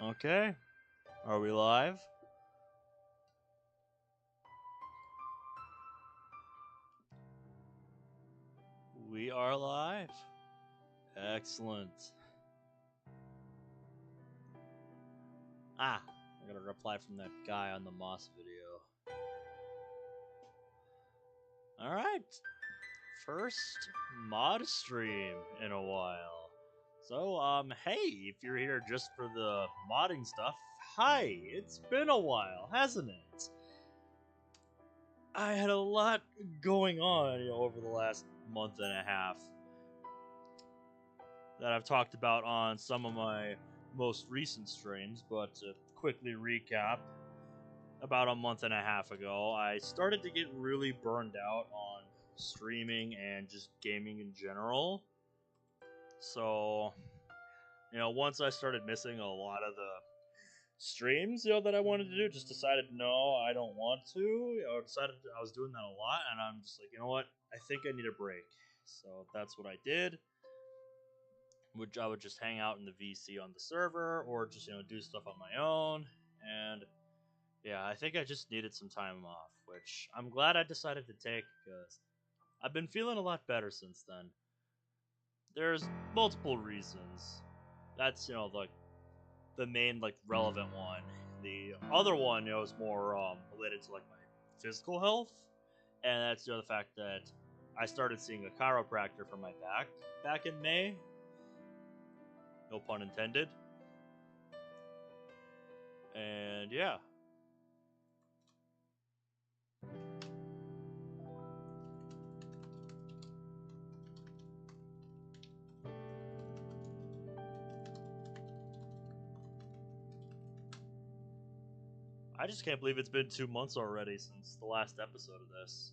Okay. Are we live? We are live. Excellent. I got a reply from that guy on the Moss video. Alright. First mod stream in a while. So, hey, if you're here just for the modding stuff, hi, it's been a while, hasn't it? I had a lot going on, over the last month and a half that I've talked about on some of my most recent streams, but to quickly recap, about a month and a half ago, I started to get really burned out on streaming and just gaming in general. So, once I started missing a lot of the streams, that I wanted to do, just decided, no, I don't want to. Decided I was doing that a lot, and I'm just like, you know what? I think I need a break. So that's what I did. Which I would just hang out in the VC on the server, or just do stuff on my own. And yeah, I think I just needed some time off, which I'm glad I decided to take because I've been feeling a lot better since then. There's multiple reasons. That's the main relevant one. The other one is more related to my physical health, and that's the fact that I started seeing a chiropractor for my back in May. No pun intended. And yeah. I just can't believe it's been 2 months already since the last episode of this.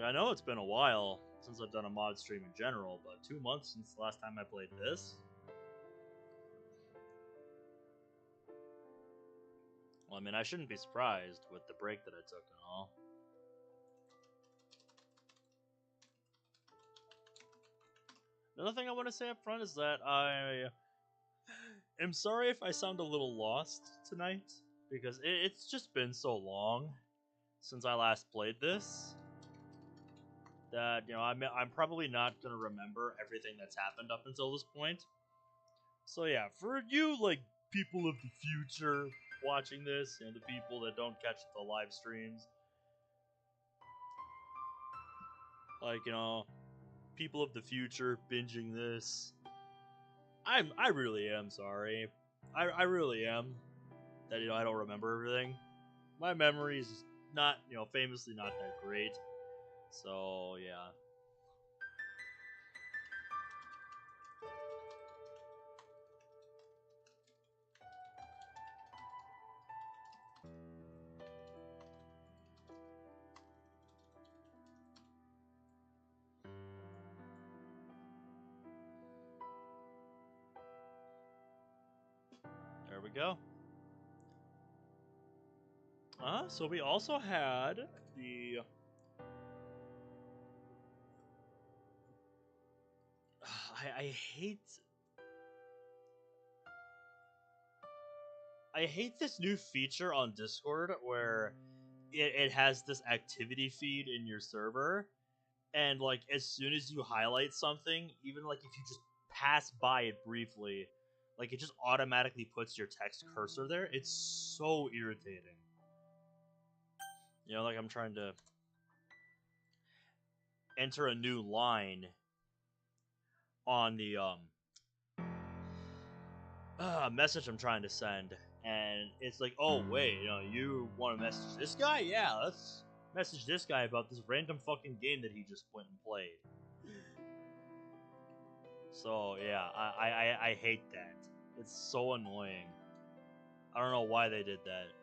I know it's been a while since I've done a mod stream in general, but 2 months since the last time I played this? Well, I mean, I shouldn't be surprised with the break that I took and all. Another thing I want to say up front is that I am sorry if I sound a little lost tonight, because it's just been so long since I last played this that I'm probably not gonna remember everything that's happened up until this point. So yeah, for you people of the future watching this, the people that don't catch the live streams, people of the future binging this, I really am sorry. I really am that I don't remember everything. My memory is not famously not that great. So yeah. There we go. So we also had the I hate this new feature on Discord where it has this activity feed in your server, and as soon as you highlight something, even if you just pass by it briefly, it just automatically puts your text cursor there. It's so irritating. I'm trying to enter a new line on the message I'm trying to send, and it's like, oh wait, you want to message this guy? Yeah, let's message this guy about this random fucking game that he just went and played. So yeah, I hate that. It's so annoying. I don't know why they did that.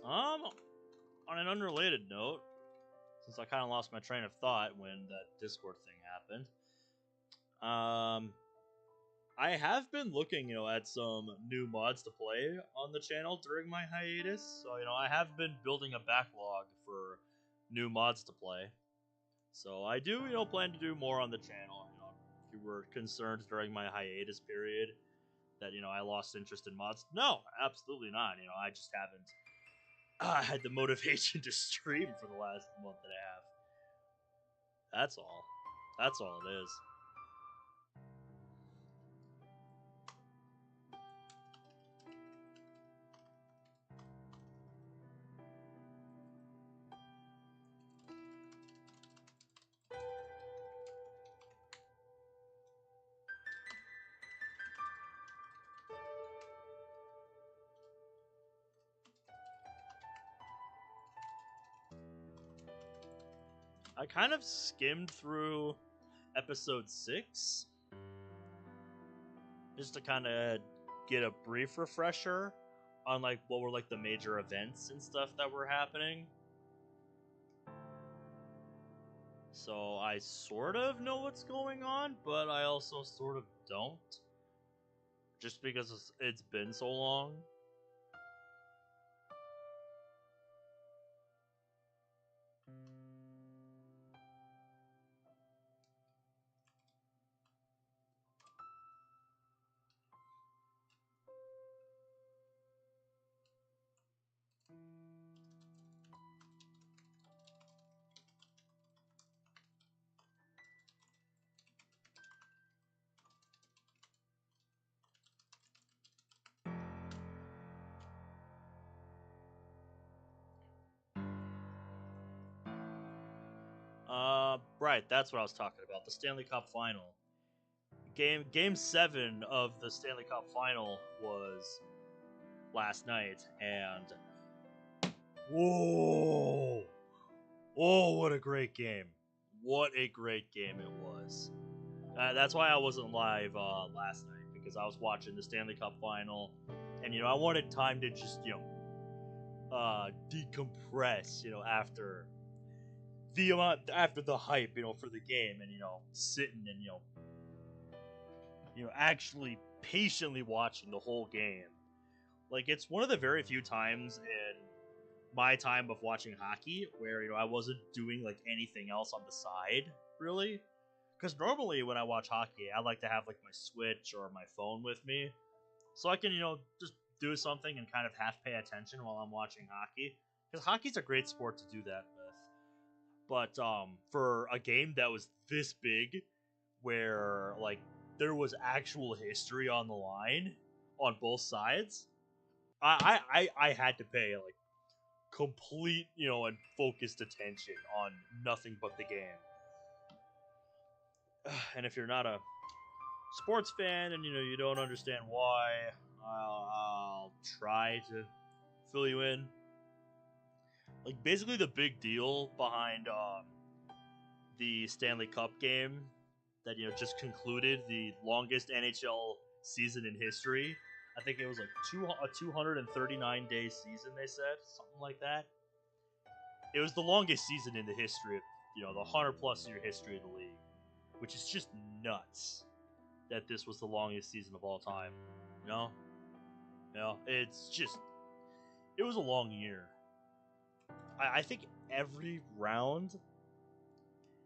On an unrelated note, since I kind of lost my train of thought when that Discord thing happened, I have been looking, at some new mods to play on the channel during my hiatus. So, I have been building a backlog for new mods to play. So I do, plan to do more on the channel. If you were concerned during my hiatus period that, I lost interest in mods, no, absolutely not. I just haven't had the motivation to stream for the last month and a half. That's all. That's all it is. I kind of skimmed through episode 6 just to kind of get a brief refresher on like what were like the major events and stuff that were happening. So I sort of know what's going on, but I also sort of don't. Just because it's been so long. Right, that's what I was talking about. The Stanley Cup Final. Game 7 of the Stanley Cup Final was last night, and whoa! Oh, what a great game. What a great game it was. That's why I wasn't live last night, because I was watching the Stanley Cup Final, and, I wanted time to just, decompress, after the hype, for the game, and, sitting and, actually patiently watching the whole game. Like, it's one of the very few times in my time of watching hockey where, I wasn't doing, like, anything else on the side, really. Because normally when I watch hockey, I like to have, like, my Switch or my phone with me, so I can, just do something and kind of half pay attention while I'm watching hockey. Because hockey's a great sport to do that with. But, for a game that was this big, where, like, there was actual history on the line on both sides, I had to pay, like, complete, and focused attention on nothing but the game. And if you're not a sports fan and, you don't understand why, I'll try to fill you in. Like, basically the big deal behind the Stanley Cup game that, just concluded the longest NHL season in history. I think it was like a 239-day season, they said, something like that. It was the longest season in the history of, the 100-plus year history of the league, which is just nuts that this was the longest season of all time. It's just, it was a long year. I think every round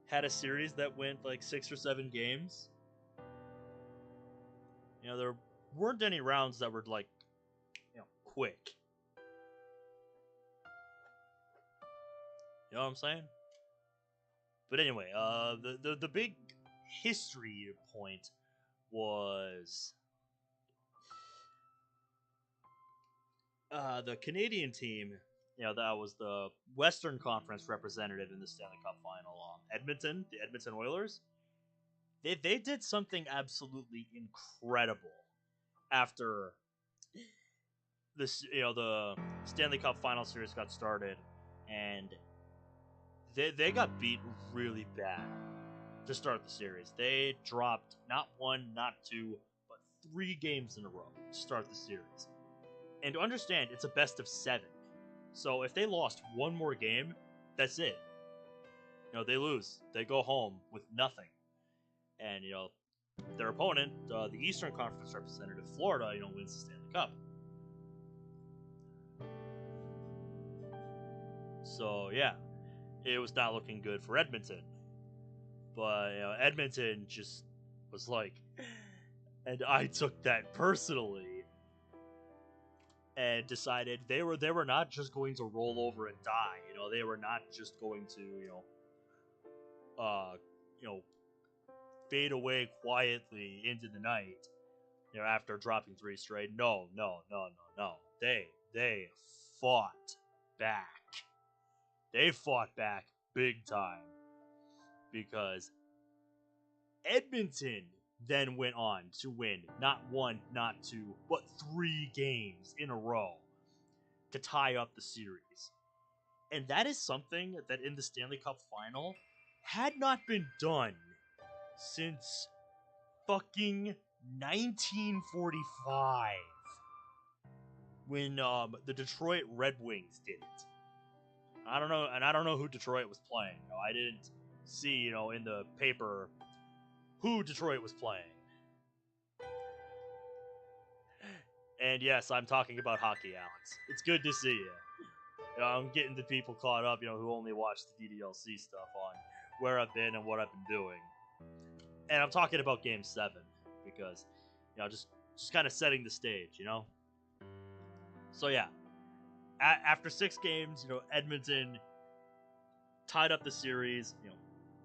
had a series that went like 6 or 7 games. There weren't any rounds that were like, quick. You know what I'm saying? But anyway, the big history point was the Canadian team. That was the Western Conference representative in the Stanley Cup Final. Edmonton, the Edmonton Oilers. They did something absolutely incredible after this, the Stanley Cup Final series got started, and they got beat really bad to start the series. They dropped not 1, not 2, but 3 games in a row to start the series. And to understand, it's a best of 7. So if they lost one more game, that's it. They lose. They go home with nothing. And, their opponent, the Eastern Conference representative, Florida, wins the Stanley Cup. So, yeah, it was not looking good for Edmonton. But, Edmonton just was like, and I took that personally, and decided they were not just going to roll over and die. They were not just going to, fade away quietly into the night, after dropping 3 straight. No. They fought back. They fought back big time, because Edmonton then went on to win not 1, not 2, but 3 games in a row to tie up the series. And that is something that in the Stanley Cup final had not been done since fucking 1945, when the Detroit Red Wings did it. I don't know who Detroit was playing. I didn't see, in the paper who Detroit was playing. And yes, I'm talking about hockey, Alex. It's good to see you. I'm getting the people caught up, who only watch the DDLC stuff on where I've been and what I've been doing. And I'm talking about Game 7, because, just kind of setting the stage, So yeah, after 6 games, Edmonton tied up the series.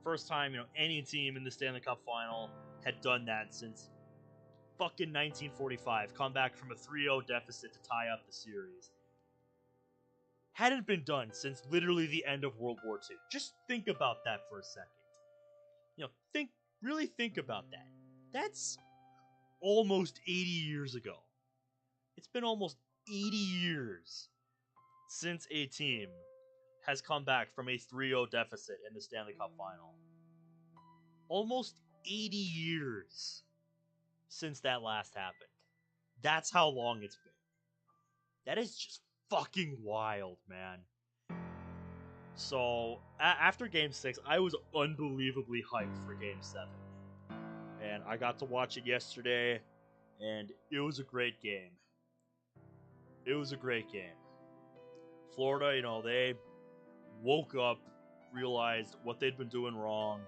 First time, any team in the Stanley Cup final had done that since fucking 1945. Come back from a 3-0 deficit to tie up the series. Hadn't been done since literally the end of World War II. Just think about that for a second. Really think about that. That's almost 80 years ago. It's been almost 80 years since a team has come back from a 3-0 deficit in the Stanley Cup final. Almost 80 years since that last happened. That's how long it's been. That is just fucking wild, man. So, after Game 6, I was unbelievably hyped for Game 7. And I got to watch it yesterday, and it was a great game. It was a great game. Florida, they woke up, realized what they'd been doing wrong,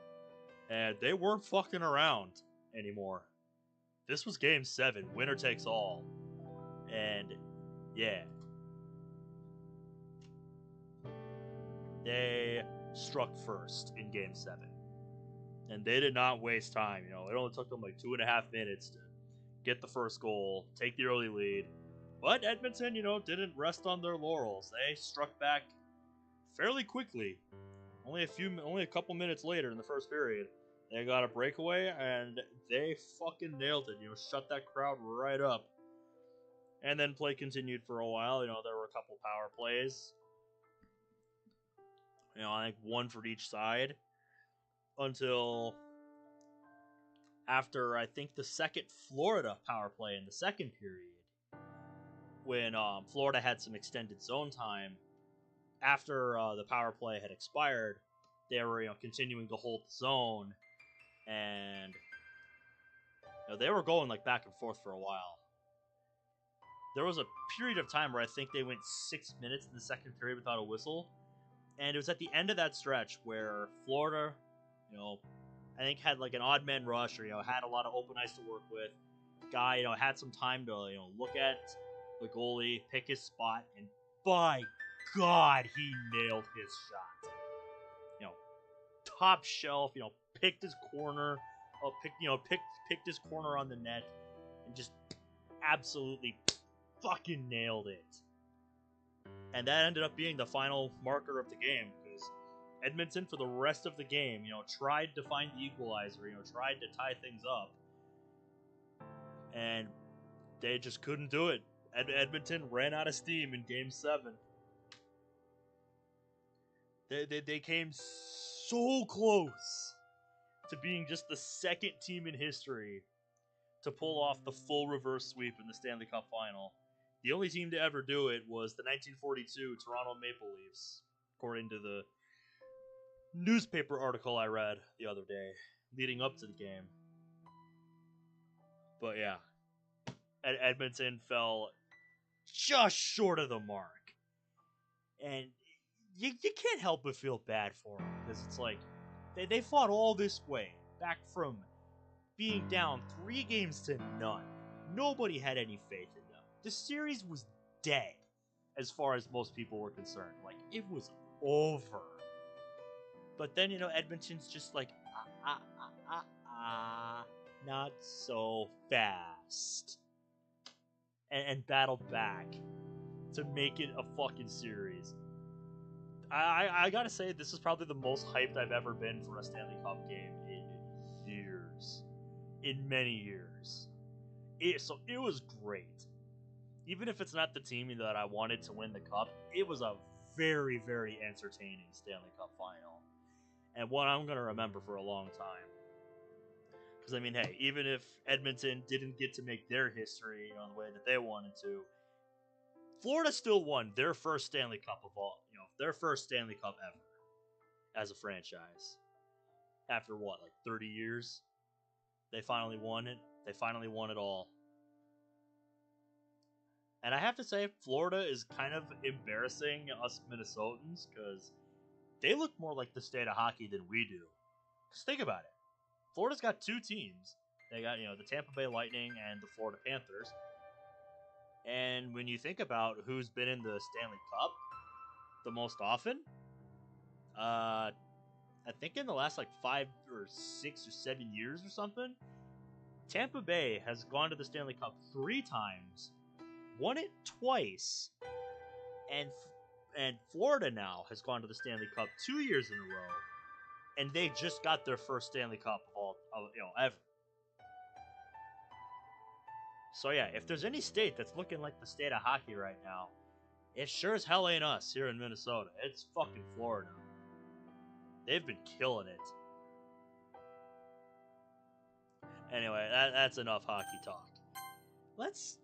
and they weren't fucking around anymore. This was Game 7, winner takes all. And, yeah. They struck first in Game 7. And they did not waste time. It only took them like 2.5 minutes to get the first goal, take the early lead. But Edmonton, didn't rest on their laurels. They struck back fairly quickly. Only a couple minutes later in the first period, they got a breakaway, and they fucking nailed it. Shut that crowd right up. And then play continued for a while. There were a couple power plays. I think one for each side. Until after, I think, the second Florida power play in the second period, when Florida had some extended zone time. After the power play had expired, they were continuing to hold the zone, and they were going like back and forth for a while. There was a period of time where I think they went 6 minutes in the second period without a whistle, and it was at the end of that stretch where Florida, I think had like an odd man rush, or had a lot of open ice to work with. Guy, had some time to look at the goalie, pick his spot, and by God, he nailed his shot. Top shelf, picked his corner, picked his corner on the net, and just absolutely fucking nailed it. And that ended up being the final marker of the game, because Edmonton, for the rest of the game, tried to find the equalizer, tried to tie things up, and they just couldn't do it. Edmonton ran out of steam in Game 7. They came so close to being just the second team in history to pull off the full reverse sweep in the Stanley Cup final. The only team to ever do it was the 1942 Toronto Maple Leafs, according to the newspaper article I read the other day leading up to the game. But yeah, Edmonton fell just short of the mark. And you can't help but feel bad for them, because it's like, they fought all this way, back from being down 3-0. Nobody had any faith in them. The series was dead, as far as most people were concerned. Like, it was over. But then, Edmonton's just like, not so fast. And battled back to make it a fucking series. I gotta say, this is probably the most hyped I've ever been for a Stanley Cup game in years. In many years. So it was great. Even if it's not the team that I wanted to win the cup, it was a very, very entertaining Stanley Cup final. And one I'm going to remember for a long time. Because, I mean, hey, even if Edmonton didn't get to make their history the way that they wanted to, Florida still won their first Stanley Cup of all, their first Stanley Cup ever as a franchise. After what, like 30 years? They finally won it. They finally won it all. And I have to say, Florida is kind of embarrassing us Minnesotans, because they look more like the state of hockey than we do. Because think about it. Florida's got 2 teams. They got, the Tampa Bay Lightning and the Florida Panthers. And when you think about who's been in the Stanley Cup the most often, I think in the last 5 or 6 or 7 years or something, Tampa Bay has gone to the Stanley Cup 3 times, won it twice, and Florida now has gone to the Stanley Cup 2 years in a row, and they just got their first Stanley Cup ever. So yeah, if there's any state that's looking like the state of hockey right now, it sure as hell ain't us here in Minnesota. It's fucking Florida. They've been killing it. Anyway, that's enough hockey talk. Let's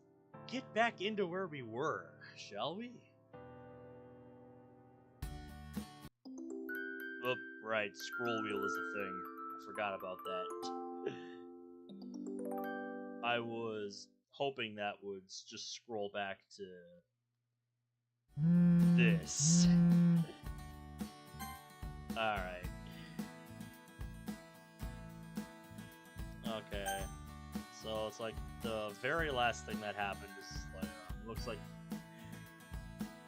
get back into where we were, shall we? Oh, right, scroll wheel is a thing. I forgot about that. I was hoping that would just scroll back to this. Alright. Okay. So it's like the very last thing that happened is looks like.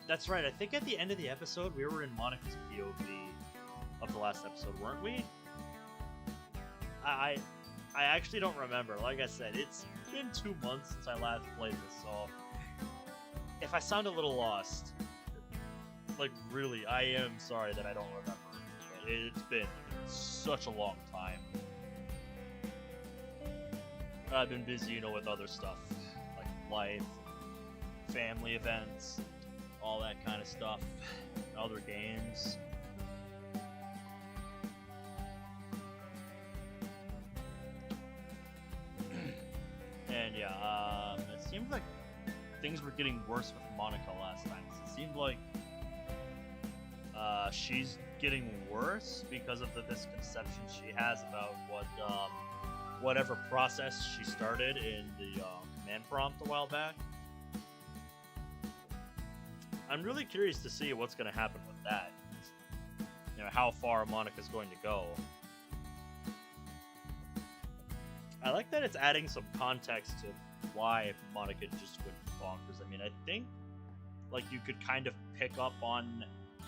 That's right, I think at the end of the episode we were in Monica's POV of the last episode, weren't we? I actually don't remember. Like I said, it's been 2 months since I last played this, so if I sound a little lost, really, I am sorry that I don't remember. It's been such a long time. I've been busy, with other stuff, like life, family events, all that kind of stuff, other games. And yeah, it seemed like things were getting worse with Monica last time. It seemed like she's getting worse because of the misconception she has about whatever process she started in the command prompt a while back. I'm really curious to see what's going to happen with that. How far Monica's going to go. I like that it's adding some context to why Monica just went bonkers. I mean, I think you could kind of pick up on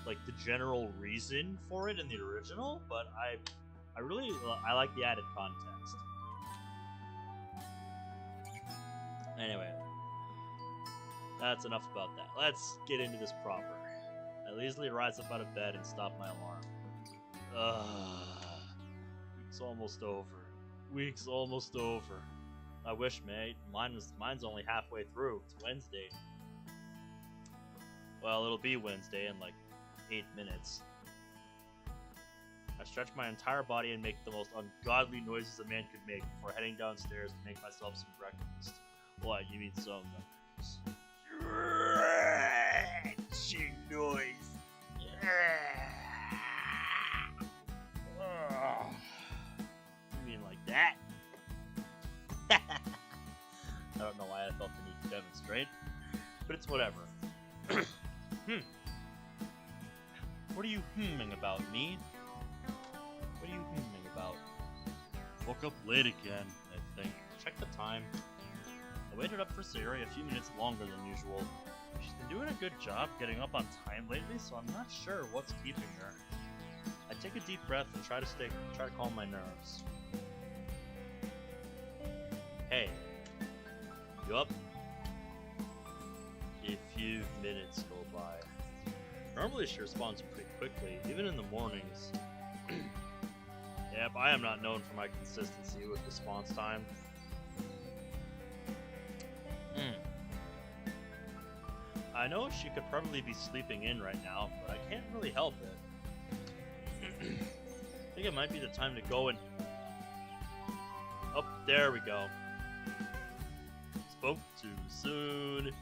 the general reason for it in the original, but I really like the added context. Anyway, that's enough about that. Let's get into this proper. I'll easily rise up out of bed and stop my alarm. Week's almost over. Week's almost over. I wish, mate. Mine's only halfway through. It's Wednesday. Well, it'll be Wednesday in 8 minutes. I stretch my entire body and make the most ungodly noises a man could make before heading downstairs to make myself some breakfast. What, you mean some Crunching noise. You mean like that? I don't know why I felt the need to demonstrate, but it's whatever. What are you hmming about, me? What are you hmming about? Woke up late again, I think. Check the time. I waited up for Sayori a few minutes longer than usual. She's been doing a good job getting up on time lately, so I'm not sure what's keeping her. I take a deep breath and try to calm my nerves. Hey, you up? A few minutes go by. Normally she responds pretty quickly, even in the mornings. Yep, I am not known for my consistency with response time. I know she could probably be sleeping in right now, but I can't really help it. I think it might be the time to go and... Oh, there we go. Spoke too soon.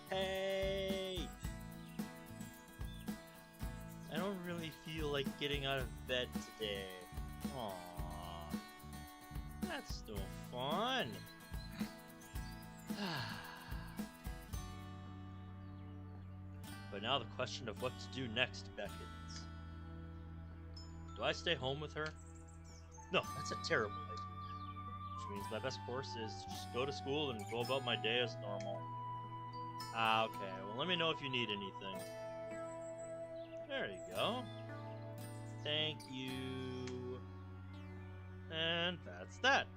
Hey! I don't really feel like getting out of bed today. Aww. That's no fun. But now the question of what to do next beckons. Do I stay home with her? No, that's a terrible idea. Which means my best course is to just go to school and go about my day as normal. Ah, okay. Well, let me know if you need anything. There you go. Thank you. And that's that.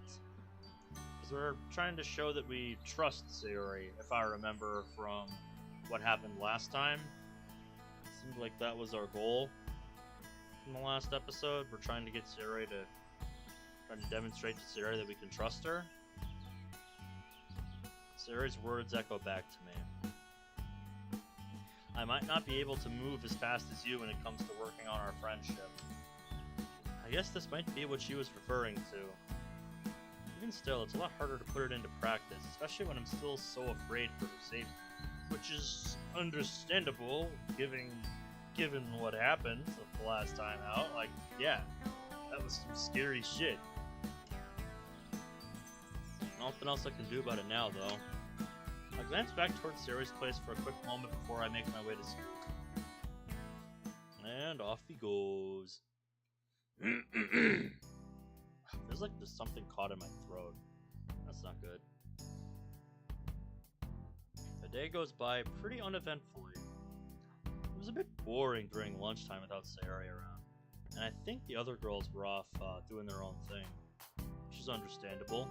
Because we're trying to show that we trust Sayori, if I remember from what happened last time. It seemed like that was our goal from the last episode. We're trying to get Sayori to... trying to demonstrate to Sayori that we can trust her. Sayori's words echo back to me. I might not be able to move as fast as you when it comes to working on our friendship. I guess this might be what she was referring to. Even still, it's a lot harder to put it into practice, especially when I'm still so afraid for her safety. Which is understandable, given what happened the last time out. Like, yeah, that was some scary shit. Nothing else I can do about it now, though. I glance back towards Sayori's place for a quick moment before I make my way to school. And off he goes. Feels like there's something caught in my throat. That's not good. The day goes by pretty uneventfully. It was a bit boring during lunchtime without Sayori around, and I think the other girls were off doing their own thing, which is understandable.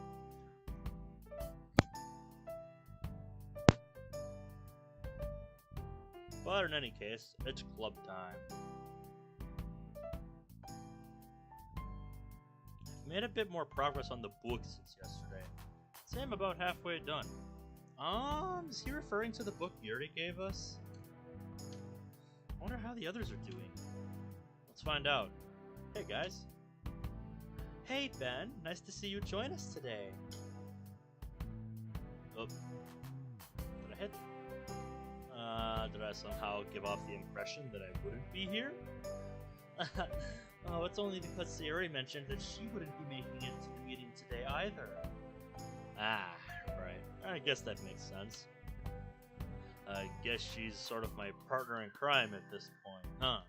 But in any case, it's club time. I've made a bit more progress on the book since yesterday. Say I'm about halfway done. Is he referring to the book Yuri gave us? I wonder how the others are doing. Let's find out. Hey guys. Hey Ben, nice to see you join us today. Oh. Did I hit? Did I somehow give off the impression that I wouldn't be here? Oh, it's only because Sayori mentioned that she wouldn't be making it to the meeting today either. Ah, right. I guess that makes sense. I guess she's sort of my partner in crime at this point, huh?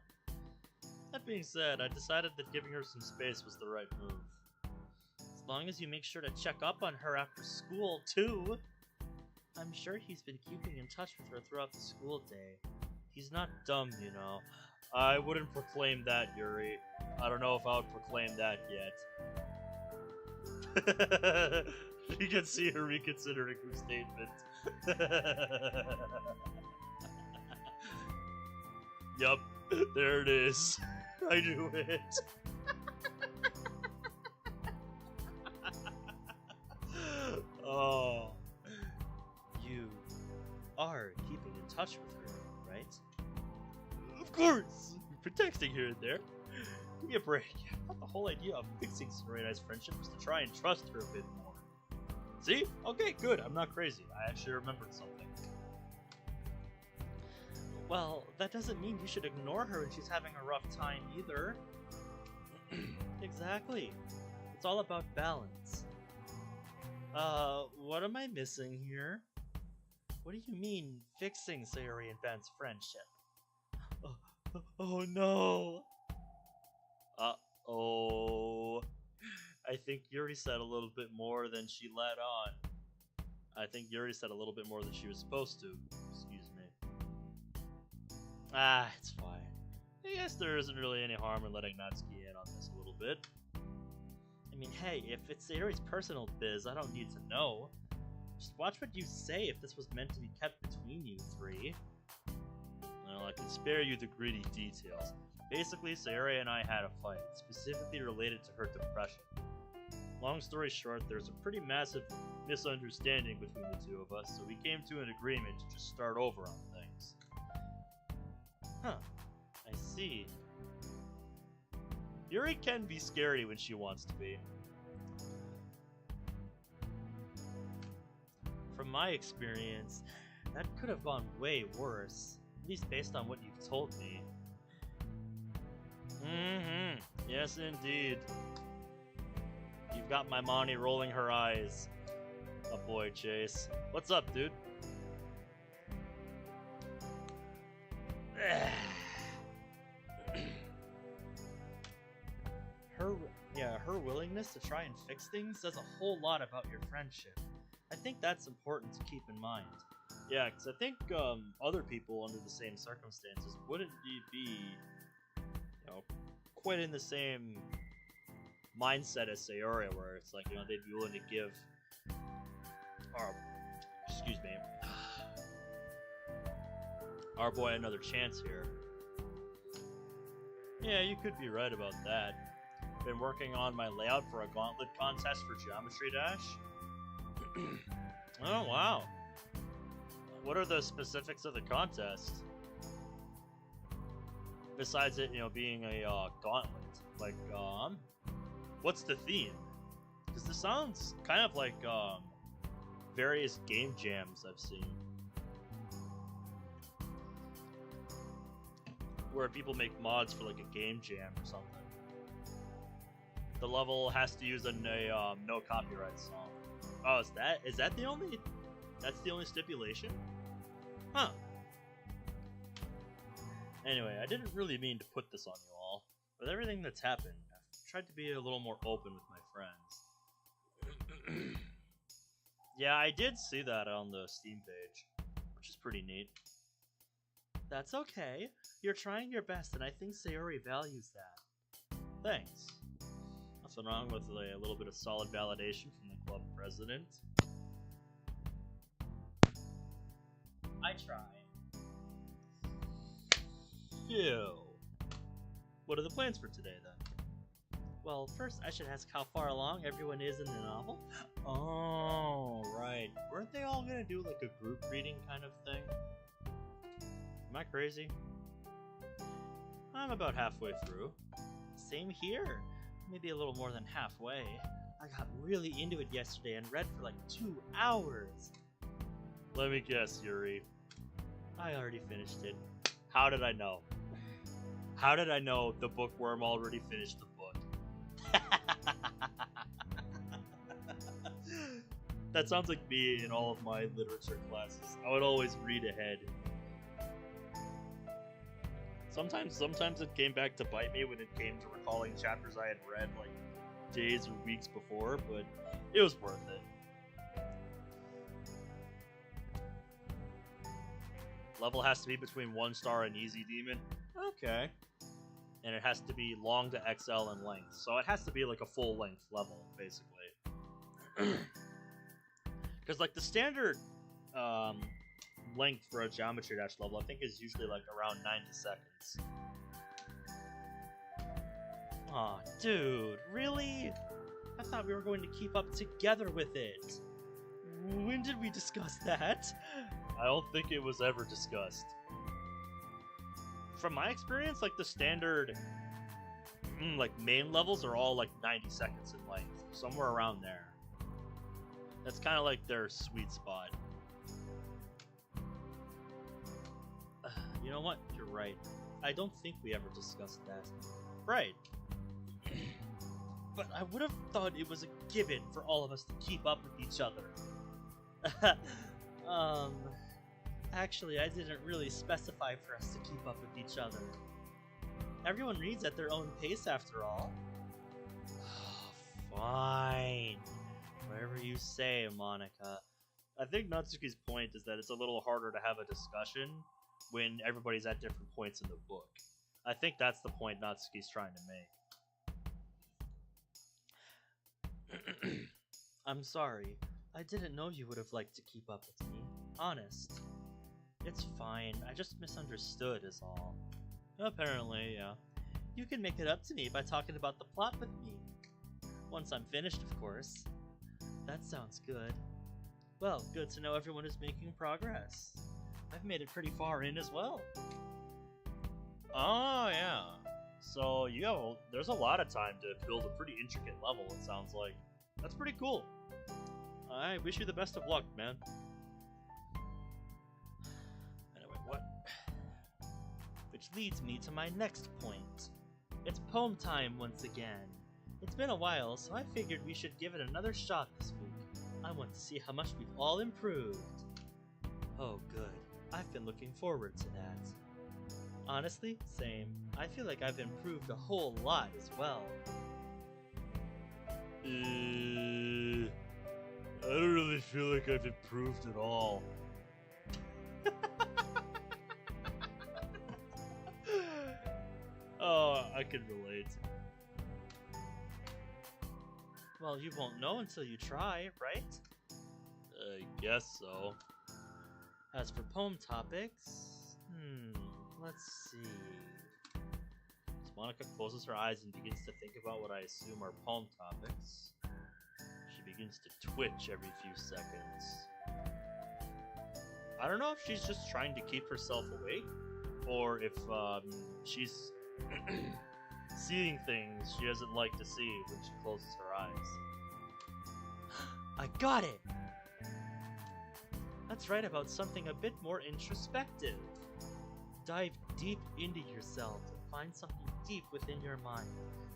That being said, I decided that giving her some space was the right move. As long as you make sure to check up on her after school, too. I'm sure he's been keeping in touch with her throughout the school day. He's not dumb, you know. I wouldn't proclaim that, Yuri. I don't know if I would proclaim that yet. You can see her reconsidering her statement. Yup, there it is. I knew it. Oh. You are keeping in touch with her, right? Of course! We've been texting here and there. Give me a break. I thought the whole idea of fixing Serena's friendship was to try and trust her a bit more. See? Okay, good. I'm not crazy. I actually remembered something. Well, that doesn't mean you should ignore her when she's having a rough time either. Exactly. It's all about balance. What am I missing here? What do you mean, fixing Sayori and Ben's friendship? Oh no! Uh-oh. I think Yuri said a little bit more than she let on. I think Yuri said a little bit more than she was supposed to. Excuse me. Ah, it's fine. I guess there isn't really any harm in letting Natsuki in on this a little bit. I mean, hey, if it's Sayori's personal biz, I don't need to know. Just watch what you say if this was meant to be kept between you three. Well, I can spare you the gritty details. Basically, Sayori and I had a fight, specifically related to her depression. Long story short, there's a pretty massive misunderstanding between the two of us, so we came to an agreement to just start over on things. Huh. I see. Yuri can be scary when she wants to be. From my experience, that could have gone way worse, at least based on what you've told me. Yes, indeed. You've got my Moni rolling her eyes. Oh boy, Chase. What's up, dude? Her willingness to try and fix things says a whole lot about your friendship. I think that's important to keep in mind. Yeah, because I think other people under the same circumstances wouldn't be, quite in the same mindset as Sayori, where it's like, they'd be willing to give, our boy another chance here. Yeah, you could be right about that. Been working on my layout for a gauntlet contest for Geometry Dash. Oh, wow. What are the specifics of the contest? Besides it, being a gauntlet. Like, what's the theme? Because this sounds kind of like various game jams I've seen. Where people make mods for like a game jam or something. The level has to use a no copyright song. Oh, is that the only? That's the only stipulation? Huh. Anyway, I didn't really mean to put this on you all. With everything that's happened, I've tried to be a little more open with my friends. Yeah, I did see that on the Steam page, which is pretty neat. That's okay. You're trying your best, and I think Sayori values that. Thanks. Nothing wrong with a little bit of solid validation from the club president. I tried. Phew. What are the plans for today, then? Well, first I should ask how far along everyone is in the novel. Oh, right. Weren't they all gonna do like a group reading kind of thing? Am I crazy? I'm about halfway through. Same here. Maybe a little more than halfway. I got really into it yesterday and read for like 2 hours. Let me guess, Yuri. I already finished it. How did I know? How did I know the bookworm already finished the book? That sounds like me in all of my literature classes. I would always read ahead. Sometimes it came back to bite me when it came to recalling chapters I had read like days or weeks before, but it was worth it. Level has to be between 1 star and Easy Demon. Okay. And it has to be long to XL in length. So it has to be like a full length level, basically. Because like the standard length for a Geometry Dash level, I think is usually like around 90 seconds. Aw, dude, really? I thought we were going to keep up together with it. When did we discuss that? I don't think it was ever discussed. From my experience, like the standard like main levels are all like 90 seconds in length. Somewhere around there. That's kind of like their sweet spot. You know what? You're right. I don't think we ever discussed that. Right. But I would have thought it was a given for all of us to keep up with each other. Actually, I didn't really specify for us to keep up with each other. Everyone reads at their own pace after all. Fine. Whatever you say, Monica. I think Natsuki's point is that it's a little harder to have a discussion when everybody's at different points in the book. I think that's the point Natsuki's trying to make. I'm sorry. I didn't know you would have liked to keep up with me. Honest. It's fine. I just misunderstood is all. Apparently, yeah. You can make it up to me by talking about the plot with me. Once I'm finished, of course. That sounds good. Well, good to know everyone is making progress. I've made it pretty far in as well. Oh, yeah. So, there's a lot of time to build a pretty intricate level, it sounds like. That's pretty cool. I wish you the best of luck, man. Anyway, what? Which leads me to my next point. It's poem time once again. It's been a while, so I figured we should give it another shot this week. I want to see how much we've all improved. Oh, good. I've been looking forward to that. Honestly, same. I feel like I've improved a whole lot as well. I don't really feel like I've improved at all. Oh, I can relate. Well, you won't know until you try, right? I guess so. As for poem topics, let's see. As Monica closes her eyes and begins to think about what I assume are poem topics, she begins to twitch every few seconds. I don't know if she's just trying to keep herself awake, or if she's seeing things she doesn't like to see when she closes her eyes. I got it! That's right about something a bit more introspective. Dive deep into yourself and find something deep within your mind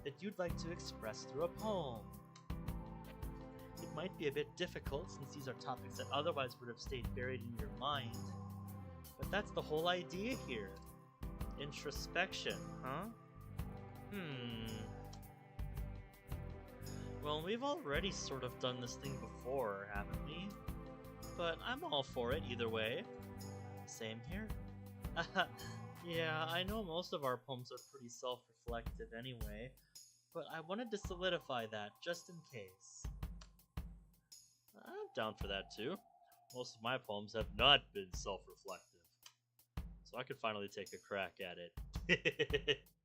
that you'd like to express through a poem. It might be a bit difficult since these are topics that otherwise would have stayed buried in your mind, but that's the whole idea here. Introspection, huh? Well, we've already sort of done this thing before, haven't we? But I'm all for it either way. Same here. Yeah, I know most of our poems are pretty self-reflective anyway, but I wanted to solidify that just in case. I'm down for that too. Most of my poems have not been self-reflective, so I could finally take a crack at it.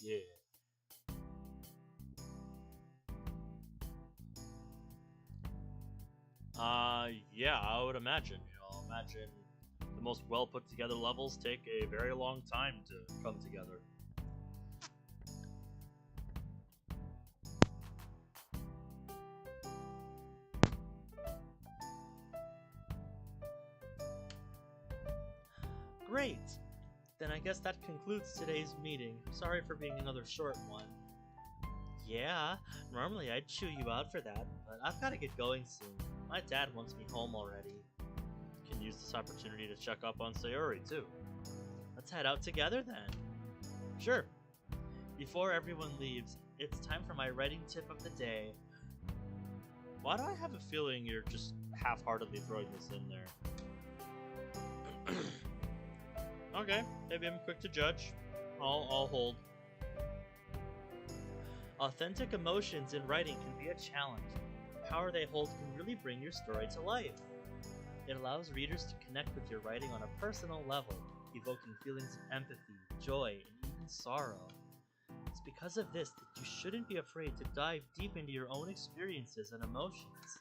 Yeah. Yeah, I would imagine. Imagine the most well put together levels take a very long time to come together. Great! Then I guess that concludes today's meeting. Sorry for being another short one. Yeah, normally I'd chew you out for that, but I've gotta get going soon. My dad wants me home already. Can use this opportunity to check up on Sayori too. Let's head out together then. Sure. Before everyone leaves, it's time for my writing tip of the day. Why do I have a feeling you're just half-heartedly throwing this in there? Okay, maybe I'm quick to judge. I'll hold. Authentic emotions in writing can be a challenge. The power they hold can really bring your story to life. It allows readers to connect with your writing on a personal level, evoking feelings of empathy, joy, and even sorrow. It's because of this that you shouldn't be afraid to dive deep into your own experiences and emotions.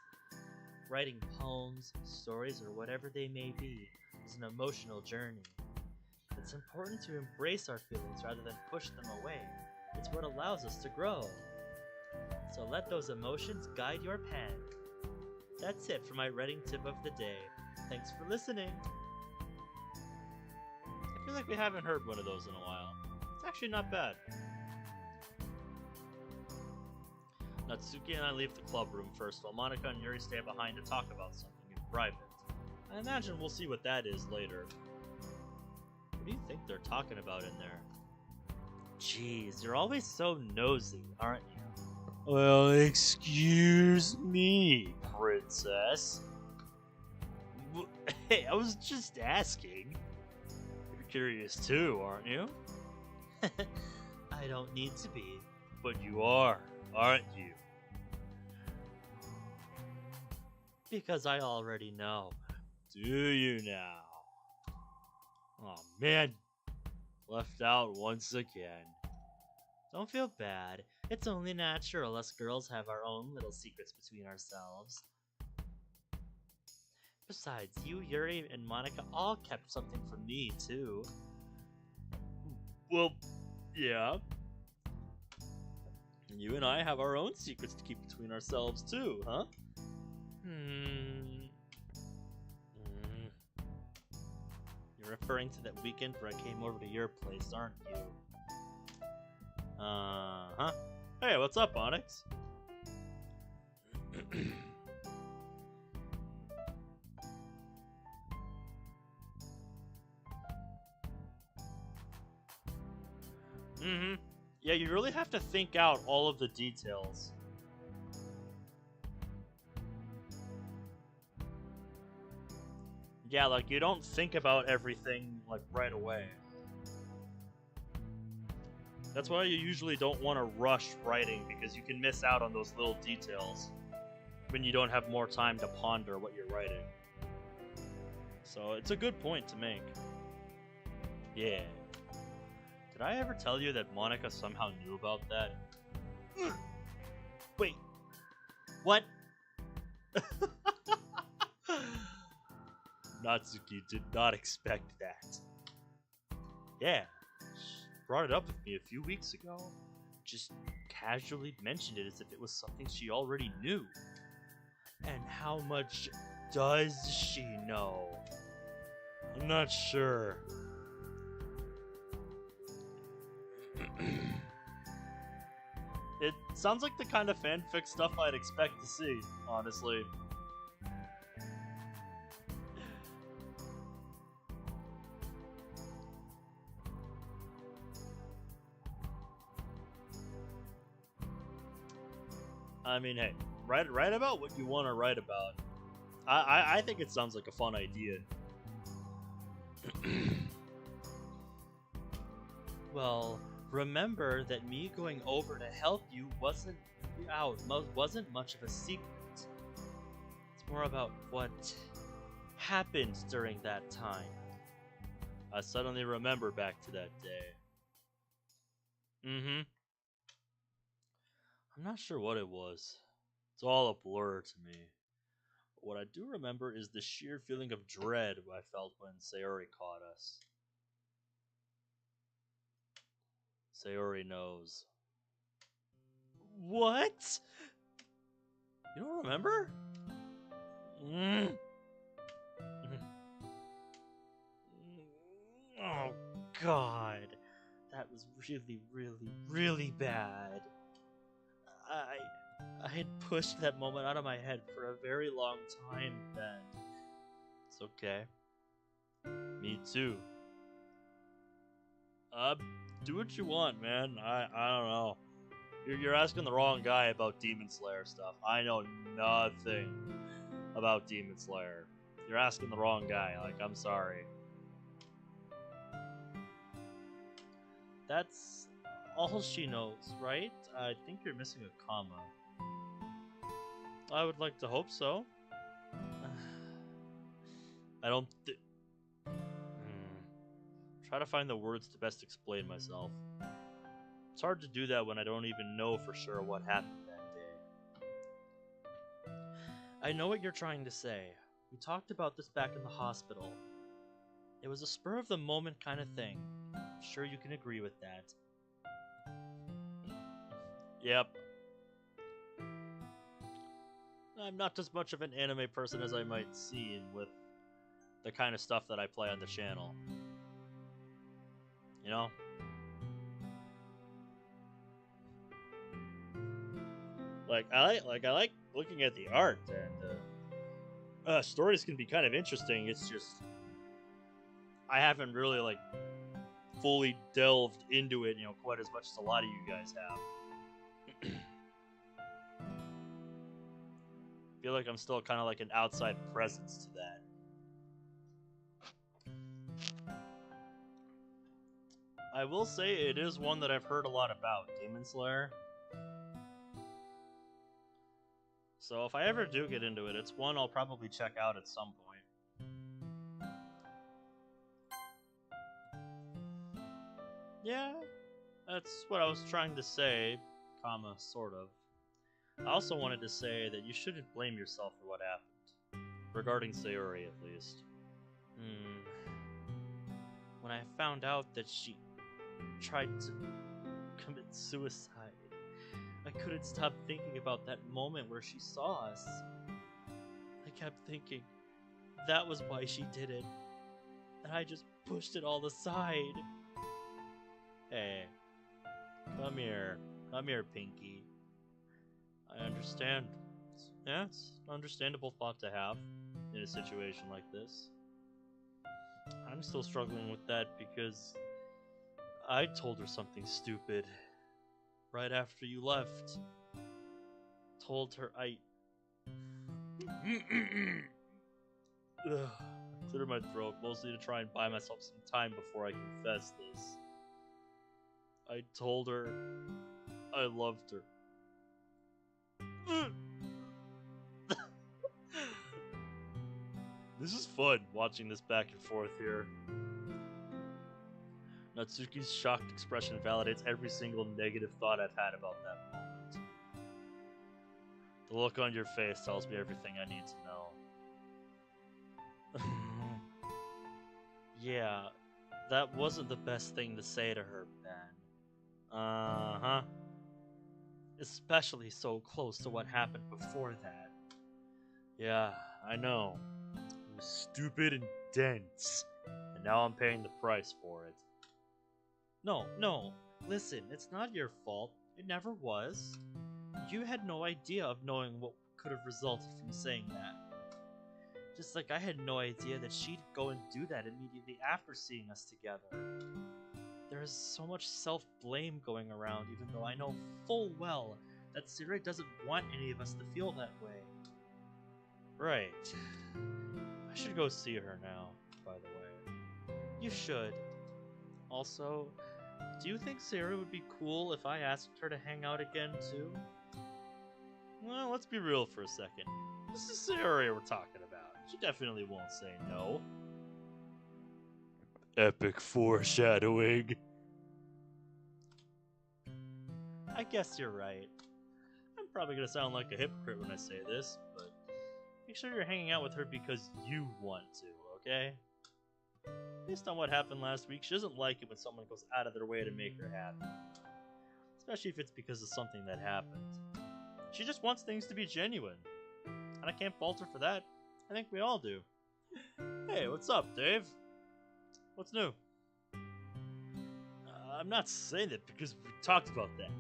Writing poems, stories, or whatever they may be is an emotional journey. It's important to embrace our feelings rather than push them away. It's what allows us to grow. So let those emotions guide your pen. That's it for my writing tip of the day. Thanks for listening. If feel like we haven't heard one of those in a while. It's actually not bad. Natsuki and I leave the club room first, while Monika and Yuri stay behind to talk about something in private. I imagine we'll see what that is later. What do you think they're talking about in there? Jeez, you're always so nosy, aren't you? Well, excuse me, princess. Hey, I was just asking. You're curious too, aren't you? I don't need to be. But you are, aren't you? Because I already know. Do you now? Oh man, left out once again. Don't feel bad. It's only natural us girls have our own little secrets between ourselves. Besides, you, Yuri, and Monika all kept something from me, too. Well, yeah. You and I have our own secrets to keep between ourselves, too, huh? You're referring to that weekend where I came over to your place, aren't you? Uh-huh. Hey, what's up, Onyx? Yeah, you really have to think out all of the details. Yeah, like, you don't think about everything, like, right away. That's why you usually don't want to rush writing, because you can miss out on those little details when you don't have more time to ponder what you're writing. So, it's a good point to make. Yeah. Did I ever tell you that Monika somehow knew about that? Wait. What? Natsuki did not expect that. Yeah. She brought it up with me a few weeks ago. Just casually mentioned it as if it was something she already knew. And how much does she know? I'm not sure. It sounds like the kind of fanfic stuff I'd expect to see, honestly. I mean, hey, write about what you want to write about. I think it sounds like a fun idea. Well, remember that me going over to help you wasn't much of a secret. It's more about what happened during that time. I suddenly remember back to that day. I'm not sure what it was. It's all a blur to me. But what I do remember is the sheer feeling of dread I felt when Sayori caught us. Sayori knows. What? You don't remember? Oh, God. That was really, really, really bad. I had pushed that moment out of my head for a very long time then. It's okay. Me too. Do what you want, man. I don't know. You're asking the wrong guy about Demon Slayer stuff. I know nothing about Demon Slayer. You're asking the wrong guy. Like, I'm sorry. That's all she knows, right? I think you're missing a comma. I would like to hope so. I don't Try to find the words to best explain myself. It's hard to do that when I don't even know for sure what happened that day. I know what you're trying to say. We talked about this back in the hospital. It was a spur of the moment kind of thing. I'm sure you can agree with that. Yep. I'm not as much of an anime person as I might seem with the kind of stuff that I play on the channel. You know? I like looking at the art, and stories can be kind of interesting. It's just I haven't really like fully delved into it, quite as much as a lot of you guys have. I feel like I'm still kind of like an outside presence to that. I will say it is one that I've heard a lot about, Demon Slayer. So if I ever do get into it, it's one I'll probably check out at some point. Yeah, that's what I was trying to say, sort of. I also wanted to say that you shouldn't blame yourself for what happened. Regarding Sayori, at least. When I found out that she tried to commit suicide, I couldn't stop thinking about that moment where she saw us. I kept thinking that was why she did it, and I just pushed it all aside. Hey, come here, Pinky. I understand. Yeah, it's an understandable thought to have in a situation like this. I'm still struggling with that because I told her something stupid right after you left. Told her I cleared my throat, mostly to try and buy myself some time before I confess this. I told her I loved her. This is fun, watching this back and forth here. Natsuki's shocked expression validates every single negative thought I've had about that moment. The look on your face tells me everything I need to know. Yeah, that wasn't the best thing to say to her, Ben. Uh-huh. Especially so close to what happened before that. Yeah, I know. It was stupid and dense. And now I'm paying the price for it. No. Listen, it's not your fault. It never was. You had no idea of knowing what could have resulted from saying that. Just like I had no idea that she'd go and do that immediately after seeing us together. There is so much self-blame going around, even though I know full well that Sayori doesn't want any of us to feel that way. Right. I should go see her now, by the way. You should. Also, do you think Sayori would be cool if I asked her to hang out again, too? Well, let's be real for a second. This is Sayori we're talking about. She definitely won't say no. Epic foreshadowing. I guess you're right. I'm probably gonna sound like a hypocrite when I say this, but make sure you're hanging out with her because you want to, okay? Based on what happened last week, she doesn't like it when someone goes out of their way to make her happy. Especially if it's because of something that happened. She just wants things to be genuine. And I can't fault her for that. I think we all do. Hey, what's up, Dave? What's new? I'm not saying that because we talked about that.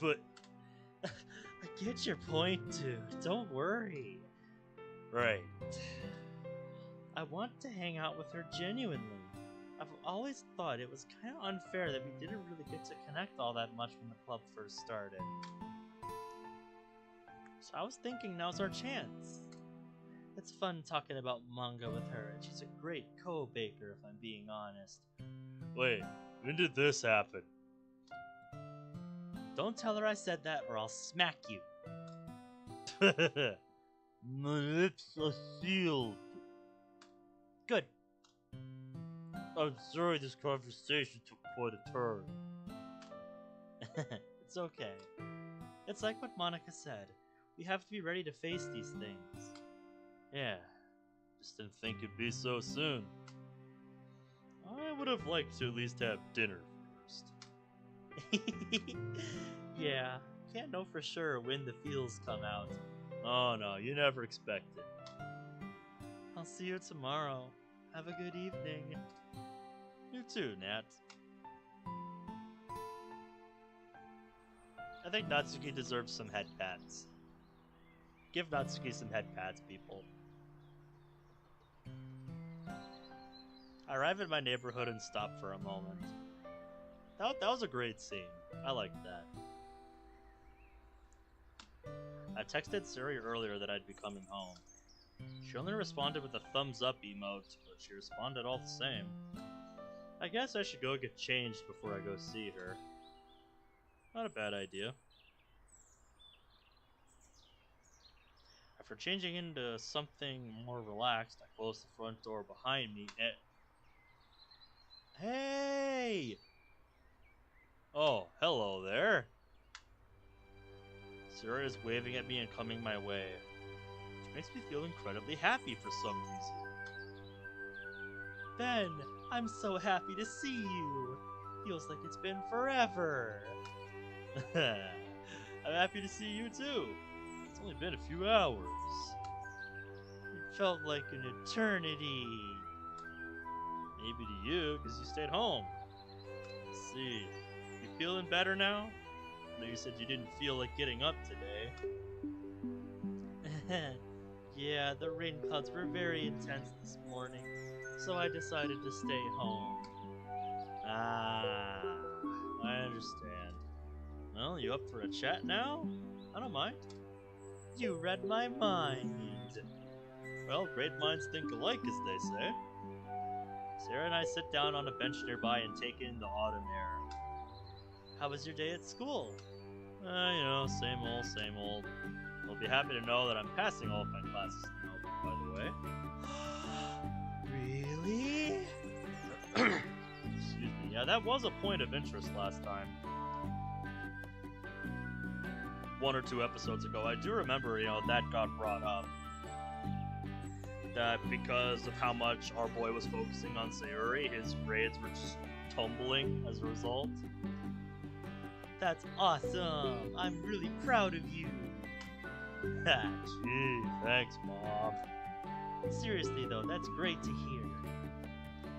But I get your point, dude. Don't worry. Right. I want to hang out with her genuinely. I've always thought it was kind of unfair that we didn't really get to connect all that much when the club first started. So I was thinking now's our chance. It's fun talking about manga with her, and she's a great co-baker if I'm being honest. Wait, when did this happen? Don't tell her I said that or I'll smack you. My lips are sealed. Good. I'm sorry this conversation took quite a turn. It's okay. It's like what Monica said. We have to be ready to face these things. Yeah. Just didn't think it'd be so soon. I would have liked to at least have dinner first. Yeah. Can't know for sure when the feels come out. Oh no, you never expect it. I'll see you tomorrow. Have a good evening. You too, Nat. I think Natsuki deserves some head pats. Give Natsuki some head pats, people. I arrive at my neighborhood and stop for a moment. That was a great scene. I liked that. I texted Siri earlier that I'd be coming home. She only responded with a thumbs up emote, but she responded all the same. I guess I should go get changed before I go see her. Not a bad idea. After changing into something more relaxed, I closed the front door behind me and... Hey! Oh, hello there. Sarah is waving at me and coming my way, which makes me feel incredibly happy for some reason. Ben, I'm so happy to see you. Feels like it's been forever. I'm happy to see you too. It's only been a few hours. It felt like an eternity. Maybe to you, because you stayed home. Let's see. You feeling better now? I know you said you didn't feel like getting up today. Yeah, the rain clouds were very intense this morning, so I decided to stay home. Ah, I understand. Well, you up for a chat now? I don't mind. You read my mind. Well, great minds think alike, as they say. Sarah and I sit down on a bench nearby and take in the autumn air. How was your day at school? You know, same old, same old. You'll be happy to know that I'm passing all of my classes now, by the way. Really? Excuse me. Yeah, that was a point of interest last time. 1 or 2 episodes ago, I do remember, that got brought up. That because of how much our boy was focusing on Sayuri, his grades were just tumbling as a result. That's awesome! I'm really proud of you! Gee, thanks, Mom. Seriously though, that's great to hear.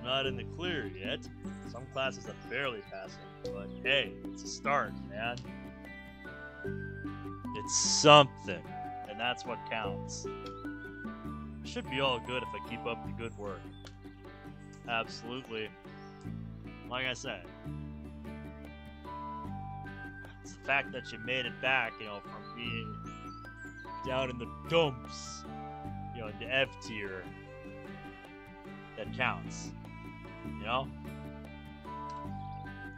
Not in the clear yet. Some classes I'm barely passing, but hey, it's a start, man. It's something, and that's what counts. It should be all good if I keep up the good work. Absolutely. Like I said, it's the fact that you made it back, from being down in the dumps, in the F tier, that counts.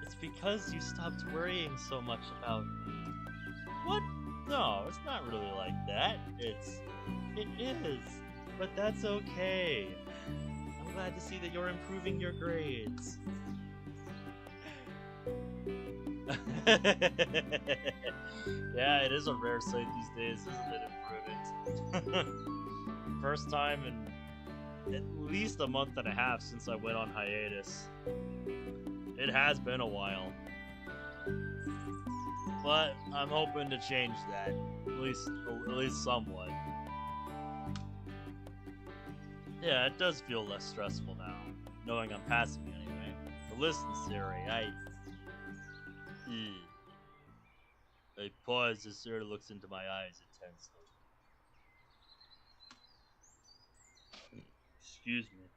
It's because you stopped worrying so much about me. What? No, it's not really like that. It is. But that's okay. I'm glad to see that you're improving your grades. Yeah, it is a rare sight these days, isn't it, improvement? First time in at least a month and a half since I went on hiatus. It has been a while. But I'm hoping to change that, at least somewhat. Yeah, it does feel less stressful now, knowing I'm passing anyway. But listen, Siri, I pause as Siri looks into my eyes intensely. Excuse me.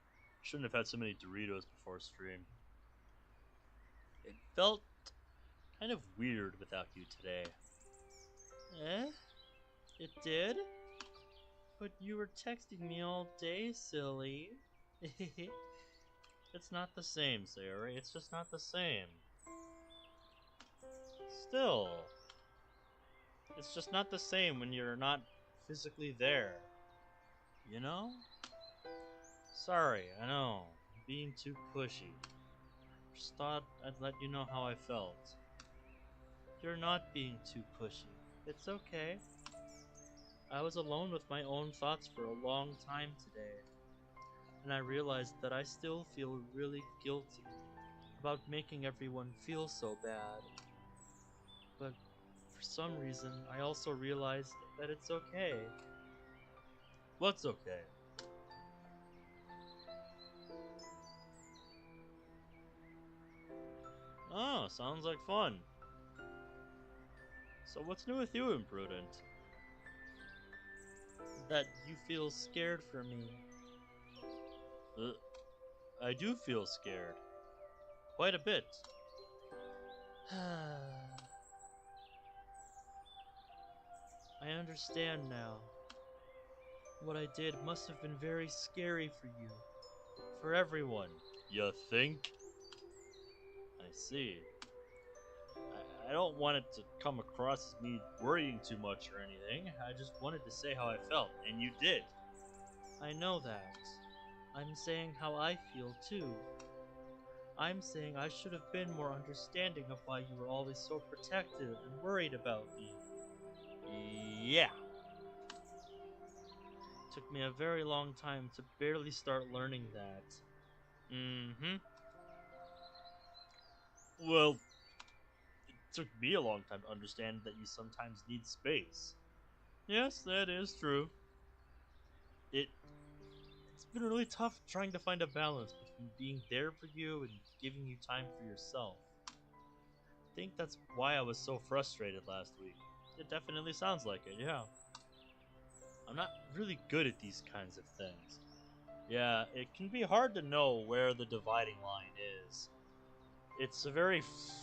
Shouldn't have had so many Doritos before stream. It felt kind of weird without you today. It did? But you were texting me all day, silly. It's not the same, Sayuri. It's just not the same. Still, it's just not the same when you're not physically there. Sorry, I know. I'm being too pushy. Just thought I'd let you know how I felt. You're not being too pushy. It's okay. I was alone with my own thoughts for a long time today, and I realized that I still feel really guilty about making everyone feel so bad. But for some reason, I also realized that it's okay. What's okay? Oh, sounds like fun. So what's new with you, Imprudent? That you feel scared for me. Uh, I do feel scared. Quite a bit. I understand now. What I did must have been very scary for you. For everyone. You think? I see. I don't want it to come across as me worrying too much or anything. I just wanted to say how I felt, and you did. I know that. I'm saying how I feel too. I'm saying I should have been more understanding of why you were always so protective and worried about me. Yeah. Took me a very long time to barely start learning that. Mm-hmm. Well, it took me a long time to understand that you sometimes need space. Yes, that is true. It's been really tough trying to find a balance between being there for you and giving you time for yourself. I think that's why I was so frustrated last week. It definitely sounds like it, yeah. I'm not really good at these kinds of things. Yeah, it can be hard to know where the dividing line is. It's a very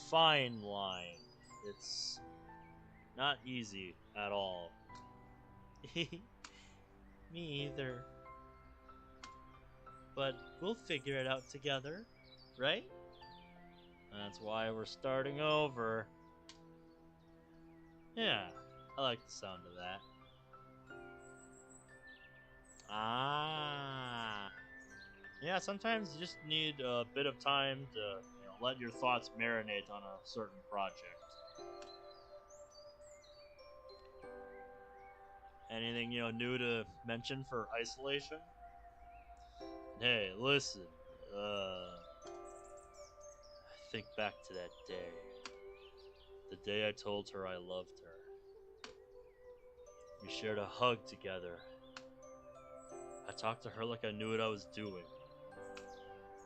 fine line. It's not easy at all. Me either. But we'll figure it out together, right? That's why we're starting over. Yeah, I like the sound of that. Ah. Yeah, sometimes you just need a bit of time to, let your thoughts marinate on a certain project. Anything, new to mention for isolation? Hey, listen. Think back to that day. The day I told her I loved her. We shared a hug together. I talked to her like I knew what I was doing.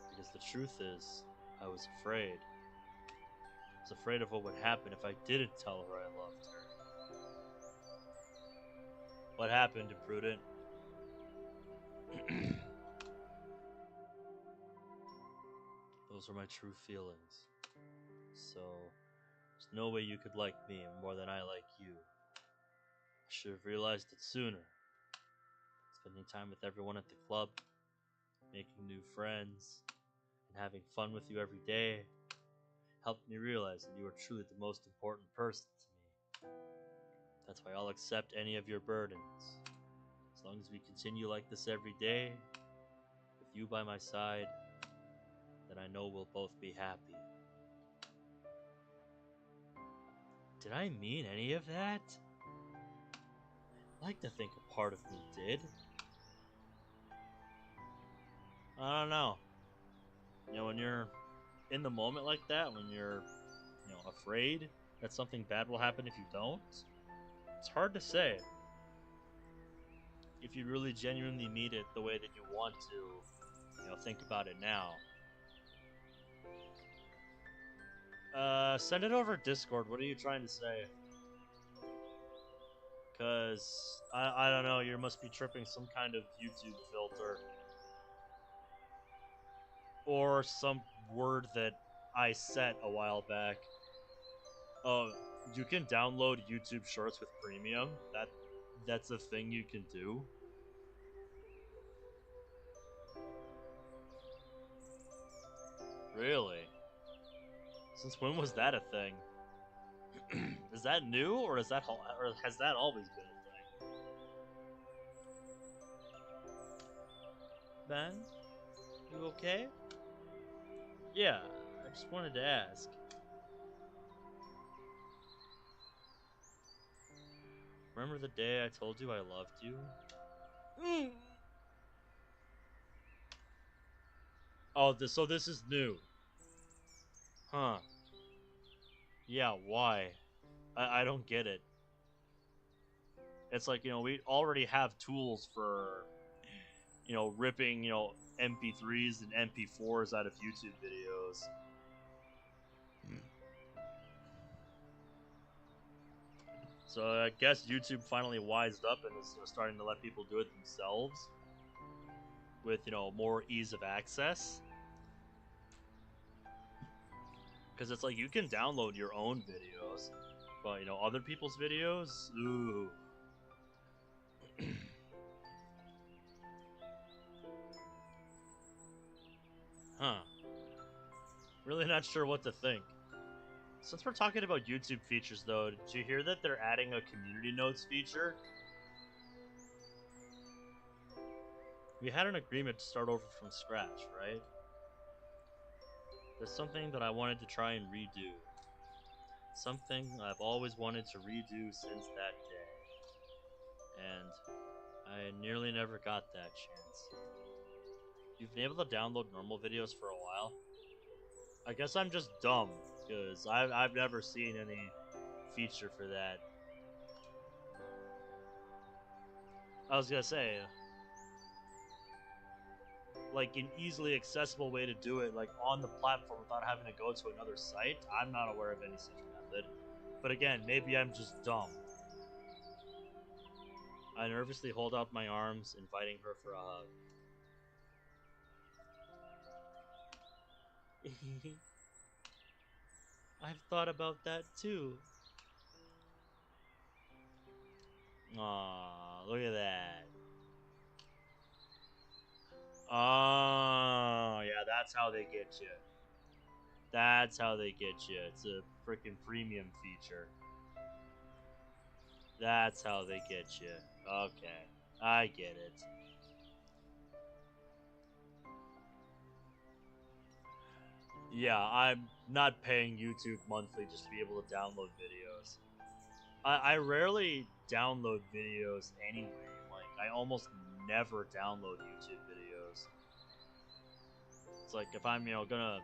Because the truth is, I was afraid. I was afraid of what would happen if I didn't tell her I loved her. What happened, Imprudent? Those were my true feelings. So, there's no way you could like me more than I like you. I should have realized it sooner. Spending time with everyone at the club, making new friends, and having fun with you every day helped me realize that you are truly the most important person to me. That's why I'll accept any of your burdens. As long as we continue like this every day, with you by my side, then I know we'll both be happy. Did I mean any of that? I'd like to think a part of me did. I don't know. When you're in the moment like that, when you're, afraid that something bad will happen if you don't, it's hard to say. If you really genuinely mean it the way that you want to, think about it now. Send it over Discord. What are you trying to say? Because, I don't know, you must be tripping some kind of YouTube filter. Or some word that I set a while back. Oh, you can download YouTube Shorts with premium. That's a thing you can do. Really? Since when was that a thing? Is that new, or or has that always been a thing? Ben, you okay? Yeah, I just wanted to ask. Remember the day I told you I loved you? Oh, so this is new. Huh. Yeah, why? I don't get it. It's like, we already have tools for, ripping, MP3s and MP4s out of YouTube videos. So I guess YouTube finally wised up and is starting to let people do it themselves with, more ease of access. Because it's like you can download your own videos, but other people's videos, ooh. Huh. Really not sure what to think. Since we're talking about YouTube features, though, did you hear that they're adding a community notes feature? We had an agreement to start over from scratch, right? There's something that I wanted to try and redo. Something I've always wanted to redo since that day. And I nearly never got that chance. You've been able to download normal videos for a while? I guess I'm just dumb, because I've never seen any feature for that. I was gonna say, like an easily accessible way to do it, like on the platform without having to go to another site. I'm not aware of any such method. But again, maybe I'm just dumb. I nervously hold out my arms, inviting her for a hug. I've thought about that too. Aw, look at that. Oh, yeah, that's how they get you. That's how they get you. It's a freaking premium feature. That's how they get you. Okay, I get it. Yeah, I'm not paying YouTube monthly just to be able to download videos. I rarely download videos anyway. Like, I almost never download YouTube videos. It's like, if I'm, gonna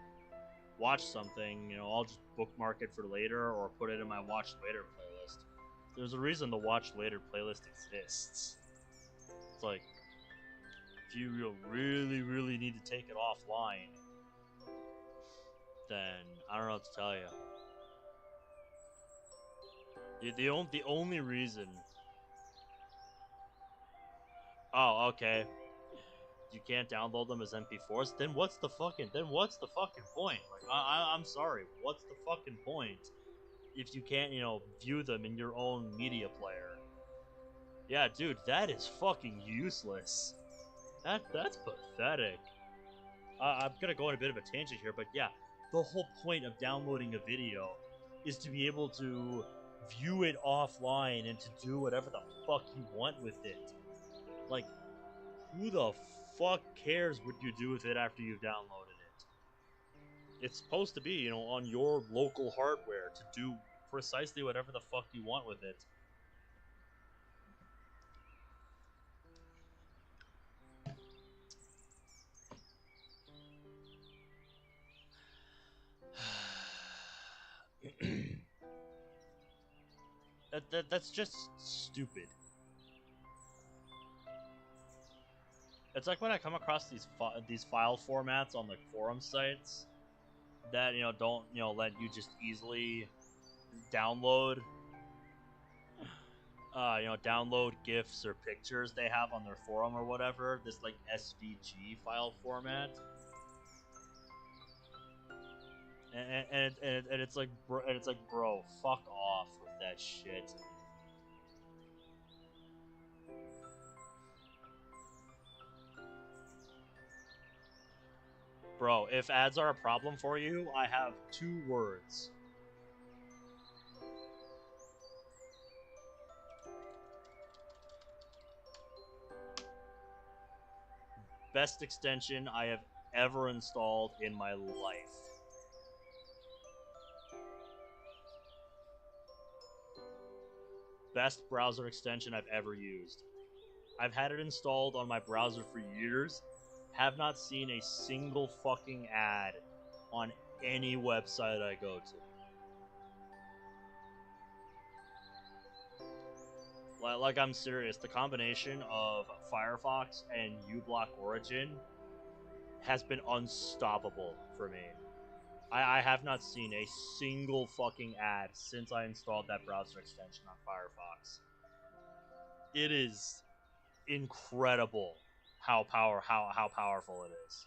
watch something, I'll just bookmark it for later or put it in my watch later playlist. There's a reason the watch later playlist exists. It's like, if you really, really need to take it offline, then I don't know what to tell you. The only reason. Oh, okay. You can't download them as MP4s. Then what's the fucking point? Like, I'm sorry. What's the fucking point if you can't view them in your own media player? Yeah, dude, that is fucking useless. That's pathetic. I'm gonna go on a bit of a tangent here, but yeah, the whole point of downloading a video is to be able to view it offline and to do whatever the fuck you want with it. Like, who the fuck cares what you do with it after you've downloaded it? It's supposed to be, on your local hardware to do precisely whatever the fuck you want with it. That's just stupid. It's like when I come across these file formats on like forum sites that don't let you just easily download download GIFs or pictures they have on their forum or whatever. This like SVG file format, and it's like bro, fuck off with that shit. Bro, if ads are a problem for you, I have 2 words. Best extension I have ever installed in my life. Best browser extension I've ever used. I've had it installed on my browser for years, have not seen a single fucking ad on any website I go to. Like, I'm serious. The combination of Firefox and uBlock Origin has been unstoppable for me. I have not seen a single fucking ad since I installed that browser extension on Firefox. It is incredible how powerful it is.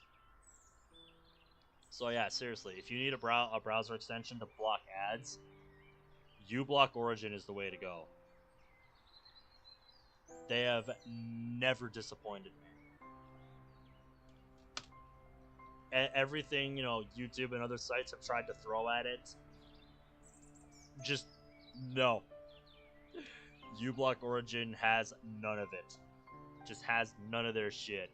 So yeah, seriously, if you need a browser extension to block ads, uBlock Origin is the way to go. They have never disappointed me. Everything, YouTube and other sites have tried to throw at it, just no. uBlock Origin has none of it. Just has none of their shit.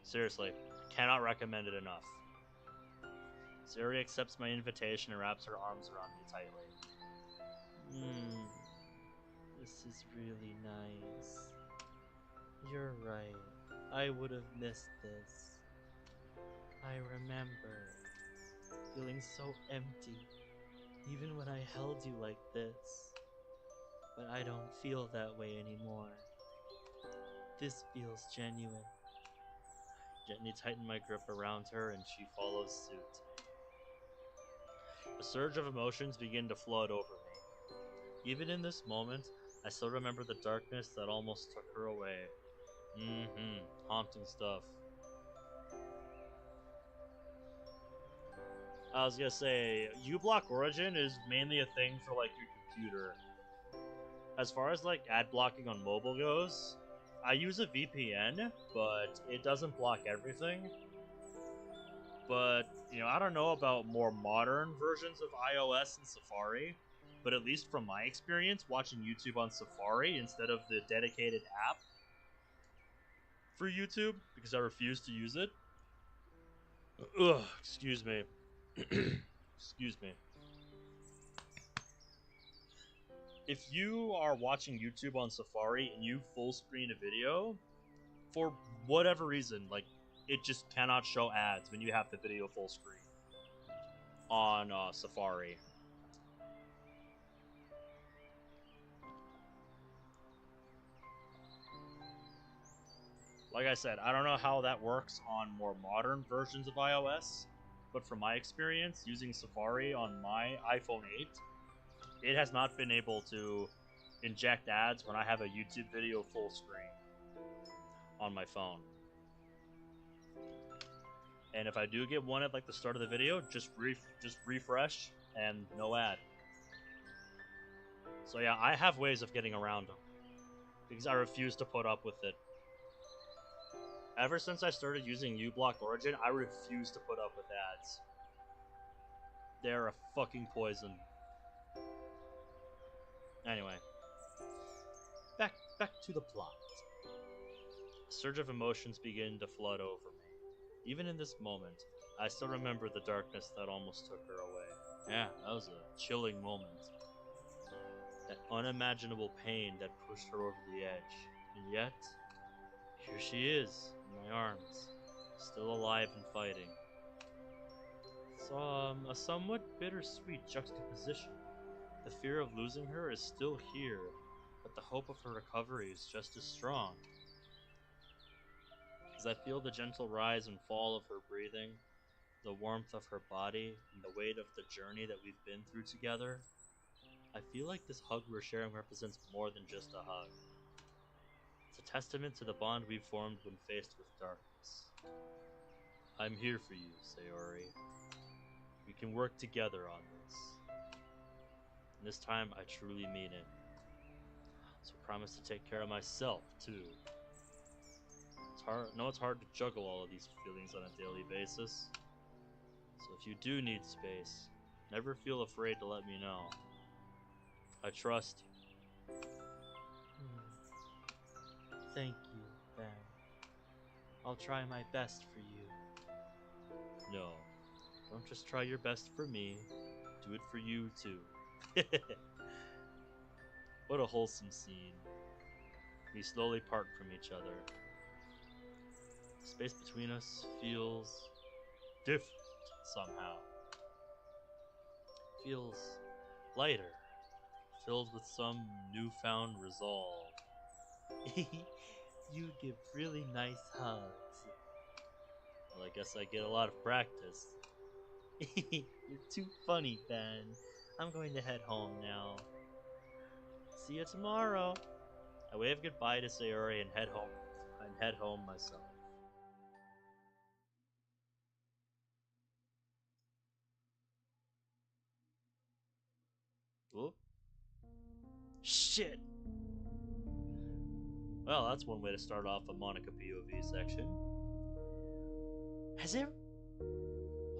Seriously, cannot recommend it enough. Zuri accepts my invitation and wraps her arms around me tightly. This is really nice. You're right. I would have missed this. I remember feeling so empty, even when I held you like this. But I don't feel that way anymore. This feels genuine. Gently tighten my grip around her, and she follows suit. A surge of emotions begin to flood over me. Even in this moment, I still remember the darkness that almost took her away. Haunting stuff. I was gonna say, uBlock Origin is mainly a thing for like your computer. As far as like ad blocking on mobile goes, I use a VPN, but it doesn't block everything. But, I don't know about more modern versions of iOS and Safari, but at least from my experience, watching YouTube on Safari instead of the dedicated app for YouTube, because I refuse to use it. Ugh, excuse me. Excuse me. If you are watching YouTube on Safari and you full screen a video, for whatever reason, like, it just cannot show ads when you have the video full screen on Safari. Like I said, I don't know how that works on more modern versions of iOS, but from my experience using Safari on my iPhone 8, it has not been able to inject ads when I have a YouTube video full screen on my phone. And if I do get one at like the start of the video, just refresh and no ad. So yeah, I have ways of getting around them because I refuse to put up with it. Ever since I started using uBlock Origin, I refuse to put up with ads. They're a fucking poison. Anyway, back to the plot. A surge of emotions begin to flood over me. Even in this moment, I still remember the darkness that almost took her away. Yeah, that was a chilling moment. That unimaginable pain that pushed her over the edge. And yet, here she is, in my arms, still alive and fighting. It's a somewhat bittersweet juxtaposition. The fear of losing her is still here, but the hope of her recovery is just as strong. As I feel the gentle rise and fall of her breathing, the warmth of her body, and the weight of the journey that we've been through together, I feel like this hug we're sharing represents more than just a hug. It's a testament to the bond we've formed when faced with darkness. I'm here for you, Sayori. We can work together on this. And this time, I truly mean it. So promise to take care of myself, too. It's hard to juggle all of these feelings on a daily basis. So if you do need space, never feel afraid to let me know. I trust you. Thank you, Ben. I'll try my best for you. No, don't just try your best for me. Do it for you, too. What a wholesome scene. We slowly part from each other. The space between us feels different somehow. Feels lighter, filled with some newfound resolve. You give really nice hugs. Well, I guess I get a lot of practice. You're too funny, Ben. I'm going to head home now. See you tomorrow. I wave goodbye to Sayori and head home myself. Whoop. Shit. Well, that's one way to start off a Monica POV section. Has it...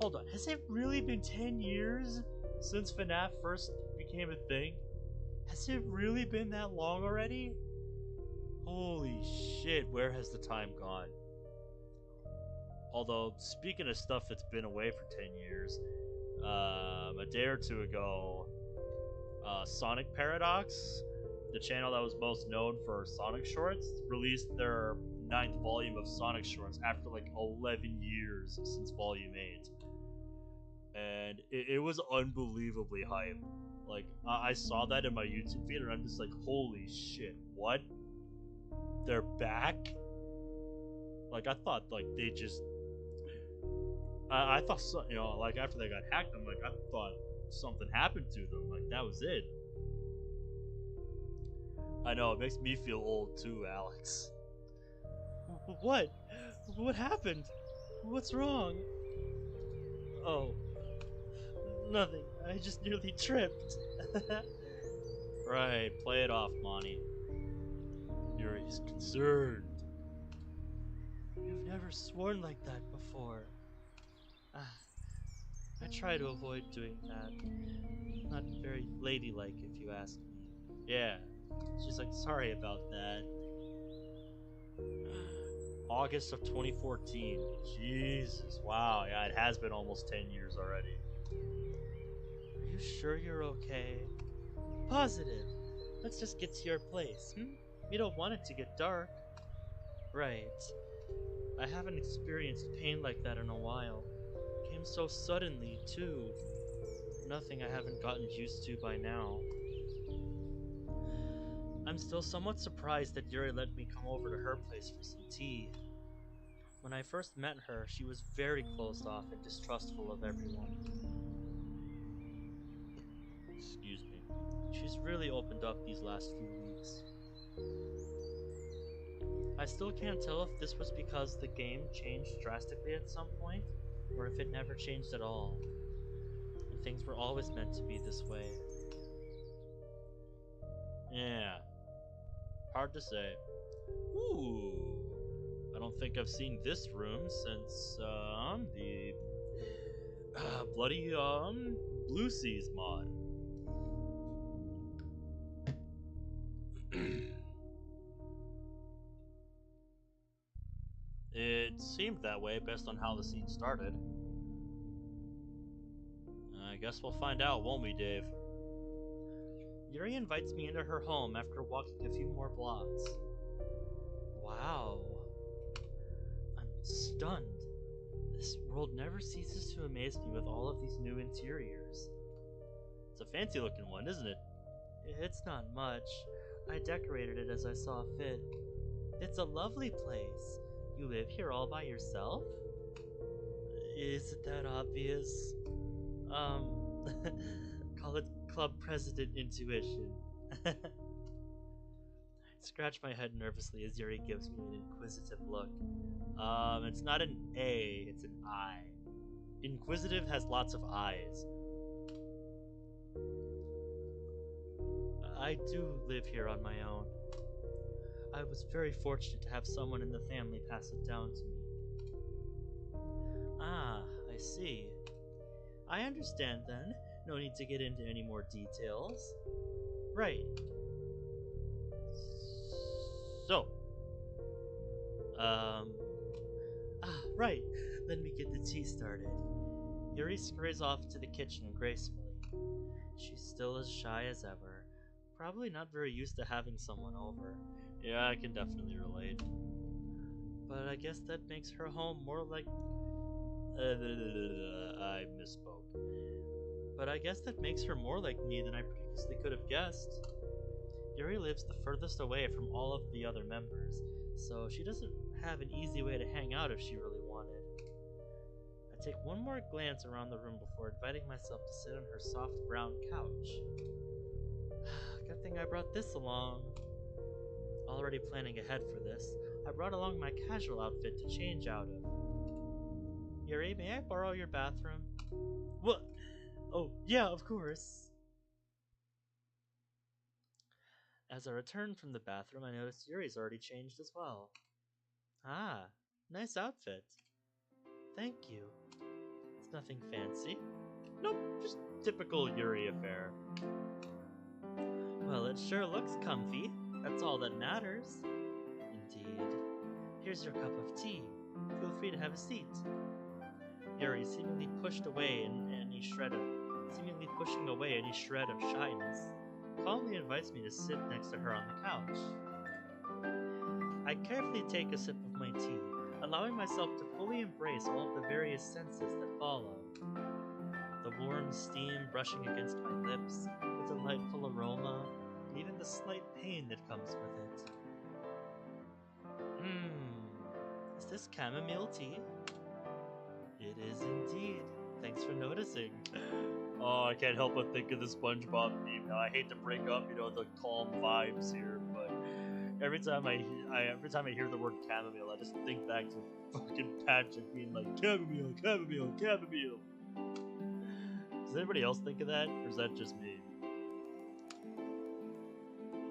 Hold on. Has it really been 10 years since FNAF first became a thing? Has it really been that long already? Holy shit, where has the time gone? Although, speaking of stuff that's been away for 10 years, a day or two ago, Sonic Paradox, the channel that was most known for Sonic Shorts, released their 9th volume of Sonic Shorts after like 11 years since Volume 8. And it was unbelievably hype. Like, I saw that in my YouTube feed and I'm just like, holy shit, what? They're back? Like, I thought, like, they just... I thought, like, after they got hacked, I'm like, I thought something happened to them. Like, that was it. I know, it makes me feel old too, Alex. What? What happened? What's wrong? Oh. Nothing. I just nearly tripped. Right, play it off, Monty. Yuri's concerned. You've never sworn like that before. I try to avoid doing that. Not very ladylike, if you ask me. Yeah. She's like, sorry about that. August of 2014. Jesus, wow. Yeah, it has been almost 10 years already. Are you sure you're okay? Positive. Let's just get to your place, We don't want it to get dark. Right. I haven't experienced pain like that in a while. It came so suddenly, too. Nothing I haven't gotten used to by now. I'm still somewhat surprised that Yuri let me come over to her place for some tea. When I first met her, she was very closed off and distrustful of everyone. Excuse me. She's really opened up these last few weeks. I still can't tell if this was because the game changed drastically at some point, or if it never changed at all, and things were always meant to be this way. Yeah. Hard to say. Ooh. I don't think I've seen this room since, the bloody, Blue Seas mod. It seemed that way based on how the scene started. I guess we'll find out, won't we, Dave? Yuri invites me into her home after walking a few more blocks. Wow. I'm stunned. This world never ceases to amaze me with all of these new interiors. It's a fancy looking one, isn't it? It's not much. I decorated it as I saw fit. It's a lovely place. You live here all by yourself? Is it that obvious? Call it Club President Intuition. I scratch my head nervously as Yuri gives me an inquisitive look. It's not an A, it's an I. Inquisitive has lots of I's. I do live here on my own. I was very fortunate to have someone in the family pass it down to me. Ah, I see. I understand then. No need to get into any more details. Right. So. Right. Let me get the tea started. Yuri scurries off to the kitchen gracefully. She's still as shy as ever. Probably not very used to having someone over. Yeah, I can definitely relate. But I guess that makes her home more like... I misspoke. But I guess that makes her more like me than I previously could have guessed. Yuri lives the furthest away from all of the other members, so she doesn't have an easy way to hang out if she really wanted. I take one more glance around the room before inviting myself to sit on her soft brown couch. Good thing I brought this along. Already planning ahead for this, I brought along my casual outfit to change out of. Yuri, may I borrow your bathroom? What? Oh, yeah, of course. As I returned from the bathroom, I noticed Yuri's already changed as well. Ah, nice outfit. Thank you. It's nothing fancy. Nope, just typical Yuri affair. Well, it sure looks comfy. That's all that matters. Indeed. Here's your cup of tea. Feel free to have a seat. Yuri, seemingly pushing away any shred of shyness, calmly invites me to sit next to her on the couch. I carefully take a sip of my tea, allowing myself to fully embrace all of the various senses that follow. The warm steam brushing against my lips, the delightful aroma, and even the slight pain that comes with it. Is this chamomile tea? It is indeed. Thanks for noticing. Oh, I can't help but think of the SpongeBob meme. Now, I hate to break up, the calm vibes here, but every time I hear the word chamomile, I just think back to fucking Patrick being like, chamomile, chamomile, chamomile. Does anybody else think of that, or is that just me?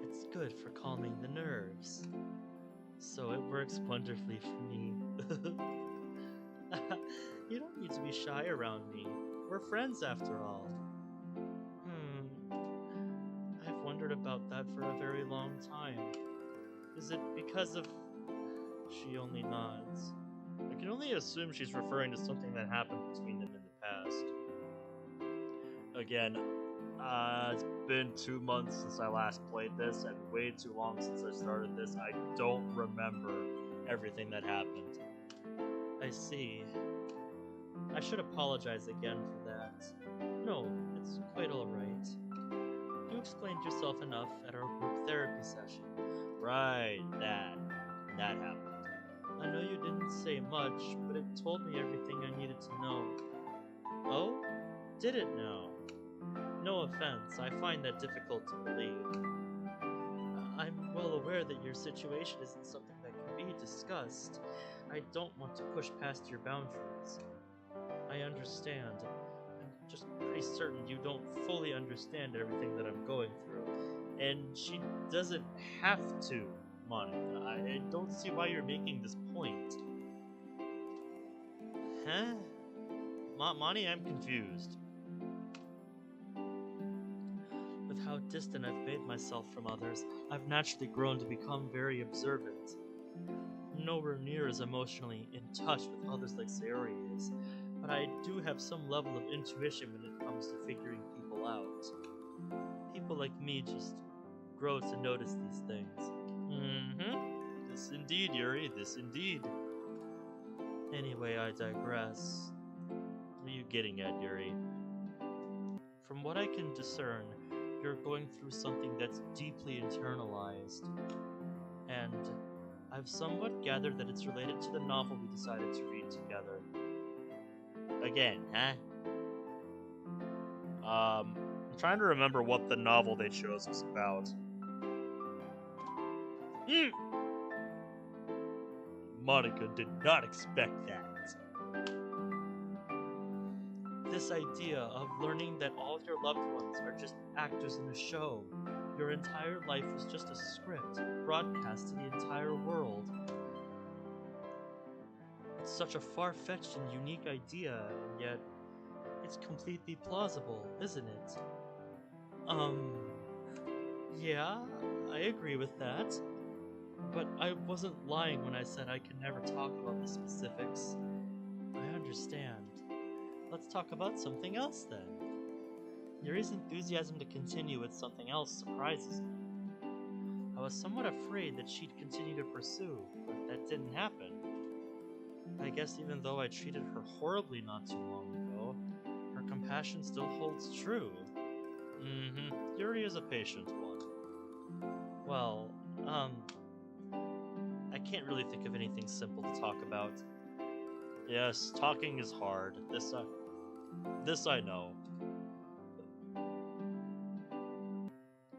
It's good for calming the nerves. So it works wonderfully for me. You don't need to be shy around me. We're friends after all. I've wondered about that for a very long time. Is it because of... She only nods. I can only assume she's referring to something that happened between them in the past. Again, it's been 2 months since I last played this, and way too long since I started this. I don't remember everything that happened. I see. I should apologize again for that. No, it's quite alright. You explained yourself enough at our group therapy session. Right, that happened. I know you didn't say much, but it told me everything I needed to know. Oh? Did it now? No offense, I find that difficult to believe. I'm well aware that your situation isn't something that can be discussed. I don't want to push past your boundaries. I understand. I'm just pretty certain you don't fully understand everything that I'm going through. And she doesn't have to, Monica. I don't see why you're making this point. Huh? Monty, I'm confused. With how distant I've made myself from others, I've naturally grown to become very observant. Nowhere near as emotionally in touch with others like Sayori is, but I do have some level of intuition when it comes to figuring people out. People like me just grow to notice these things. This indeed, Yuri, this indeed. Anyway, I digress. What are you getting at, Yuri? From what I can discern, you're going through something that's deeply internalized. And I've somewhat gathered that it's related to the novel we decided to read together. Again, huh? I'm trying to remember what the novel they chose was about. Monica did not expect that. This idea of learning that all of your loved ones are just actors in a show. Your entire life is just a script, broadcast to the entire world. It's such a far-fetched and unique idea, and yet it's completely plausible, isn't it? Yeah, I agree with that. But I wasn't lying when I said I could never talk about the specifics. I understand. Let's talk about something else then. Yuri's enthusiasm to continue with something else surprises me. I was somewhat afraid that she'd continue to pursue, but that didn't happen. I guess even though I treated her horribly not too long ago, her compassion still holds true. Yuri is a patient one. Well, I can't really think of anything simple to talk about. Yes, talking is hard. This I know.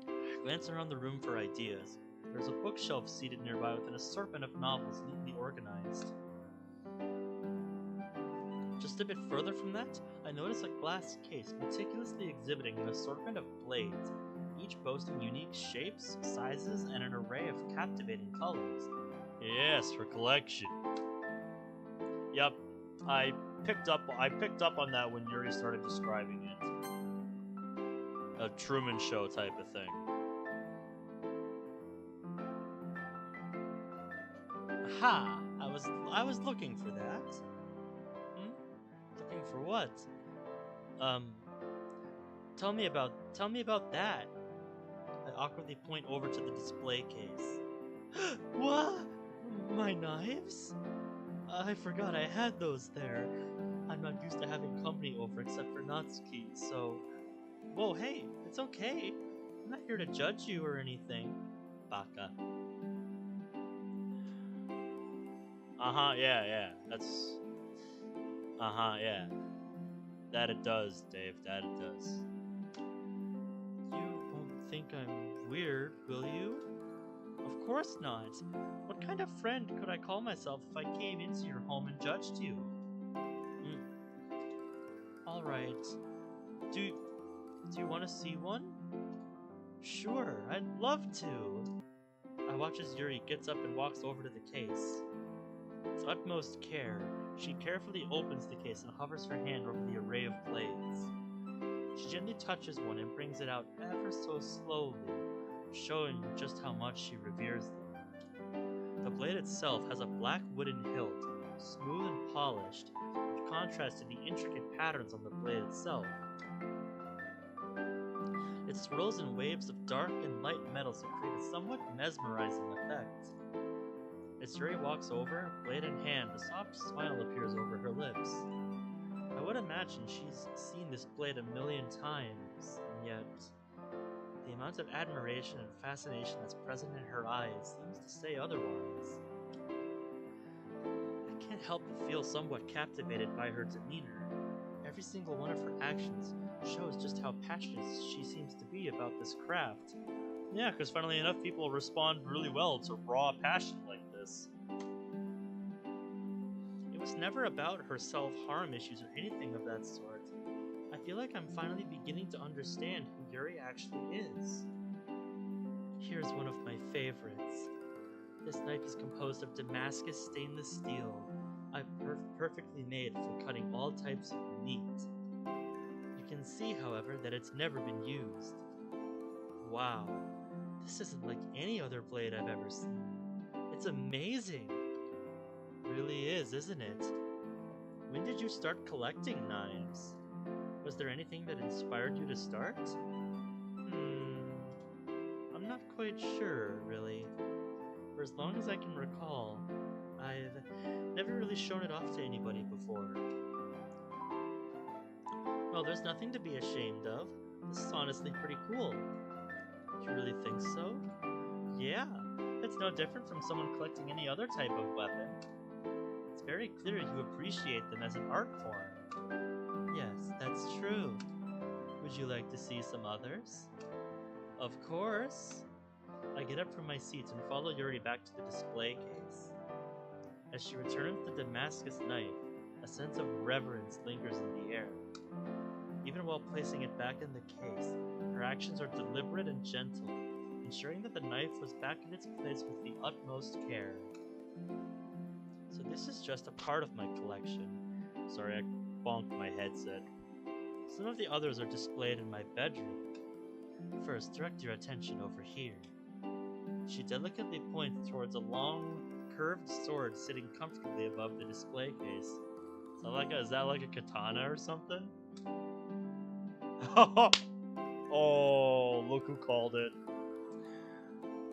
I glance around the room for ideas. There's a bookshelf seated nearby with an assortment of novels neatly organized. Just a bit further from that, I notice a glass case meticulously exhibiting an assortment of blades, each boasting unique shapes, sizes, and an array of captivating colors. Yes, for collection. Yep, I picked up on that when Yuri started describing it. A Truman Show type of thing. Aha! I was looking for that. Looking for what? Tell me about that. I awkwardly point over to the display case. What? My knives? I forgot I had those there. I'm not used to having company over except for Natsuki, so... Whoa, hey, it's okay. I'm not here to judge you or anything. Baka. Yeah. Yeah. That it does, Dave, that it does. You won't think I'm weird, will you? Of course not. What kind of friend could I call myself if I came into your home and judged you? Alright. Do you want to see one? Sure, I'd love to. I watch as Yuri gets up and walks over to the case. With utmost care, she carefully opens the case and hovers her hand over the array of blades. She gently touches one and brings it out ever so slowly, showing just how much she reveres them. The blade itself has a black wooden hilt, smooth and polished, which contrasts to the intricate patterns on the blade itself. It swirls in waves of dark and light metals to create a somewhat mesmerizing effect. As Yuri walks over, blade in hand, a soft smile appears over her lips. I would imagine she's seen this blade a million times, and yet the amount of admiration and fascination that's present in her eyes seems to say otherwise. I can't help but feel somewhat captivated by her demeanor. Every single one of her actions shows just how passionate she seems to be about this craft. Yeah, because funnily enough, people respond really well to raw passion like this. It was never about her self-harm issues or anything of that sort. I feel like I'm finally beginning to understand who Yuri actually is. Here's one of my favorites. This knife is composed of Damascus stainless steel, perfectly made for cutting all types of meat. You can see, however, that it's never been used. Wow, this isn't like any other blade I've ever seen. It's amazing. Really is, isn't it? When did you start collecting knives? Was there anything that inspired you to start? I'm not quite sure, really. For as long as I can recall, I've never really shown it off to anybody before. Well, there's nothing to be ashamed of. This is honestly pretty cool. You really think so? Yeah, it's no different from someone collecting any other type of weapon. It's very clear you appreciate them as an art form. Yes, that's true. Would you like to see some others? Of course. I get up from my seat and follow Yuri back to the display case. As she returns the Damascus knife, a sense of reverence lingers in the air. Even while placing it back in the case, her actions are deliberate and gentle, ensuring that the knife was back in its place with the utmost care. So this is just a part of my collection. Sorry, I bonked my headset. Some of the others are displayed in my bedroom. First, direct your attention over here. She delicately points towards a long, curved sword sitting comfortably above the display case. Is that like a katana or something? Oh, look who called it.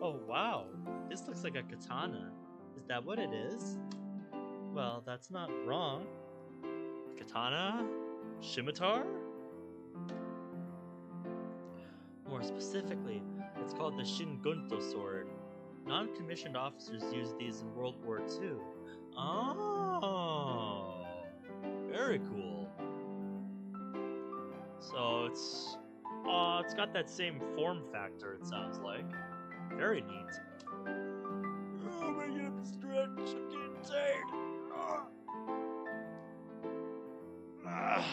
Oh wow, this looks like a katana. Is that what it is? Well, that's not wrong. Katana? Scimitar? More specifically, It's called the Shingunto sword. Non-commissioned officers used these in World War II. Oh, very cool. So it's got that same form factor. It sounds like very neat. Oh, I'm gonna get up and stretch. I'm getting tired. Ah.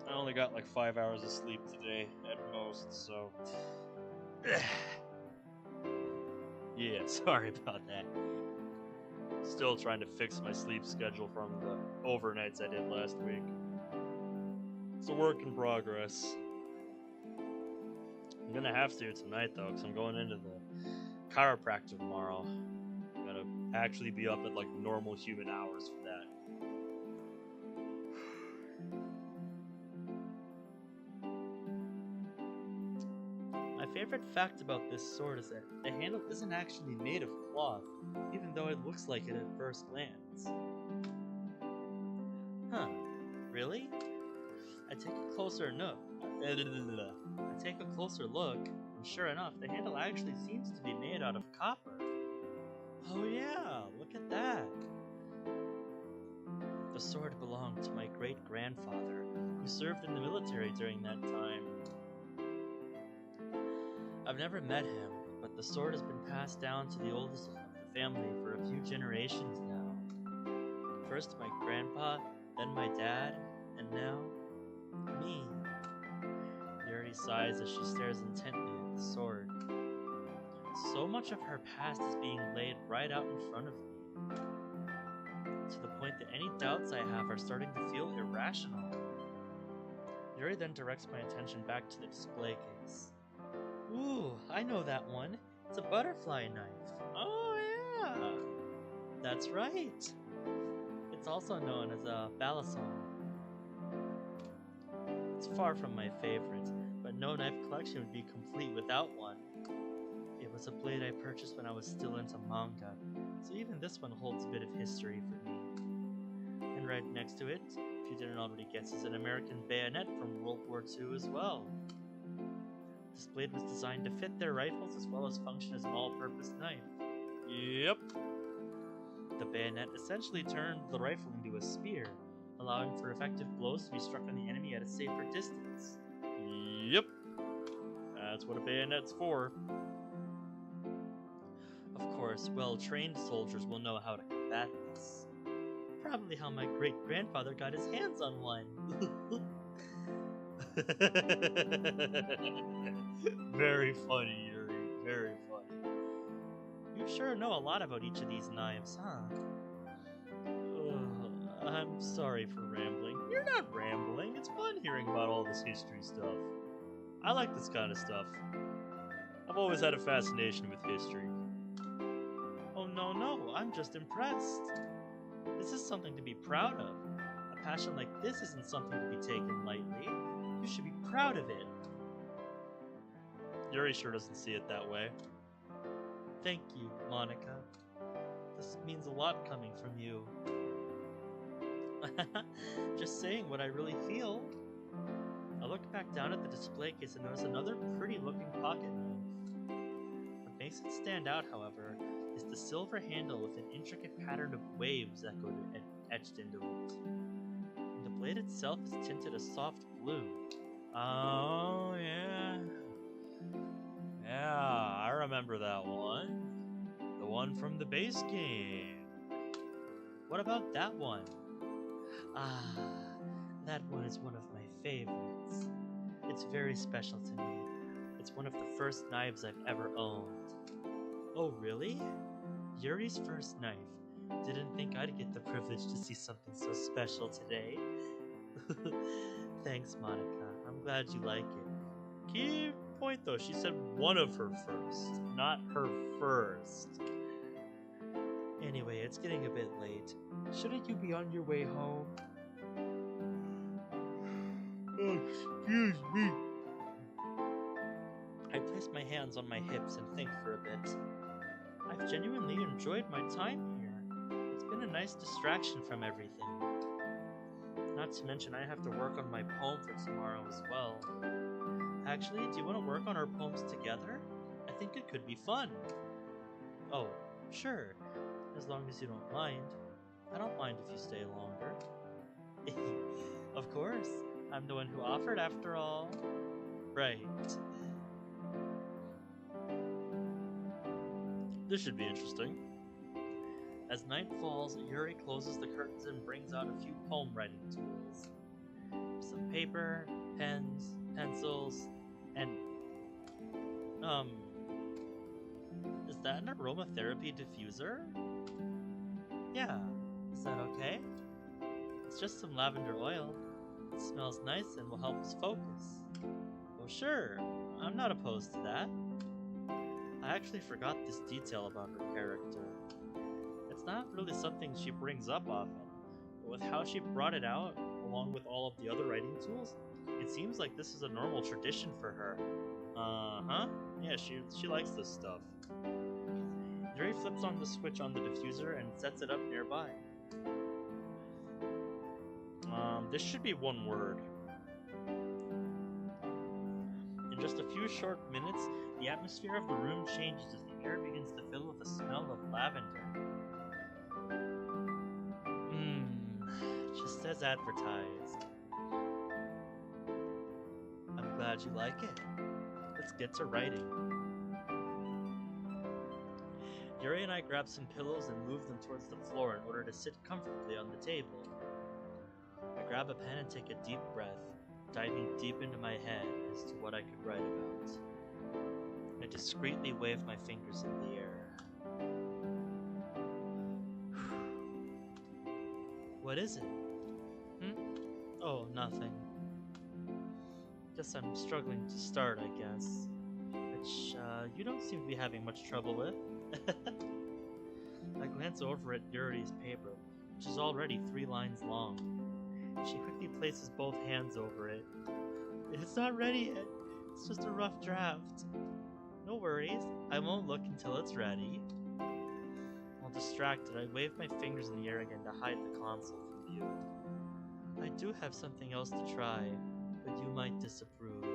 I only got like 5 hours of sleep today at most, so yeah, sorry about that. Still trying to fix my sleep schedule from the overnights I did last week. It's a work in progress. I'm gonna have to tonight though, because I'm going into the chiropractor tomorrow. I'm gonna actually be up at like normal human hours for that. My favorite fact about this sword is that the handle isn't actually made of cloth, even though it looks like it at first glance. Huh, really? I take a closer look, and sure enough, the handle actually seems to be made out of copper. Oh yeah, look at that! The sword belonged to my great-grandfather, who served in the military during that time. I've never met him, but the sword has been passed down to the oldest of the family for a few generations now. First my grandpa, then my dad, and now me. Yuri sighs as she stares intently at the sword. So much of her past is being laid right out in front of me, to the point that any doubts I have are starting to feel irrational. Yuri then directs my attention back to the display case. Ooh, I know that one. It's a butterfly knife. Oh yeah! That's right. It's also known as a balisong. It's far from my favorite, but no knife collection would be complete without one. It was a blade I purchased when I was still into manga, so even this one holds a bit of history for me. And right next to it, if you didn't already guess, is an American bayonet from World War II as well. This blade was designed to fit their rifles as well as function as an all-purpose knife. Yep. The bayonet essentially turned the rifle into a spear, allowing for effective blows to be struck on the enemy at a safer distance. Yep. That's what a bayonet's for. Of course, well-trained soldiers will know how to combat this. Probably how my great-grandfather got his hands on one. Very funny, Yuri. Very funny. You sure know a lot about each of these knives, huh? I'm sorry for rambling. You're not rambling. It's fun hearing about all this history stuff. I like this kind of stuff. I've always had a fascination with history. Oh no, I'm just impressed. This is something to be proud of. A passion like this isn't something to be taken lightly. You should be proud of it. Yuri sure doesn't see it that way. Thank you, Monica. This means a lot coming from you. Just saying what I really feel. I look back down at the display case and notice another pretty looking pocket knife. What makes it stand out, however, is the silver handle with an intricate pattern of waves etched into it. And the blade itself is tinted a soft blue. Oh, yeah. Yeah, I remember that one. The one from the base game. What about that one? Ah, that one is one of my favorites. It's very special to me. It's one of the first knives I've ever owned. Oh, really? Yuri's first knife. Didn't think I'd get the privilege to see something so special today. Thanks, Monica. I'm glad you like it. Key point though, she said one of her first, not her first. Anyway, it's getting a bit late. Shouldn't you be on your way home? Excuse me. I place my hands on my hips and think for a bit. I've genuinely enjoyed my time here. It's been a nice distraction from everything. Not to mention I have to work on my poem for tomorrow as well. Actually, do you want to work on our poems together? I think it could be fun. Oh, sure. As long as you don't mind. I don't mind if you stay longer. Of course. I'm the one who offered after all. Right. This should be interesting. As night falls, Yuri closes the curtains and brings out a few poem writing tools. Some paper, pens, pencils, and... Is that an aromatherapy diffuser? Yeah. Is that okay? It's just some lavender oil. It smells nice and will help us focus. Oh sure, I'm not opposed to that. I actually forgot this detail about her character. It's not really something she brings up often, but with how she brought it out, along with all of the other writing tools, it seems like this is a normal tradition for her. Uh-huh. Yeah, she likes this stuff. Yuri flips on the switch on the diffuser and sets it up nearby. This should be one word. In just a few short minutes, the atmosphere of the room changes as the air begins to fill with the smell of lavender. Just as advertised. I'm glad you like it. Let's get to writing. Yuri and I grab some pillows and move them towards the floor in order to sit comfortably on the table. I grab a pen and take a deep breath, diving deep into my head as to what I could write about. I discreetly wave my fingers in the air. What is it? Oh, nothing. Guess I'm struggling to start, I guess. Which, you don't seem to be having much trouble with. I glance over at Yuri's paper, which is already 3 lines long. She quickly places both hands over it. It's not ready yet. It's just a rough draft. No worries. I won't look until it's ready. While distracted, I wave my fingers in the air again to hide the console from view. I do have something else to try, but you might disapprove.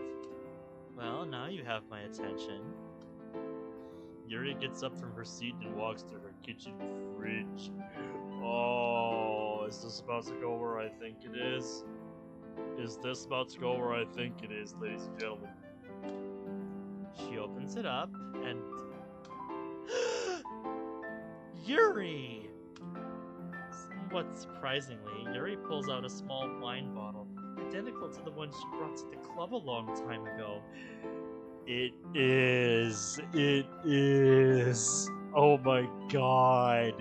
Well, now you have my attention. Yuri gets up from her seat and walks to her kitchen fridge. Oh, is this about to go where I think it is? Is this about to go where I think it is, ladies and gentlemen? She opens it up and... Yuri! Somewhat surprisingly, Yuri pulls out a small wine bottle, identical to the one she brought to the club a long time ago. It is. Oh my god.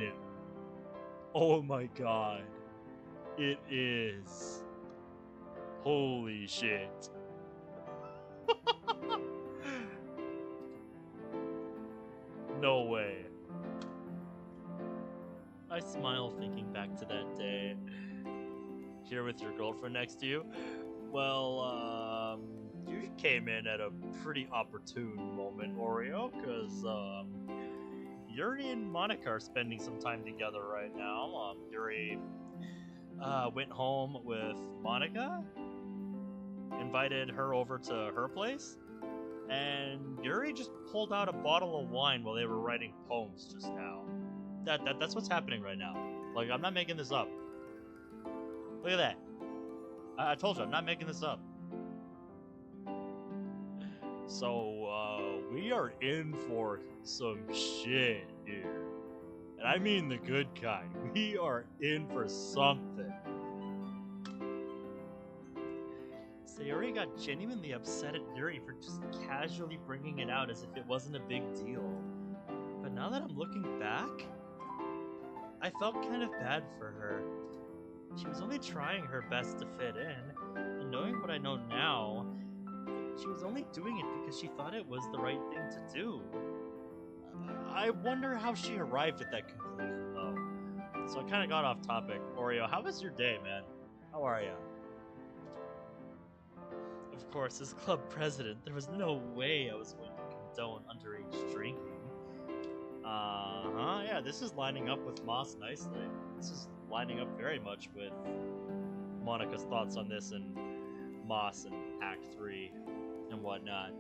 Oh my god. It is. Holy shit. No way. I smile thinking back to that day. Here with your girlfriend next to you? Well, you came in at a pretty opportune moment, Oreo, because, Yuri and Monica are spending some time together right now. Yuri, went home with Monica, invited her over to her place, and Yuri just pulled out a bottle of wine while they were writing poems just now. That's what's happening right now. Like, I'm not making this up. Look at that. I told you, I'm not making this up. So, we are in for some shit here. And I mean the good kind. We are in for something. Sayori got genuinely upset at Yuri for just casually bringing it out as if it wasn't a big deal. But now that I'm looking back, I felt kind of bad for her. She was only trying her best to fit in, and knowing what I know now, she was only doing it because she thought it was the right thing to do. I wonder how she arrived at that conclusion, though. So I kind of got off topic. Oreo, how was your day, man? How are you? Of course, as club president, there was no way I was going to condone underage drinking. Yeah, this is lining up with Moss nicely. This is lining up very much with Monica's thoughts on this and Moss and Act 3 and whatnot.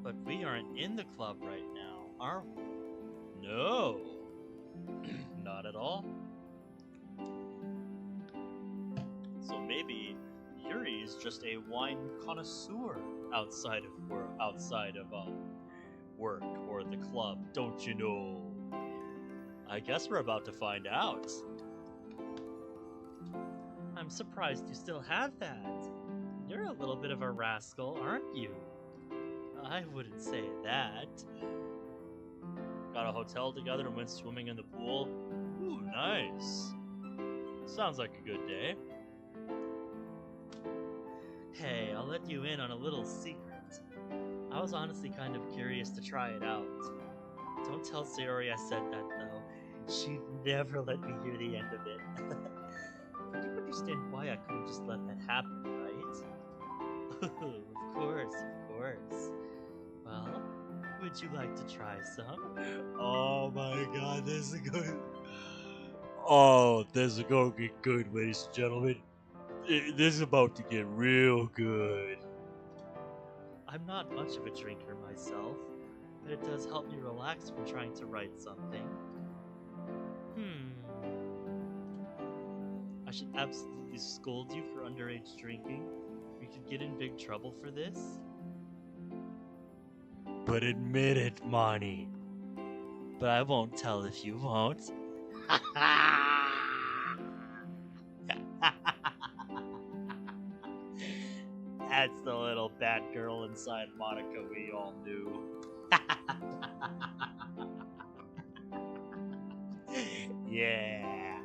But we aren't in the club right now, are we? No, not at all. So maybe Yuri is just a wine connoisseur outside of work or the club, don't you know? I guess we're about to find out. I'm surprised you still have that. You're a little bit of a rascal, aren't you? I wouldn't say that. Got a hotel together and went swimming in the pool. Ooh, nice. Sounds like a good day. Hey, I'll let you in on a little secret. I was honestly kind of curious to try it out. Don't tell Sayori I said that, though. She'd never let me hear the end of it. But you understand why I couldn't just let that happen, right? Of course, of course. Well, would you like to try some? Oh my god, this is good. Oh, this is going to get good, ladies and gentlemen. This is about to get real good. I'm not much of a drinker myself, but it does help me relax when trying to write something. I should absolutely scold you for underage drinking. We could get in big trouble for this. But admit it, Monty. But I won't tell if you won't. That's the little bad girl inside Monica we all knew. Yeah.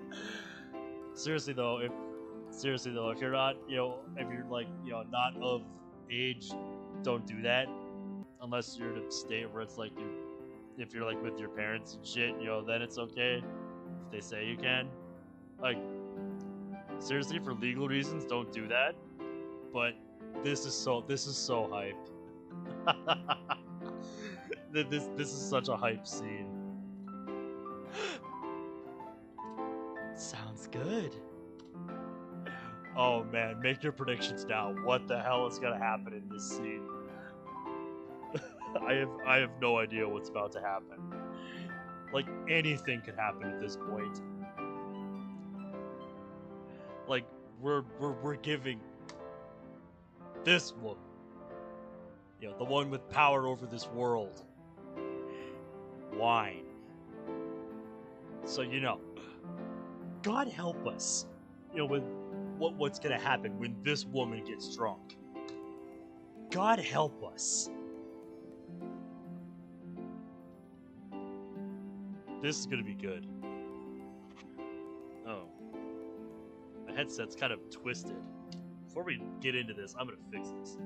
Seriously though, if you're not, if you're like, not of age, don't do that. Unless you're in a state where it's like if you're like with your parents and shit, then it's okay. If they say you can. Like, seriously, for legal reasons, don't do that. But this is so hype. this is such a hype scene. Sounds good. Oh man, make your predictions now. What the hell is gonna happen in this scene? I have no idea what's about to happen. Like, anything could happen at this point. Like, we're giving this woman, the one with power over this world, wine. So God help us, with what's gonna happen when this woman gets drunk. God help us. This is gonna be good. Oh. My headset's kind of twisted. Before we get into this, I'm gonna fix this.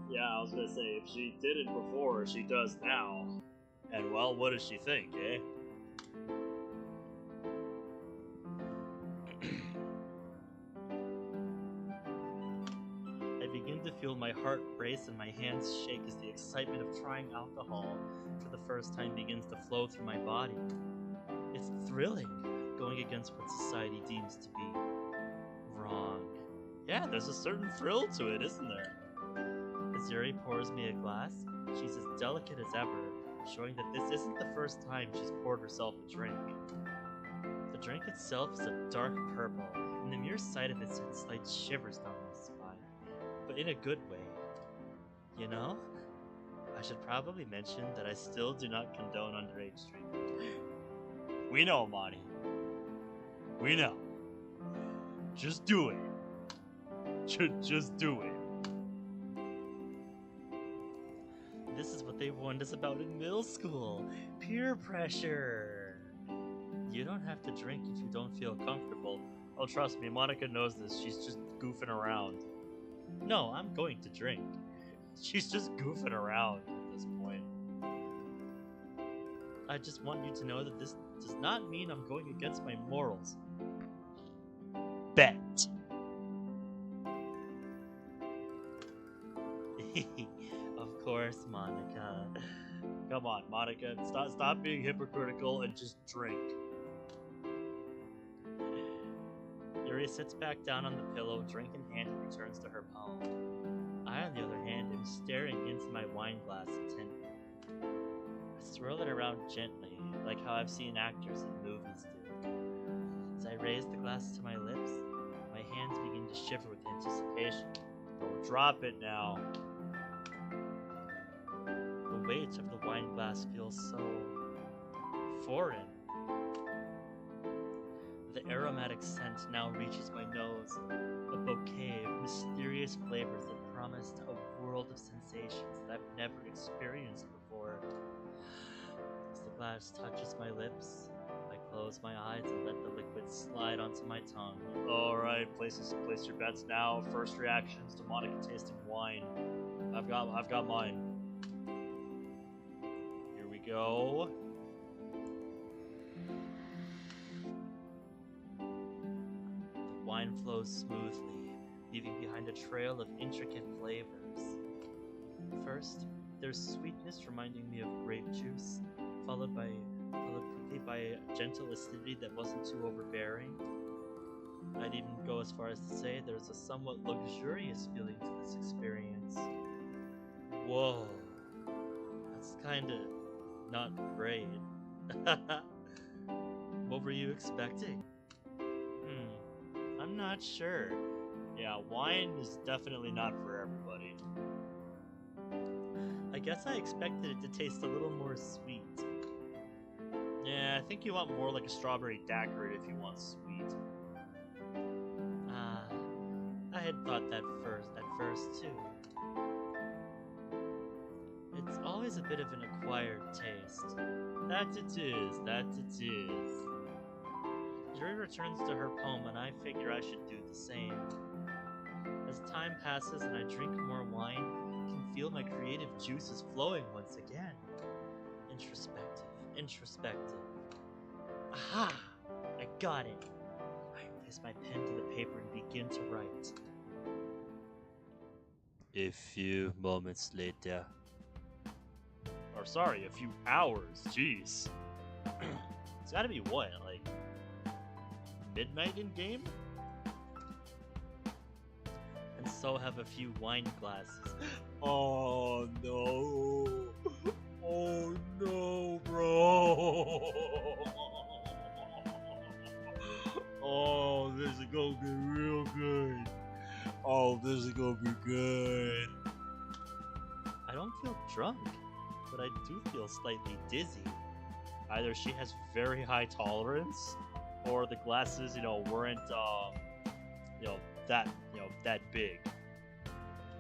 Yeah, I was gonna say, if she didn't before, she does now. And well, what does she think, eh? I begin to feel my heart race and my hands shake as the excitement of trying alcohol for the first time begins to flow through my body. It's thrilling, going against what society deems to be wrong. Yeah, there's a certain thrill to it, isn't there? As Yuri pours me a glass, she's as delicate as ever, showing that this isn't the first time she's poured herself a drink. The drink itself is a dark purple, and the mere sight of it sends slight shivers down my spine, but in a good way. I should probably mention that I still do not condone underage drinking. We know, Monty. We know. Just do it. Just do it. This is what they warned us about in middle school. Peer pressure. You don't have to drink if you don't feel comfortable. Oh, trust me, Monica knows this. She's just goofing around. No, I'm going to drink. She's just goofing around at this point. I just want you to know that this does not mean I'm going against my morals. Bet. Of course, Monica. Come on, Monica, stop being hypocritical and just drink. Yuri sits back down on the pillow, drink in hand, and returns to her poem. I, on the other hand, am staring into my wine glass intently. I swirl it around gently, like how I've seen actors in movies do. As I raise the glass to my lips, my hands begin to shiver with anticipation. Don't drop it now. The weight of the wine glass feels so foreign. The aromatic scent now reaches my nose, a bouquet of mysterious flavors that promised a world of sensations that I've never experienced before. As the glass touches my lips, I close my eyes and let the liquid slide onto my tongue. Alright, place your bets now. First reactions to Monica tasting wine. I've got mine. Here we go. The wine flows smoothly, leaving behind a trail of intricate flavors. First, there's sweetness reminding me of grape juice, followed quickly by a gentle acidity that wasn't too overbearing. I'd even go as far as to say there's a somewhat luxurious feeling to this experience. Whoa, that's kinda not great. What were you expecting? I'm not sure. Yeah, wine is definitely not for everybody. I guess I expected it to taste a little more sweet. Yeah, I think you want more like a strawberry daiquiri if you want sweet. I had thought that at first too. It's always a bit of an acquired taste. That it is. Yuri returns to her poem and I figure I should do the same. As time passes and I drink more wine, I can feel my creative juices flowing once again. Introspective. Aha! I got it! I place my pen to the paper and begin to write. A few moments later. Or sorry, a few hours. Jeez. It's gotta be what, like midnight in game? And so have a few wine glasses. Oh no. Oh no, bro. Oh, this is gonna be real good. Oh, this is gonna be good. I don't feel drunk, but I do feel slightly dizzy. Either she has very high tolerance, or the glasses, weren't, that big.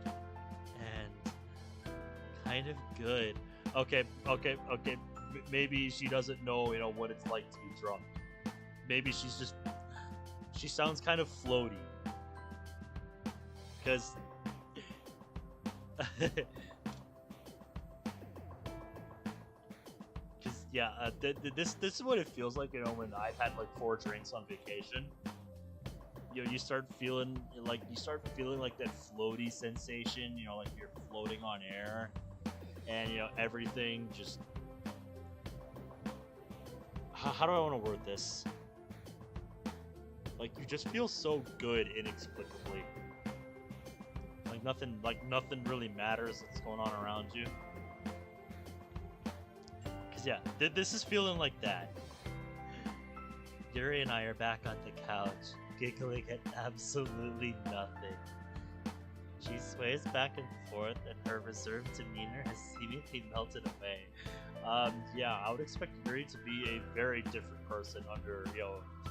And kind of good. Okay. Maybe she doesn't know, what it's like to be drunk. Maybe she sounds kind of floaty. Because this is what it feels like, when I've had like 4 drinks on vacation. You start feeling like that floaty sensation, like you're floating on air, and everything just. How do I want to word this? Like you just feel so good inexplicably. Like nothing really matters that's going on around you. Cause this is feeling like that. Yuri and I are back on the couch, giggling at absolutely nothing. She sways back and forth, and her reserved demeanor has seemingly melted away. I would expect Yuri to be a very different person under,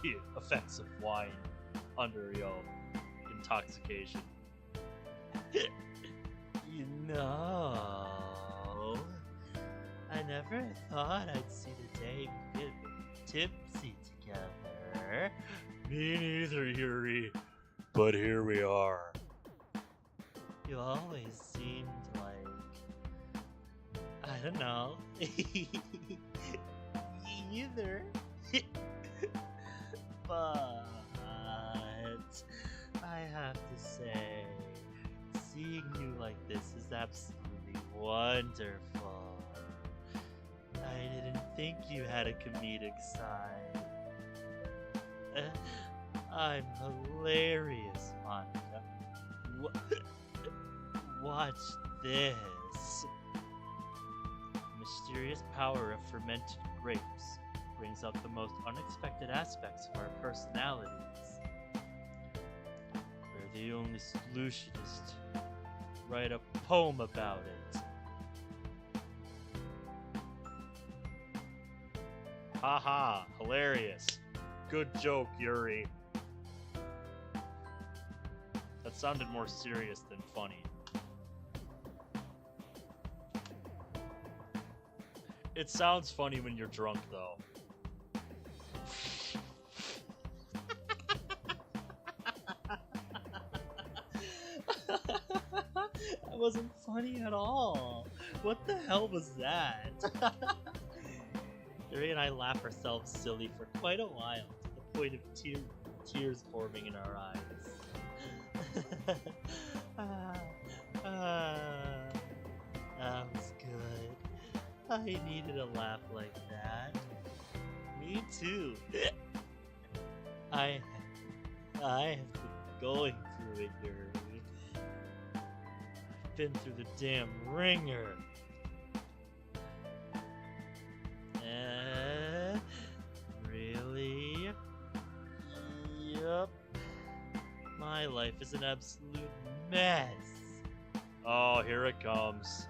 the effects of wine, under, intoxication. I never thought I'd see the day we could be tipsy together. Me neither, Yuri. But here we are. You always seemed like... I don't know. Either. But I have to say, seeing you like this is absolutely wonderful. I didn't think you had a comedic side. I'm hilarious, Monica. Watch this. Mysterious power of fermented grapes brings out the most unexpected aspects of our personalities. Where the only solution is to write a poem about it. Haha, hilarious. Good joke, Yuri. That sounded more serious than funny. It sounds funny when you're drunk, though. That wasn't funny at all. What the hell was that? Yuri and I laugh ourselves silly for quite a while, to the point of tears forming in our eyes. That was good. I needed a laugh like that. Me too. I have been going through it, Yuri. I've been through the damn ringer. Really? Yup. My life is an absolute mess. Oh, here it comes.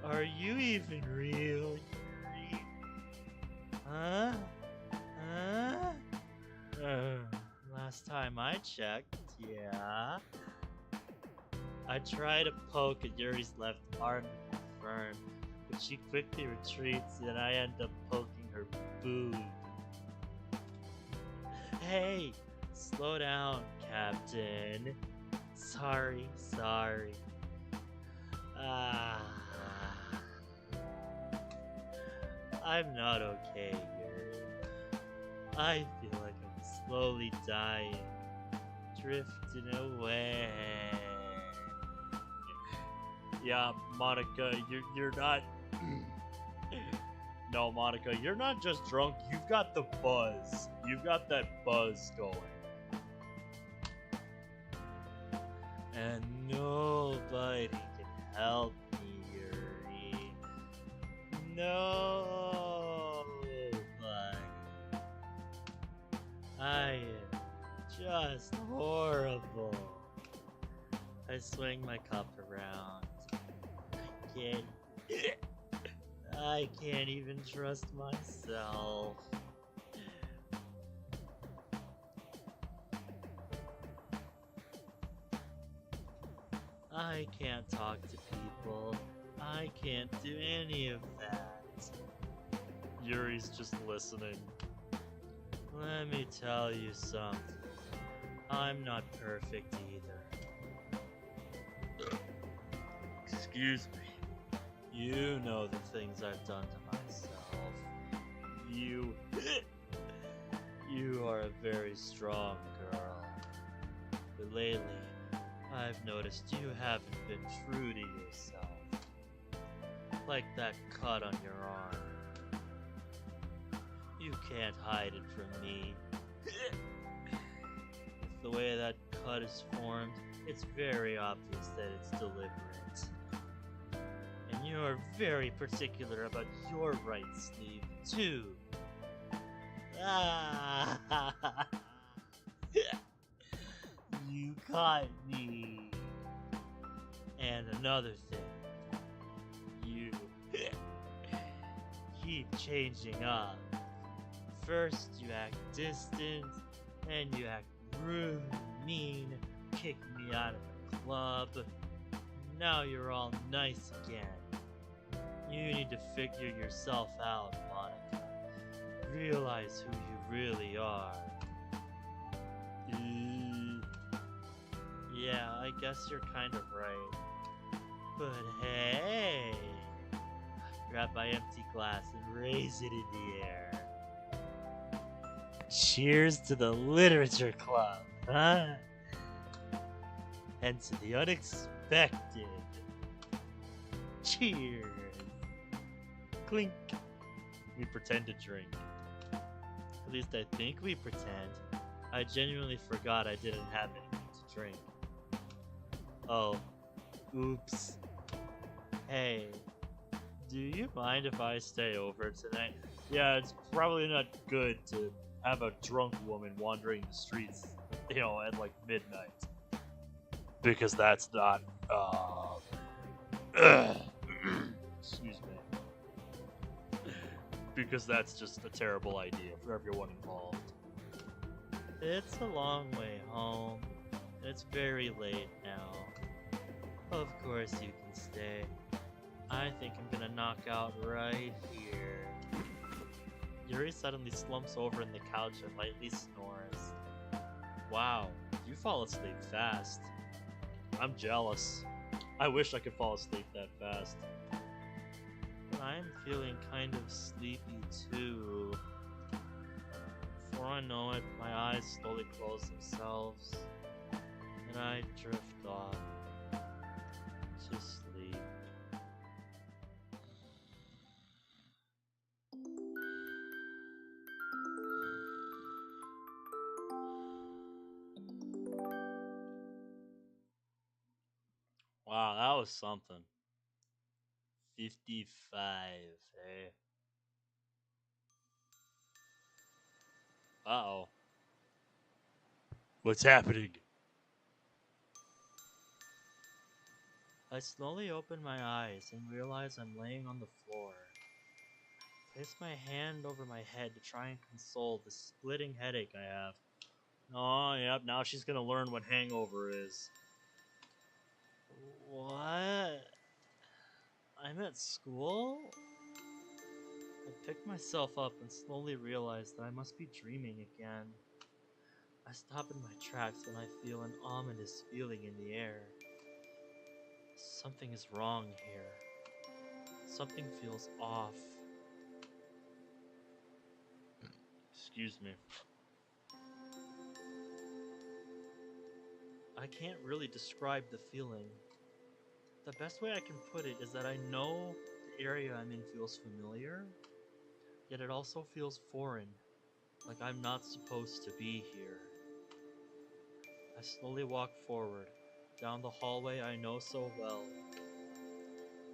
Are you even real, Yuri? Huh? Last time I checked, yeah. I try to poke at Yuri's left arm to confirm, but she quickly retreats and I end up poking her boob. Hey, slow down, Captain. Sorry. I'm not okay, Yuri. I feel like I'm slowly dying, drifting away. Yeah, Monica, you're not... No, Monica, you're not just drunk, you've got the buzz. You've got that buzz going. And nobody can help me, Yuri. Nobody. I am just horrible. I swing my cup around. I can't even trust myself. I can't talk to people. I can't do any of that. Yuri's just listening. Let me tell you something. I'm not perfect either. Excuse me. You know the things I've done to myself. You are a very strong girl. But lately, I've noticed you haven't been true to yourself. Like that cut on your arm. You can't hide it from me. With the way that cut is formed, it's very obvious that it's deliberate. And you're very particular about your right sleeve, too. You caught me. And another thing, you keep changing up. First you act distant, then you act rude, mean, kick me out of the club. Now you're all nice again. You need to figure yourself out, Monica. Realize who you really are. Yeah, I guess you're kind of right. But hey! Grab my empty glass and raise it in the air. Cheers to the literature club, huh? And to the unexpected. Cheers. Clink. We pretend to drink. At least I think we pretend. I genuinely forgot I didn't have anything to drink. Oh. Oops. Hey. Do you mind if I stay over tonight? Yeah, it's probably not good to have a drunk woman wandering the streets, at like midnight. Because that's not, excuse me. Because that's just a terrible idea for everyone involved. It's a long way home. It's very late now. Of course you can stay. I think I'm gonna knock out right here. Yuri suddenly slumps over in the couch and lightly snores. Wow, you fall asleep fast. I'm jealous. I wish I could fall asleep that fast. But I'm feeling kind of sleepy too. Before I know it, my eyes slowly close themselves, and I drift off to sleep. Wow, that was something. 55, eh? Uh-oh. What's happening? I slowly open my eyes and realize I'm laying on the floor. Place my hand over my head to try and console the splitting headache I have. Oh, yep, now she's gonna learn what hangover is. What? I'm at school? I pick myself up and slowly realize that I must be dreaming again. I stop in my tracks when I feel an ominous feeling in the air. Something is wrong here. Something feels off. Excuse me. I can't really describe the feeling. The best way I can put it is that I know the area I'm in feels familiar, yet it also feels foreign, like I'm not supposed to be here. I slowly walk forward, down the hallway I know so well.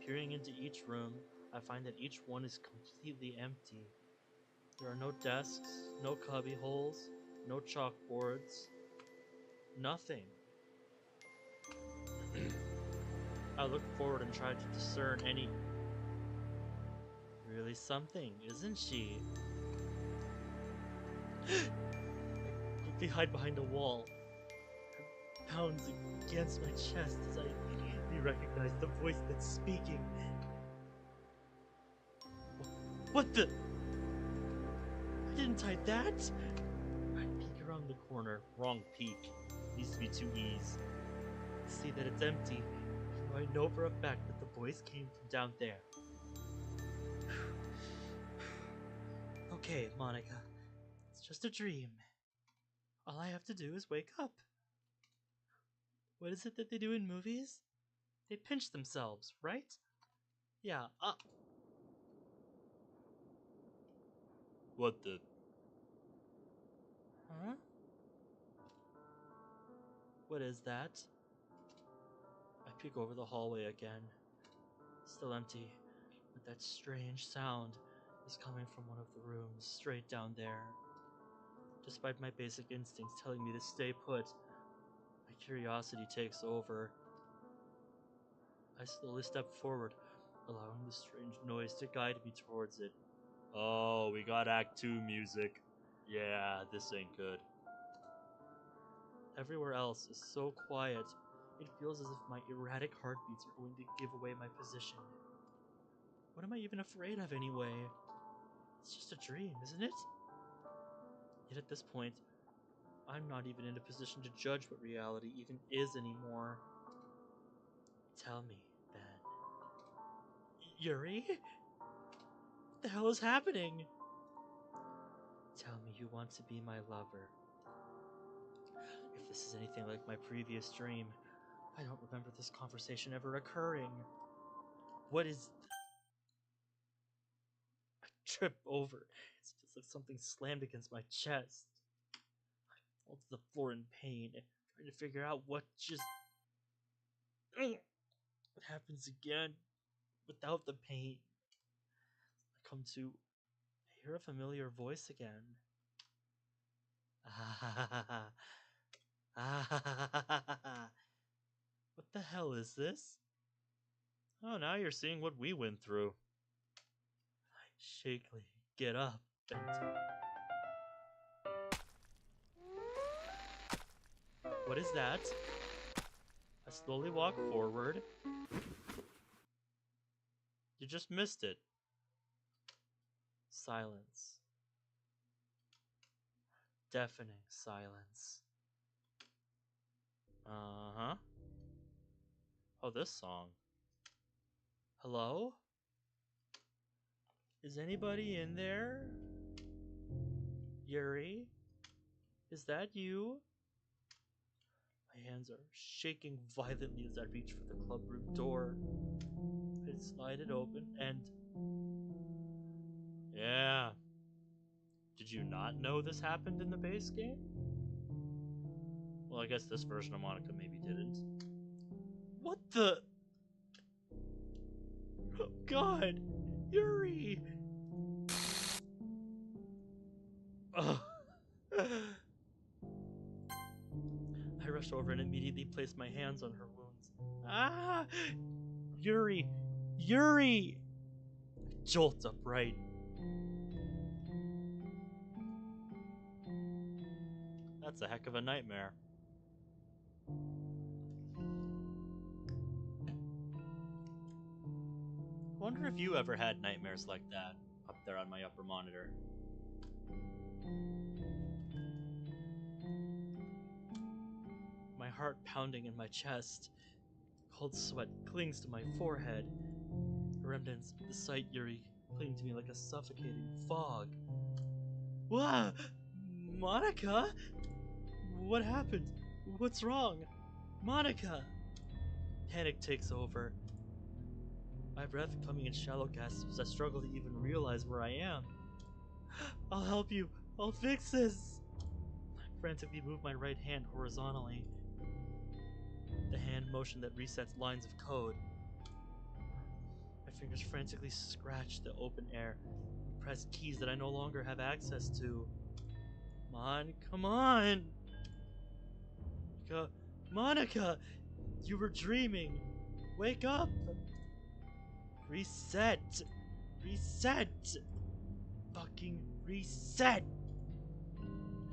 Peering into each room, I find that each one is completely empty. There are no desks, no cubby holes, no chalkboards, nothing. I look forward and try to discern any... Really something, isn't she? I quickly hide behind a wall. Her pounds against my chest as I immediately recognize the voice that's speaking. What the? I didn't type that! I peek around the corner. Wrong peek. Needs to be 2 E's. See that it's empty. So I know for a fact that the voice came from down there. Okay, Monica. It's just a dream. All I have to do is wake up. What is it that they do in movies? They pinch themselves, right? Yeah, What the? Huh? What is that? I peek over the hallway again. Still empty, but that strange sound is coming from one of the rooms straight down there. Despite my basic instincts telling me to stay put, my curiosity takes over. I slowly step forward, allowing the strange noise to guide me towards it. Oh, we got Act 2 music. Yeah, this ain't good. Everywhere else is so quiet, it feels as if my erratic heartbeats are going to give away my position. What am I even afraid of anyway? It's just a dream, isn't it? Yet at this point, I'm not even in a position to judge what reality even is anymore. Tell me, then. Yuri? What the hell is happening? Tell me you want to be my lover. If this is anything like my previous dream, I don't remember this conversation ever occurring. What is... I trip over. It feels like something slammed against my chest. I fall to the floor in pain, trying to figure out what just... It happens again, without the pain. I come to... I hear a familiar voice again. What the hell is this? Oh, now you're seeing what we went through. I shakily get up and... What is that? I slowly walk forward. You just missed it. Silence. Deafening silence. Uh-huh. Oh, this song. Hello? Is anybody in there? Yuri? Is that you? My hands are shaking violently as I reach for the clubroom door. I slide it open and... Yeah. Did you not know this happened in the base game? Well, I guess this version of Monica maybe didn't. What the... Oh God! Yuri! Oh. I rush over and immediately place my hands on her wounds. Ah! Yuri! Yuri! I jolt upright. That's a heck of a nightmare. I wonder if you ever had nightmares like that up there on my upper monitor. My heart pounding in my chest. Cold sweat clings to my forehead. The remnants of the sight Yuri cling to me like a suffocating fog. Wah! Monica? What happened? What's wrong? Monica! Panic takes over. My breath coming in shallow gasps as I struggle to even realize where I am. I'll help you. I'll fix this. I frantically move my right hand horizontally. The hand motion that resets lines of code. My fingers frantically scratch the open air and press keys that I no longer have access to. Come on! Monica! You were dreaming! Wake up! Reset! Reset! Fucking reset! I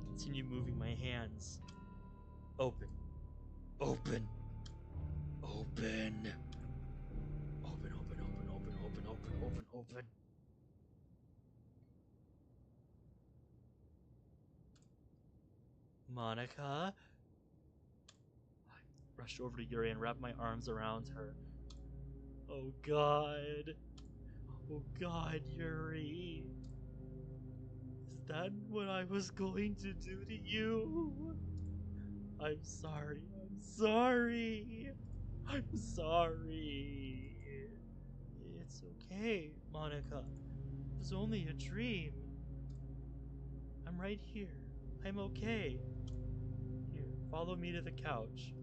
continue moving my hands. Open. Open. Open. Open, open, open, open, open, open, open, open. Monica? I rush over to Yuri and wrap my arms around her. Oh God. Oh God, Yuri. Is that what I was going to do to you? I'm sorry. I'm sorry. I'm sorry. It's okay, Monica. It was only a dream. I'm right here. I'm okay. Here, follow me to the couch.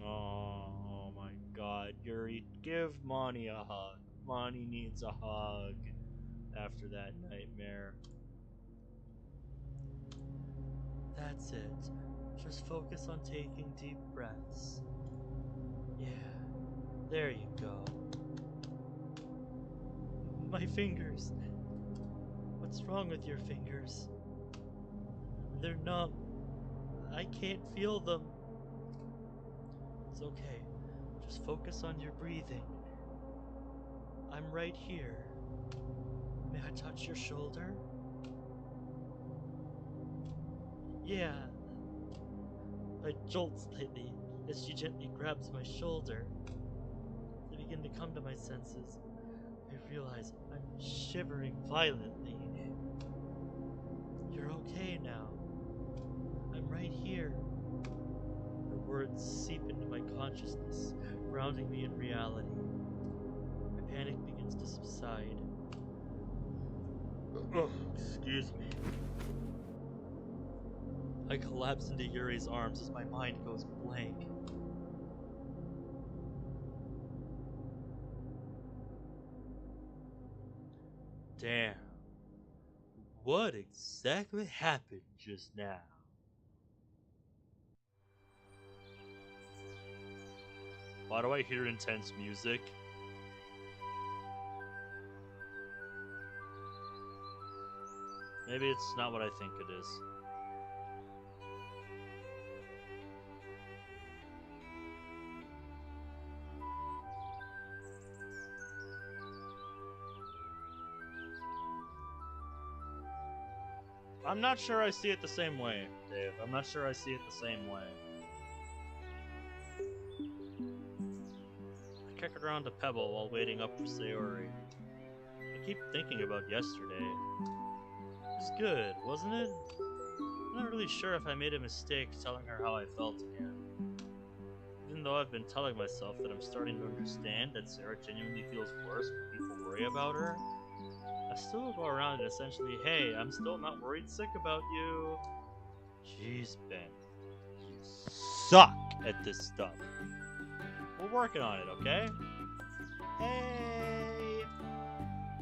Oh my God, Yuri, give Monty a hug. Monty needs a hug after that nightmare. That's it. Just focus on taking deep breaths. Yeah, there you go. My fingers. What's wrong with your fingers? They're numb. I can't feel them. It's okay. Just focus on your breathing. I'm right here. May I touch your shoulder? Yeah. I jolt slightly as she gently grabs my shoulder. I begin to come to my senses. I realize I'm shivering violently. You're okay now. I'm right here. Her words seep into my consciousness, grounding me in reality. My panic begins to subside. Oh, excuse me. I collapse into Yuri's arms as my mind goes blank. Damn. What exactly happened just now? Why do I hear intense music? Maybe it's not what I think it is. I'm not sure I see it the same way, Dave. I'm not sure I see it the same way. I kick around a pebble while waiting up for Sayori. I keep thinking about yesterday. It was good, wasn't it? I'm not really sure if I made a mistake telling her how I felt again. Even though I've been telling myself that I'm starting to understand that Sarah genuinely feels worse when people worry about her, I still go around and essentially, hey, I'm still not worried sick about you. Jeez, Ben. You suck at this stuff. We're working on it, okay? Hey!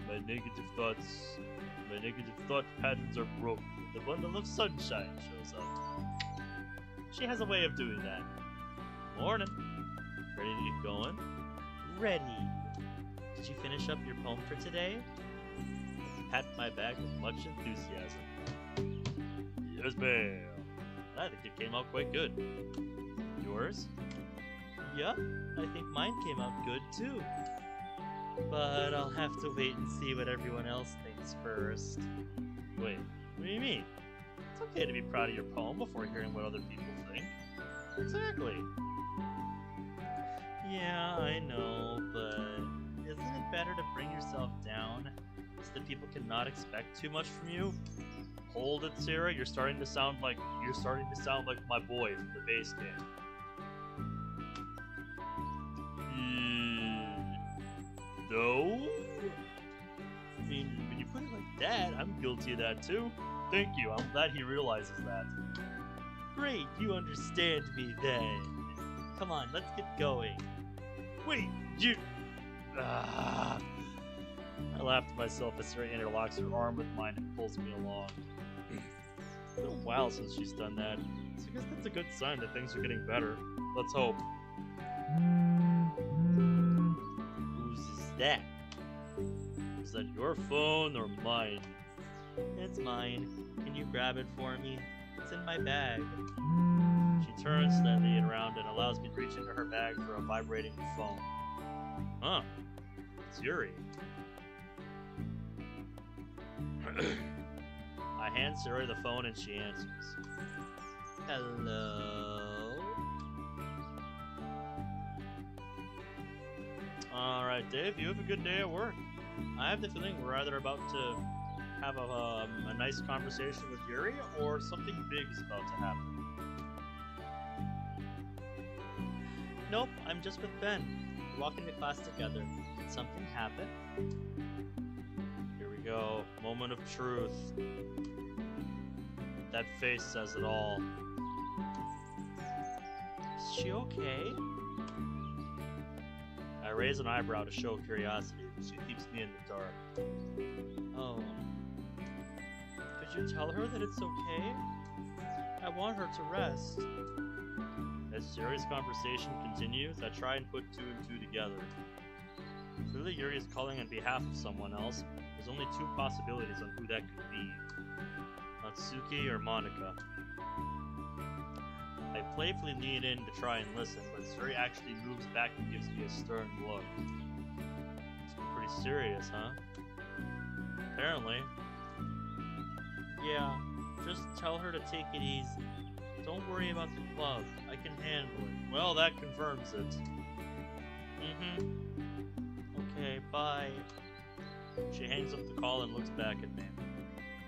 My negative thought patterns are broken. The bundle of sunshine shows up. She has a way of doing that. Morning. Ready to get going? Ready. Did you finish up your poem for today? Pat my back with much enthusiasm. Yes, ma'am. I think it came out quite good. Yours? Yup, I think mine came out good too. But I'll have to wait and see what everyone else thinks first. Wait, what do you mean? It's okay to be proud of your poem before hearing what other people think. Exactly. Yeah, I know, but isn't it better to bring yourself down so that people cannot expect too much from you? Hold it, Sarah. You're starting to sound like my boy from the bass game. No? I mean, when you put it like that, I'm guilty of that too. Thank you. I'm glad he realizes that. Great, you understand me then. Come on, let's get going. Wait, you... I laughed to myself as Sarah interlocks her arm with mine and pulls me along. It's been a while since she's done that, so I guess that's a good sign that things are getting better. Let's hope. Whose is that? Is that your phone or mine? It's mine. Can you grab it for me? It's in my bag. She turns slightly around and allows me to reach into her bag for a vibrating phone. Huh. It's Yuri. I hand Sarah the phone and she answers. Hello? Alright, Dave, you have a good day at work. I have the feeling we're either about to have a nice conversation with Yuri or something big is about to happen. Nope, I'm just with Ben. We walk into class together. Did something happen? Here we go. Moment of truth. That face says it all. Is she okay? I raise an eyebrow to show curiosity, but she keeps me in the dark. Oh. Could you tell her that it's okay? I want her to rest. As Yuri's conversation continues, I try and put two and two together. Clearly Yuri is calling on behalf of someone else. There's only two possibilities on who that could be. Natsuki or Monica. I playfully lean in to try and listen, but Yuri actually moves back and gives me a stern look. It's pretty serious, huh? Apparently. Yeah, just tell her to take it easy. Don't worry about the club. I can handle it. Well, that confirms it. Okay, bye. She hangs up the call and looks back at me.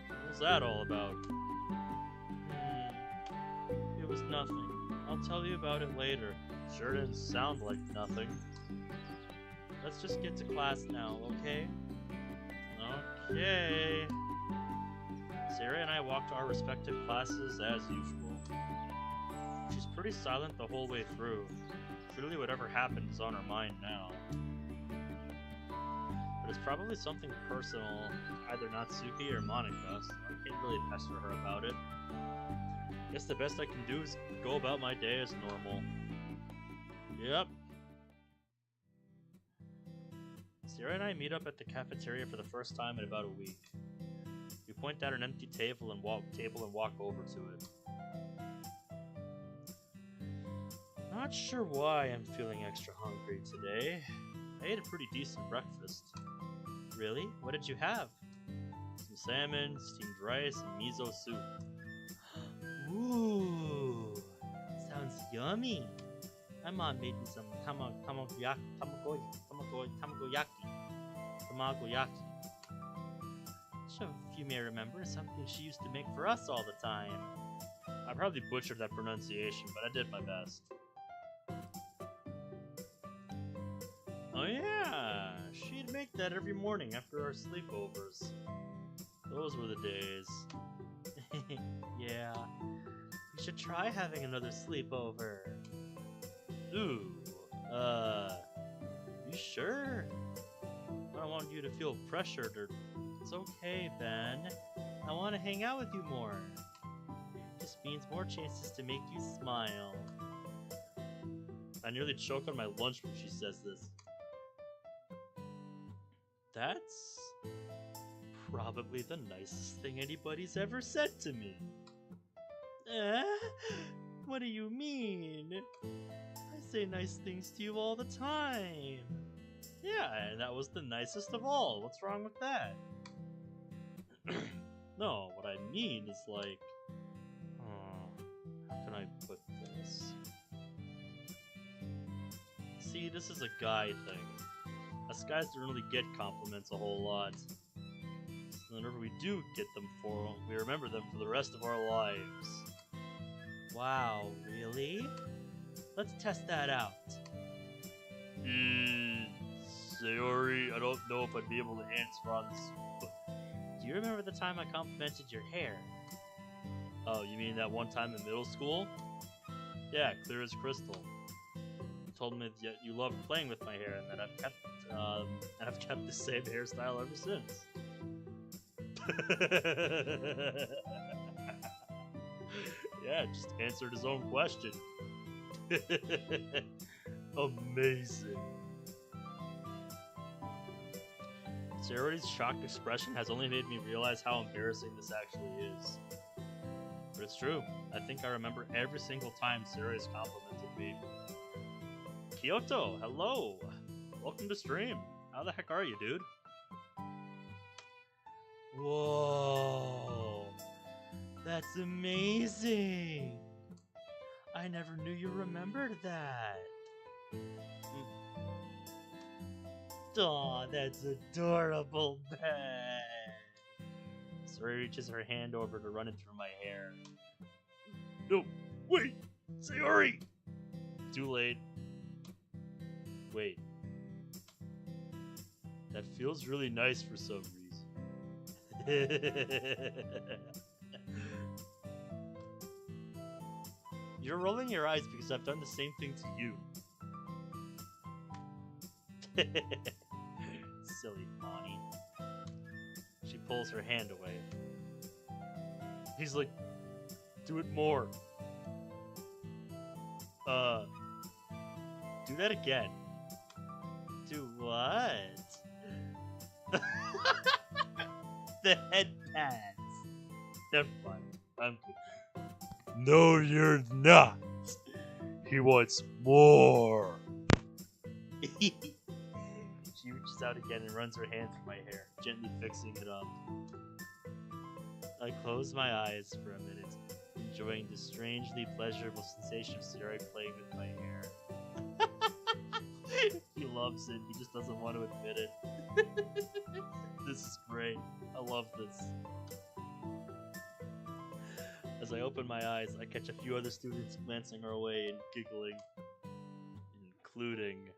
What was that all about? was nothing. I'll tell you about it later. Sure didn't sound like nothing. Let's just get to class now, okay? Okay. Sarah and I walked to our respective classes as usual. She's pretty silent the whole way through. Clearly whatever happened is on her mind now. But it's probably something personal, either Natsuki or Monika, so I can't really pester her about it. Guess the best I can do is go about my day as normal. Yep. Sarah and I meet up at the cafeteria for the first time in about a week. We point out an empty table and walk over to it. Not sure why I'm feeling extra hungry today. I ate a pretty decent breakfast. Really? What did you have? Some salmon, steamed rice, and miso soup. Ooh, sounds yummy. My mom made me some tamagoyaki. So, if you may remember, something she used to make for us all the time. I probably butchered that pronunciation, but I did my best. Oh yeah, she'd make that every morning after our sleepovers. Those were the days. Yeah, we should try having another sleepover. Ooh, you sure? I don't want you to feel pressured or... It's okay, Ben. I want to hang out with you more. Just means more chances to make you smile. I nearly choke on my lunch when she says this. That's probably the nicest thing anybody's ever said to me. What do you mean? I say nice things to you all the time. Yeah, and that was the nicest of all. What's wrong with that? No, what I mean is like... how can I put this? See, this is a guy thing. Us guys don't really get compliments a whole lot. So whenever we do get them we remember them for the rest of our lives. Wow, really? Let's test that out. Sayori, I don't know if I'd be able to answer on this. Do you remember the time I complimented your hair? Oh, you mean that one time in middle school? Yeah, clear as crystal. You told me that you loved playing with my hair and that I've kept the same hairstyle ever since. Yeah, just answered his own question. Amazing. Sarah's shocked expression has only made me realize how embarrassing this actually is. But it's true. I think I remember every single time Sarah has complimented me. Kyoto, hello! Welcome to stream. How the heck are you, dude? Whoa! That's amazing! I never knew you remembered that. Aw, that's adorable, Ben. Sarah reaches her hand over to run it through my hair. No, wait! Sayori! Too late. Wait. That feels really nice for some reason. You're rolling your eyes because I've done the same thing to you. Silly Bonnie. She pulls her hand away. He's like, do it more. Do that again. Do what? The head pads. Never mind. I'm good. No, you're not. He wants more. She reaches out again and runs her hand through my hair, gently fixing it up. I close my eyes for a minute, enjoying the strangely pleasurable sensation of Sayori playing with my hair. He loves it, he just doesn't want to admit it. This is great. I love this. As I open my eyes, I catch a few other students glancing our way and giggling, including...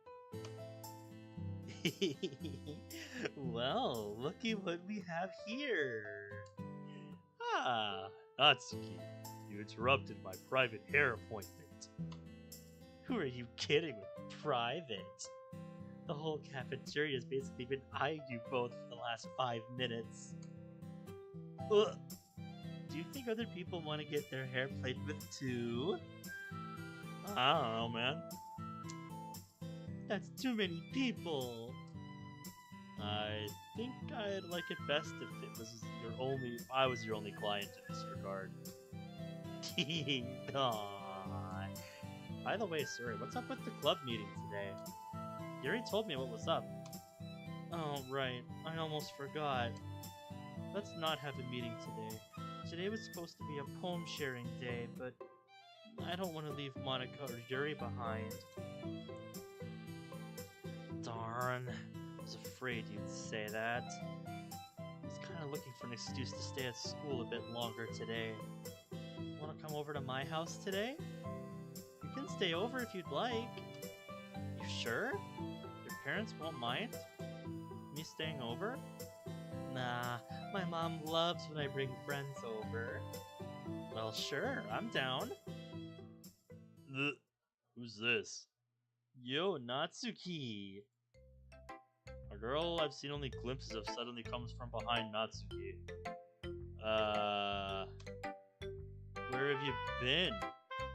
Well, looky what we have here. Ah, Natsuki, you interrupted my private hair appointment. Who are you kidding with private? The whole cafeteria has basically been eyeing you both for the last 5 minutes. Ugh. Do you think other people want to get their hair played with too? I don't know, man. That's too many people. I think I'd like it best if it was I was your only client in this regard. Aww. By the way, sir, what's up with the club meeting today? You already told me what was up. Oh, right. I almost forgot. Let's not have a meeting today. Today was supposed to be a poem sharing day, but I don't want to leave Monica or Yuri behind. Darn. I was afraid you'd say that. I was kind of looking for an excuse to stay at school a bit longer today. Want to come over to my house today? You can stay over if you'd like. You sure? Your parents won't mind? Me staying over? Nah, my mom loves when I bring friends over. Well, sure, I'm down. Who's this? Yo, Natsuki. A girl I've seen only glimpses of suddenly comes from behind Natsuki. Where have you been?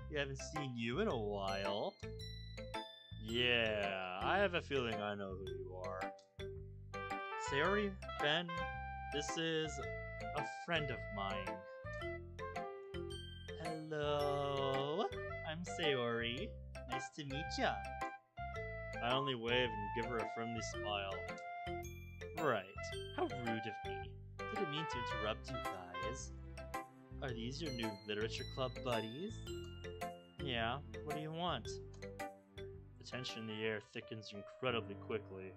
We haven't seen you in a while. Yeah, I have a feeling I know who you are. Sayori, Ben, this is a friend of mine. Hello, I'm Sayori. Nice to meet ya. I only wave and give her a friendly smile. Right, how rude of me. Didn't mean to interrupt you guys. Are these your new literature club buddies? Yeah, what do you want? The tension in the air thickens incredibly quickly.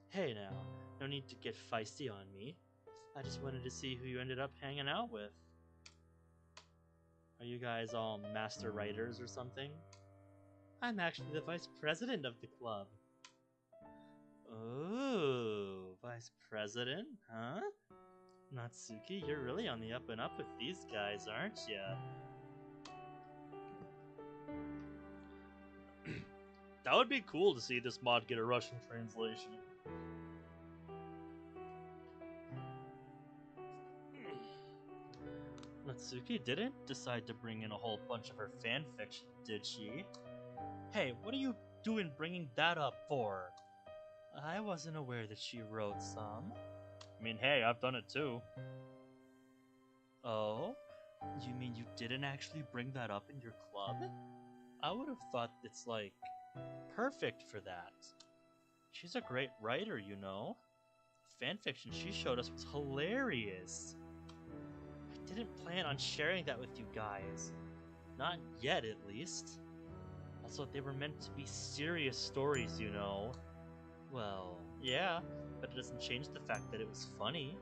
Hey now, no need to get feisty on me. I just wanted to see who you ended up hanging out with. Are you guys all master writers or something? I'm actually the vice president of the club. Oh, vice president, huh? Natsuki, you're really on the up and up with these guys, aren't ya? That would be cool to see this mod get a Russian translation. Natsuki didn't decide to bring in a whole bunch of her fanfiction, did she? Hey, what are you doing bringing that up for? I wasn't aware that she wrote some. I mean, hey, I've done it too. Oh? You mean you didn't actually bring that up in your club? I would have thought it's, like, perfect for that. She's a great writer, you know. The fanfiction she showed us was hilarious. I didn't plan on sharing that with you guys. Not yet, at least. Also, they were meant to be serious stories, you know. Well, yeah, but it doesn't change the fact that it was funny.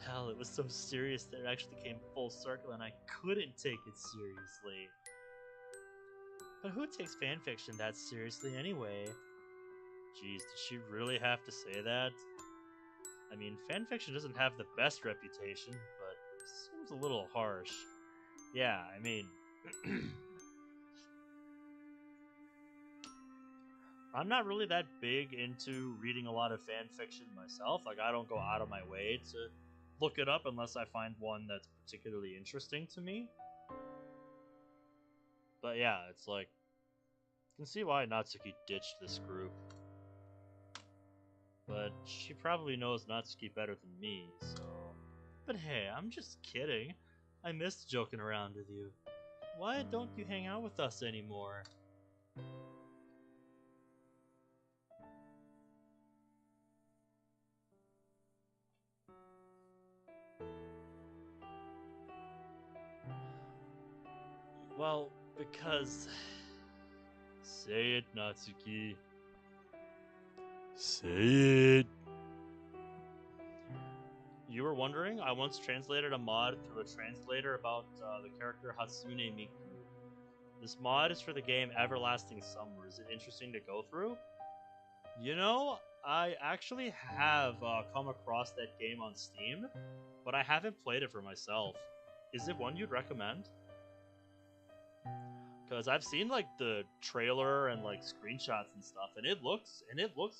Hell, it was so serious that it actually came full circle and I couldn't take it seriously. But who takes fanfiction that seriously anyway? Jeez, did she really have to say that? I mean, fanfiction doesn't have the best reputation, but it seems a little harsh. Yeah, I mean... I'm not really that big into reading a lot of fanfiction myself. Like, I don't go out of my way to look it up unless I find one that's particularly interesting to me. But yeah, it's like, you can see why Natsuki ditched this group. But she probably knows Natsuki better than me, so... But hey, I'm just kidding. I missed joking around with you. Why don't you hang out with us anymore? Well, because... Say it, Natsuki. Say it. You were wondering? I once translated a mod through a translator about the character Hatsune Miku. This mod is for the game Everlasting Summer. Is it interesting to go through? You know, I actually have come across that game on Steam, but I haven't played it for myself. Is it one you'd recommend? Because I've seen like the trailer and like screenshots and stuff, and it looks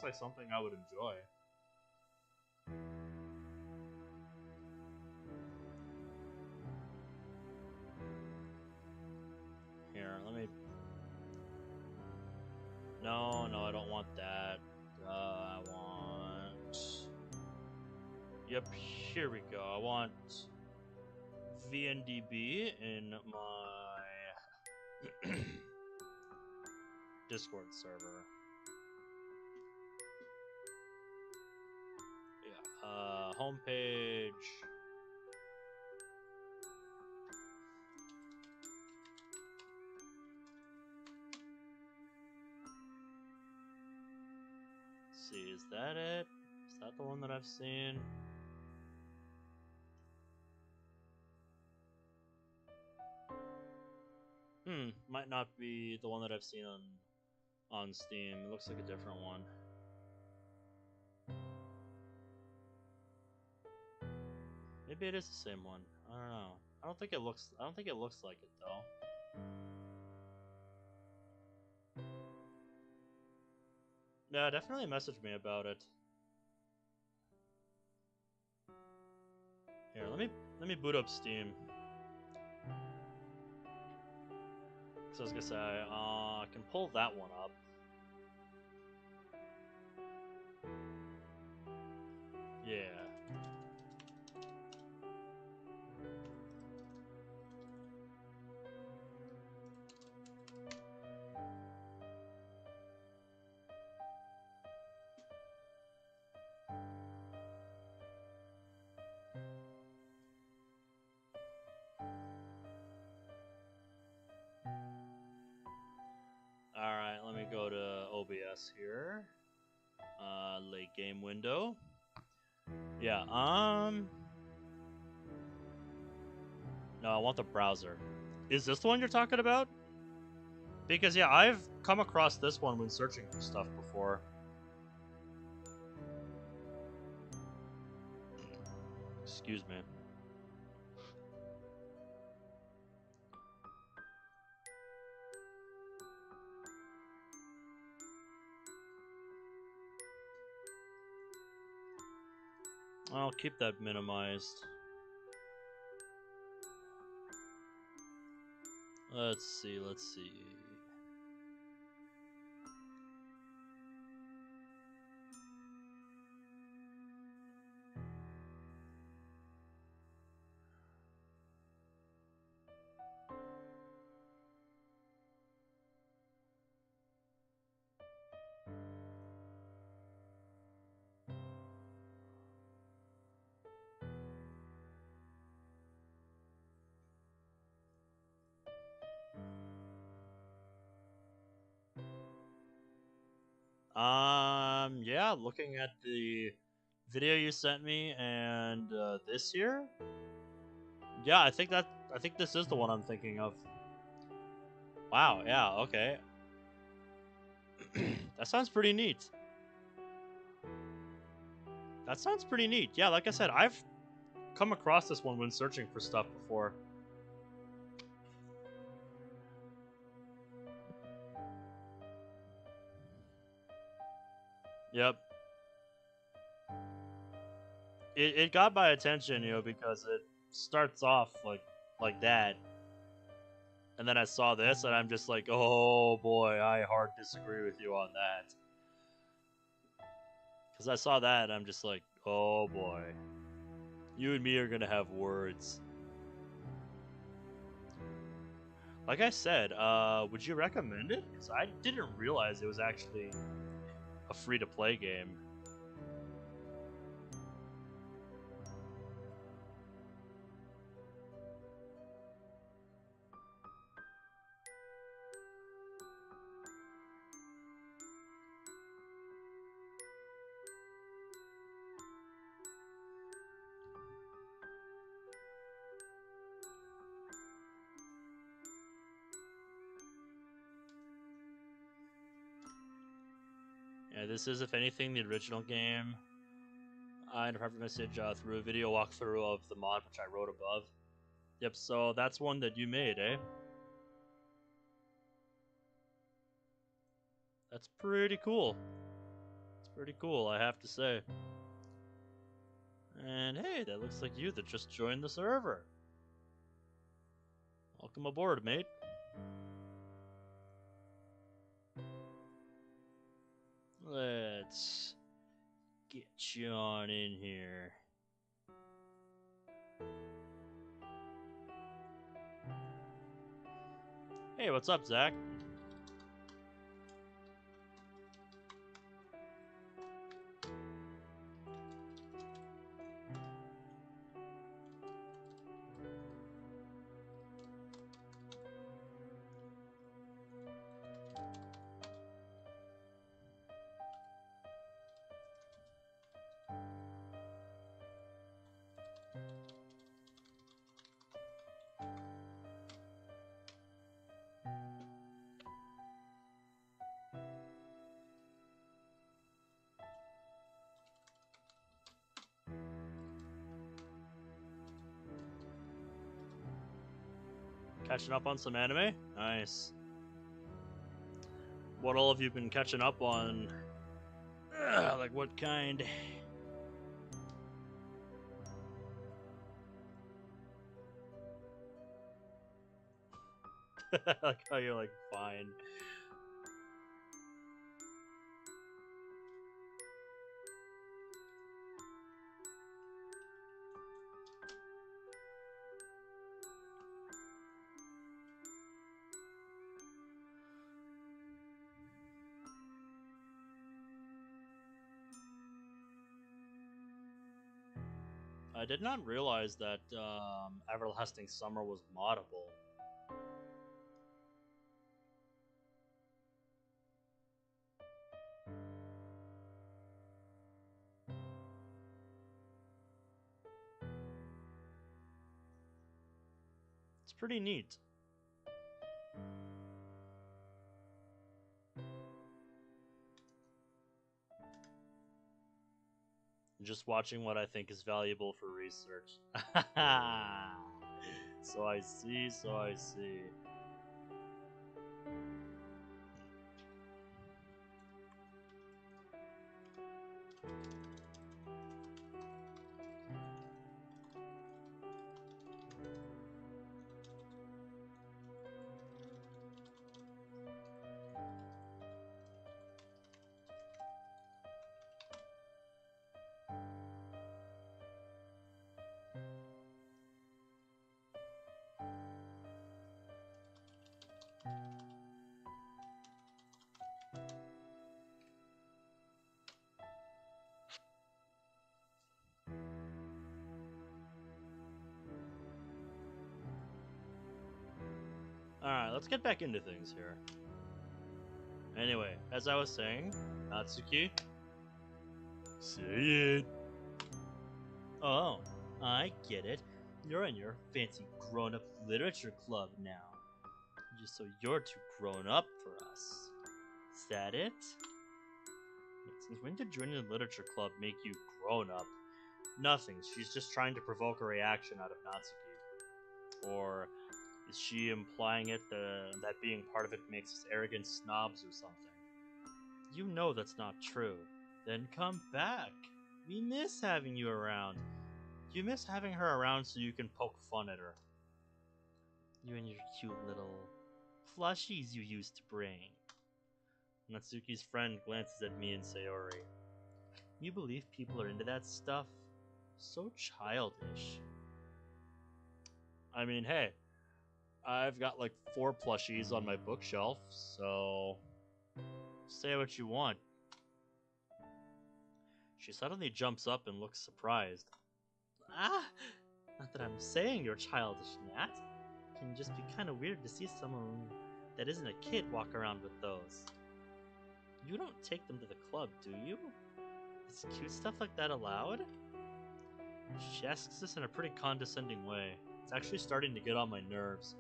like something I would enjoy. Here, let me. No, I don't want that. I want. Yep, here we go. I want VNDB in my Discord server. Yeah, homepage. Let's see, is that it? Is that the one that I've seen? Might not be the one that I've seen on Steam. It looks like a different one. Maybe it is the same one. I don't know. I don't think it looks like it though. Yeah, definitely message me about it. Here, let me boot up Steam. So I was gonna say, I can pull that one up. Yeah. Alright, let me go to OBS here. Late game window. Yeah, no, I want the browser. Is this the one you're talking about? Because, yeah, I've come across this one when searching for stuff before. Excuse me. I'll keep that minimized. Let's see. Yeah, looking at the video you sent me and this here. Yeah, I think this is the one I'm thinking of. Wow, yeah, okay. That sounds pretty neat. Yeah, like I said, I've come across this one when searching for stuff before. Yep. It got my attention, because it starts off like that. And then I saw this, and I'm just like, oh boy, I hard disagree with you on that. Because I saw that, and I'm just like, oh boy. You and me are going to have words. Like I said, would you recommend it? Because I didn't realize it was actually a free-to-play game. Yeah, this is, if anything, the original game. In a private message through a video walkthrough of the mod, which I wrote above. Yep, so that's one that you made, eh? That's pretty cool. It's pretty cool, I have to say. And hey, that looks like you that just joined the server. Welcome aboard, mate. Let's get you on in here. Hey, what's up, Zach? Catching up on some anime? Nice. What all have you been catching up on? Like what kind? Like how you're like, fine. I did not realize that Everlasting Summer was moddable. It's pretty neat. Just watching what I think is valuable for research. So I see, so I see. Alright, let's get back into things here. Anyway, as I was saying, Natsuki. Say it. Oh, I get it. You're in your fancy grown-up literature club now. Just so you're too grown up for us. Is that it? Since when did joining the literature club make you grown up? Nothing. She's just trying to provoke a reaction out of Natsuki. Or is she implying that being part of it makes us arrogant snobs or something? You know that's not true. Then come back. We miss having you around. You miss having her around so you can poke fun at her. You and your cute little plushies you used to bring. Natsuki's friend glances at me and Sayori. You believe people are into that stuff? So childish. I mean, hey, I've got like 4 plushies on my bookshelf, so say what you want. She suddenly jumps up and looks surprised. Ah, not that I'm saying you're childish, Nat. It can just be kind of weird to see someone that isn't a kid walk around with those. You don't take them to the club, do you? Is cute stuff like that allowed? She asks this in a pretty condescending way. It's actually starting to get on my nerves.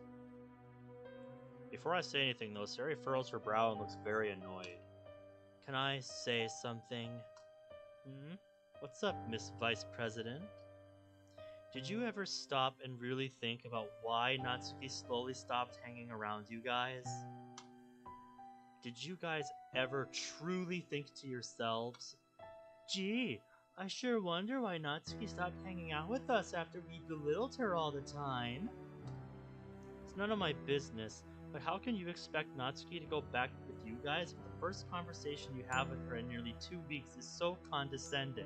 Before I say anything though, Sari furrows her brow and looks very annoyed. Can I say something? Hmm? What's up, Miss Vice President? Did you ever stop and really think about why Natsuki slowly stopped hanging around you guys? Did you guys ever truly think to yourselves, gee, I sure wonder why Natsuki stopped hanging out with us after we belittled her all the time? It's none of my business, but how can you expect Natsuki to go back with you guys if the first conversation you have with her in nearly 2 weeks is so condescending?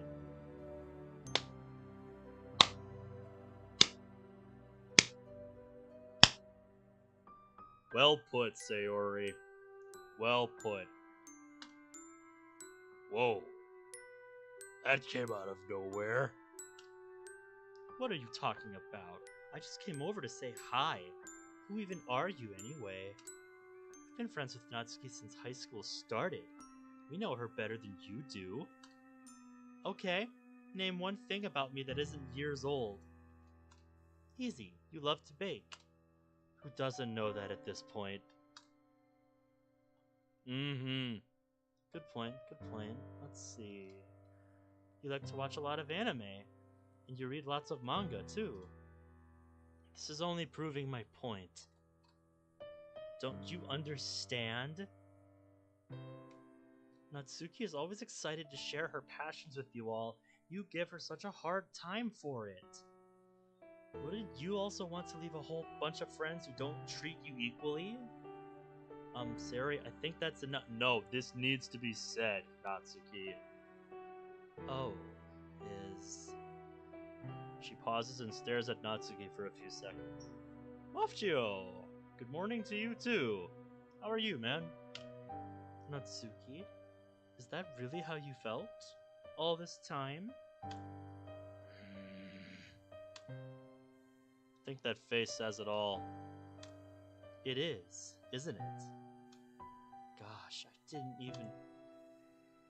Well put, Sayori. Well put. Whoa. That came out of nowhere. What are you talking about? I just came over to say hi. Who even are you anyway? I've been friends with Natsuki since high school started. We know her better than you do. Okay, name one thing about me that isn't years old. Easy, you love to bake. Who doesn't know that at this point? Mm-hmm. Good point, good point. Let's see. You like to watch a lot of anime, and you read lots of manga, too. This is only proving my point. Don't you understand? Natsuki is always excited to share her passions with you all. You give her such a hard time for it. Wouldn't you also want to leave a whole bunch of friends who don't treat you equally? Sari, I think that's enough. No, this needs to be said, Natsuki. Oh, is... She pauses and stares at Natsuki for a few seconds. Mofchio! Good morning to you too. How are you, man? Natsuki? Is that really how you felt? All this time? I think that face says it all. It is, isn't it? Gosh, I didn't even...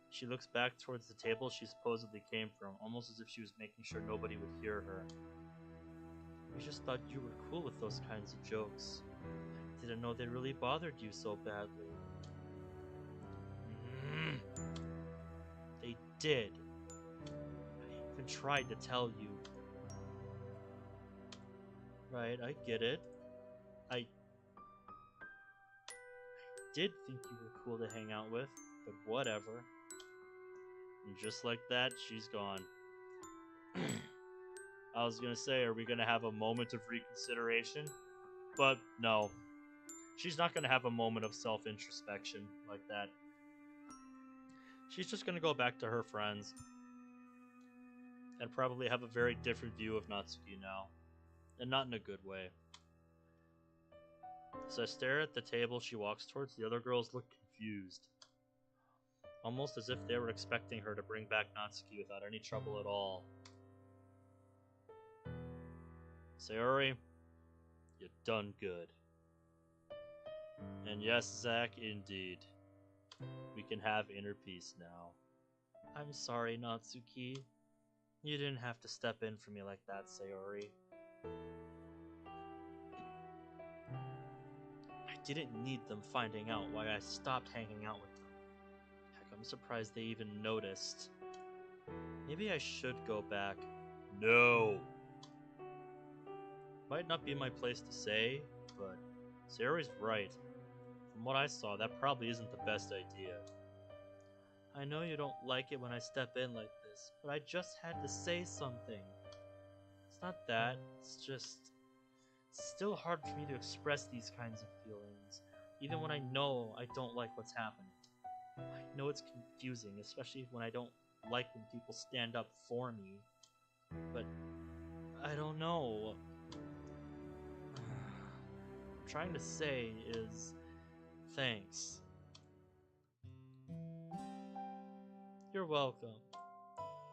She looks back towards the table she supposedly came from, almost as if she was making sure nobody would hear her. We just thought you were cool with those kinds of jokes. Didn't know they really bothered you so badly. They did. I even tried to tell you. Right, I get it. I did think you were cool to hang out with, but whatever. And just like that, she's gone. I was gonna say, are we gonna have a moment of reconsideration? But no. She's not gonna have a moment of self-introspection like that. She's just gonna go back to her friends. And probably have a very different view of Natsuki now. And not in a good way. As I stare at the table she walks towards, the other girls look confused. Almost as if they were expecting her to bring back Natsuki without any trouble at all. Sayori, you done good. And yes, Zach, indeed. We can have inner peace now. I'm sorry, Natsuki. You didn't have to step in for me like that, Sayori. I didn't need them finding out why I stopped hanging out with them. Heck, I'm surprised they even noticed. Maybe I should go back. No! Might not be my place to say, but Sayori's right. From what I saw, that probably isn't the best idea. I know you don't like it when I step in like this, but I just had to say something. It's not that, it's just... It's still hard for me to express these kinds of feelings, even when I know I don't like what's happening. I know it's confusing, especially when I don't like when people stand up for me, but I don't know. What I'm trying to say is thanks. You're welcome.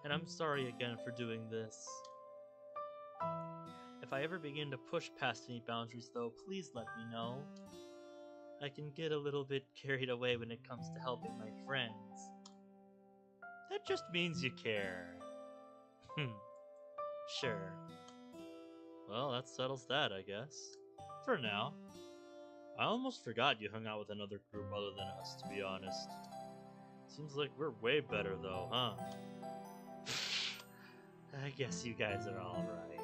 And I'm sorry again for doing this. If I ever begin to push past any boundaries though, please let me know. I can get a little bit carried away when it comes to helping my friends. That just means you care. Sure. Well, that settles that, I guess. For now. I almost forgot you hung out with another group other than us, to be honest. Seems like we're way better though, huh? I guess you guys are alright.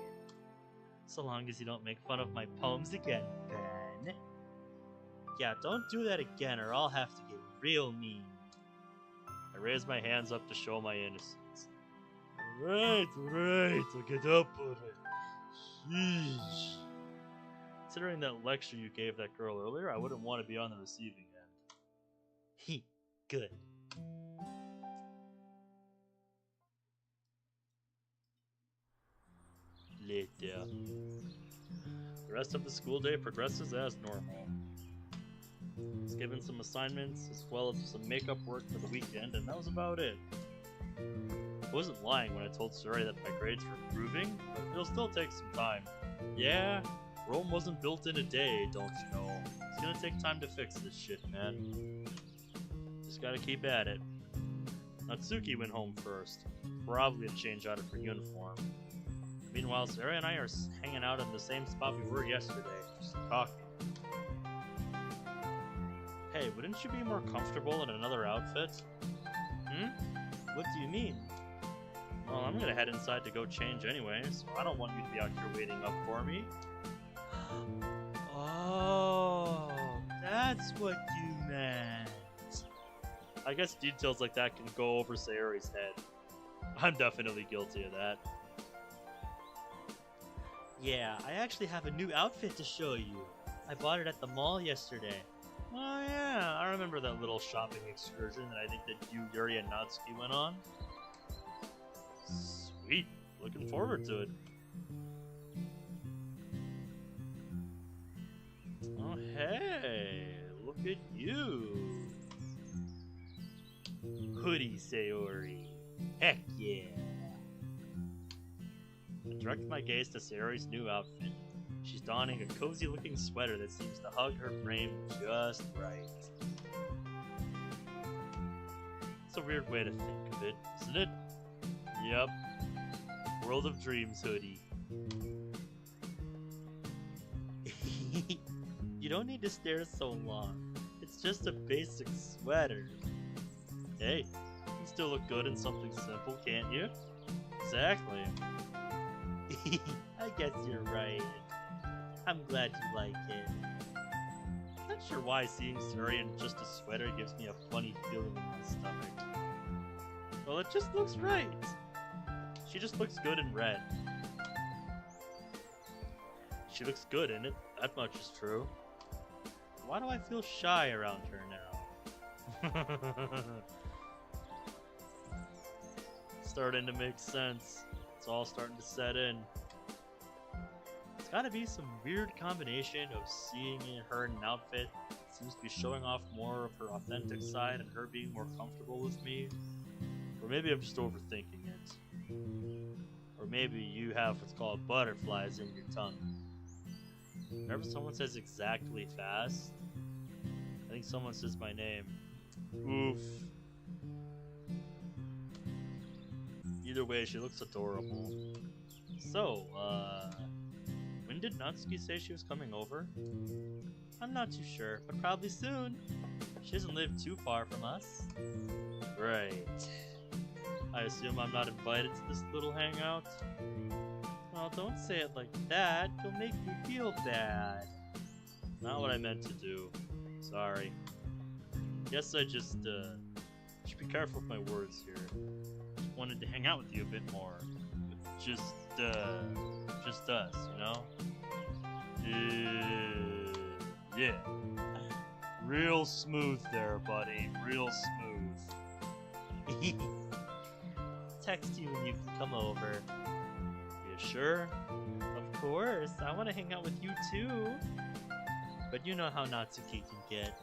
So long as you don't make fun of my poems again, Ben. Yeah, don't do that again or I'll have to get real mean. I raise my hands up to show my innocence. Alright, I'll get up on it. Sheesh. Considering that lecture you gave that girl earlier, I wouldn't want to be on the receiving end. Good. Later. The rest of the school day progresses as normal. I was given some assignments as well as some makeup work for the weekend, and that was about it. I wasn't lying when I told Suri that my grades were improving, but it'll still take some time. Yeah, Rome wasn't built in a day, don't you know? It's gonna take time to fix this shit, man. Just gotta keep at it. Natsuki went home first, probably to change out of her uniform. Meanwhile, Sarah and I are hanging out in the same spot we were yesterday, just talking. Hey, wouldn't you be more comfortable in another outfit? What do you mean? Well, I'm gonna head inside to go change anyway, so I don't want you to be out here waiting up for me. Oh, that's what you meant. I guess details like that can go over Sayori's head. I'm definitely guilty of that. Yeah, I actually have a new outfit to show you. I bought it at the mall yesterday. Oh yeah, I remember that little shopping excursion that I think that you, Yuri, and Natsuki went on. Sweet, looking forward to it. Oh hey, look at you. Hoodie Sayori. Heck yeah. I direct my gaze to Sayori's new outfit. She's donning a cozy-looking sweater that seems to hug her frame just right. It's a weird way to think of it, isn't it? Yep. World of Dreams hoodie. You don't need to stare so long. It's just a basic sweater. Hey, you can still look good in something simple, can't you? Exactly. I guess you're right. I'm glad you like it. Not sure why seeing Suri in just a sweater gives me a funny feeling in my stomach. Well, it just looks right. She just looks good in red. She looks good in it, that much is true. Why do I feel shy around her now? Starting to make sense. It's all starting to set in. It's gotta be some weird combination of seeing her in an outfit that seems to be showing off more of her authentic side and her being more comfortable with me. Or maybe I'm just overthinking it. Or maybe you have what's called butterflies in your tongue. Whenever someone says exactly fast, I think someone says my name. Oof. Either way, she looks adorable. So, when did Natsuki say she was coming over? I'm not too sure, but probably soon. She doesn't live too far from us. Right. I assume I'm not invited to this little hangout? Well, don't say it like that. You'll make me feel bad. Not what I meant to do. Sorry. Guess I just, should be careful with my words here. Just wanted to hang out with you a bit more. Just us, you know? Yeah. Real smooth there, buddy. Real smooth. Text you when you can come over. You sure? Of course. I want to hang out with you too. But you know how Natsuki can get.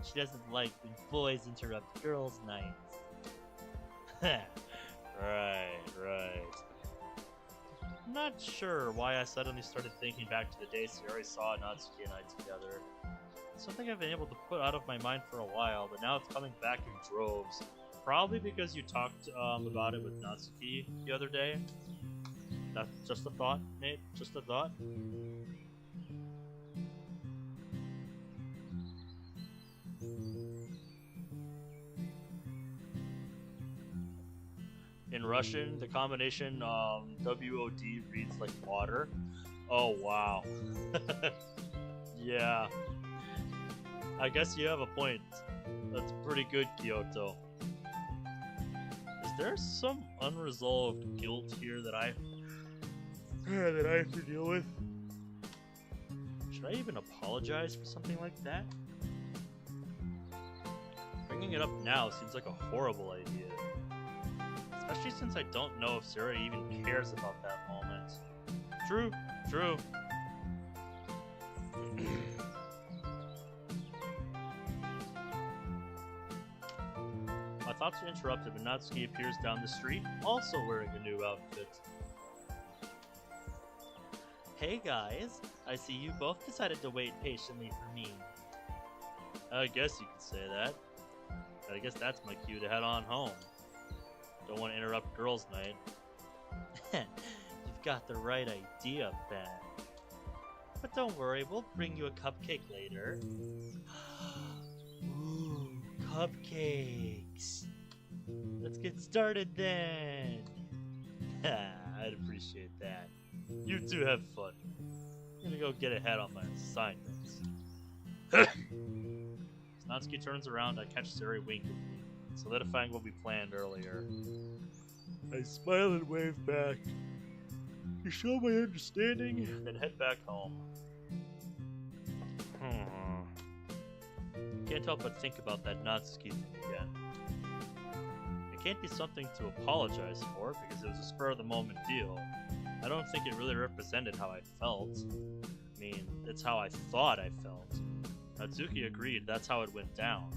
She doesn't like when boys interrupt girls' nights. Right. I'm not sure why I suddenly started thinking back to the days we already saw Natsuki and I together. It's something I've been able to put out of my mind for a while, but now it's coming back in droves. Probably because you talked about it with Natsuki the other day. That's just a thought, Nate. Just a thought. in Russian, the combination WOD reads like water. Oh wow. Yeah. I guess you have a point. That's pretty good, Kyoto. Is there some unresolved guilt here that I have to deal with? Should I even apologize for something like that? Bringing it up now seems like a horrible idea. Especially since I don't know if Sarah even cares about that moment. True, true. My thoughts are interrupted when Natsuki appears down the street, also wearing a new outfit. Hey guys, I see you both decided to wait patiently for me. I guess you could say that. But I guess that's my cue to head on home. Don't want to interrupt girls' night. You've got the right idea, Ben. But don't worry, we'll bring you a cupcake later. Ooh, cupcakes. Let's get started then. I'd appreciate that. You two have fun. I'm gonna go get ahead on my assignments. As Natsuki turns around, I catch Sari winking at me, solidifying what we planned earlier. I smile and wave back. You show my understanding, then head back home. Can't help but think about that Natsuki thing again. It can't be something to apologize for because it was a spur-of-the-moment deal. I don't think it really represented how I felt. I mean, it's how I thought I felt. Natsuki agreed that's how it went down.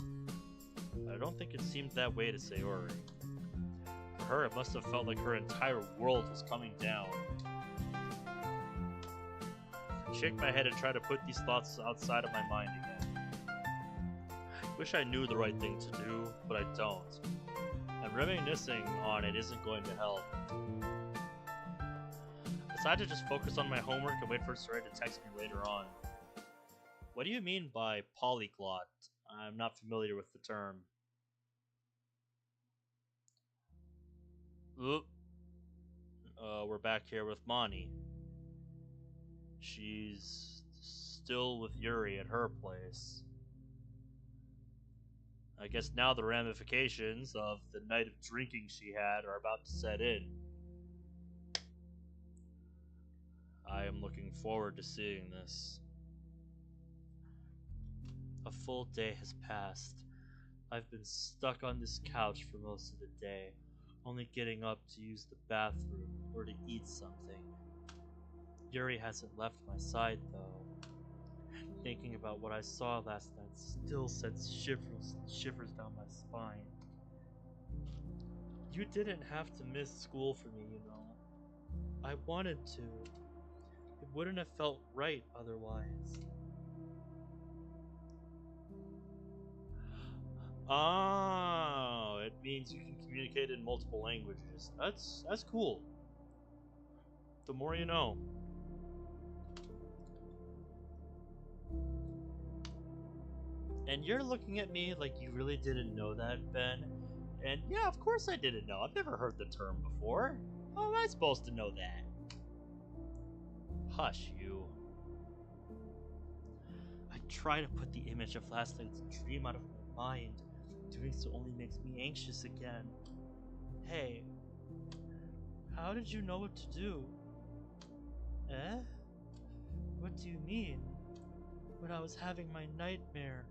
But I don't think it seemed that way to Sayori. For her, it must have felt like her entire world was coming down. I shake my head and try to put these thoughts outside of my mind again. I wish I knew the right thing to do, but I don't. And reminiscing on it isn't going to help. I decided to just focus on my homework and wait for Sarai to text me later on. What do you mean by polyglot? I'm not familiar with the term. Oop. We're back here with Mani. She's still with Yuri at her place. I guess now the ramifications of the night of drinking she had are about to set in. I am looking forward to seeing this. A full day has passed. I've been stuck on this couch for most of the day, only getting up to use the bathroom or to eat something. Yuri hasn't left my side though. Thinking about what I saw last night still sends shivers down my spine. You didn't have to miss school for me, you know. I wanted to. It wouldn't have felt right otherwise. Oh, it means you can communicate in multiple languages. That's cool. The more you know. And you're looking at me like you really didn't know that, Ben. And yeah, of course I didn't know. I've never heard the term before. How am I supposed to know that? Hush, you. I try to put the image of last night's dream out of my mind. Doing so only makes me anxious again. Hey, how did you know what to do? Eh? What do you mean? When I was having my nightmare,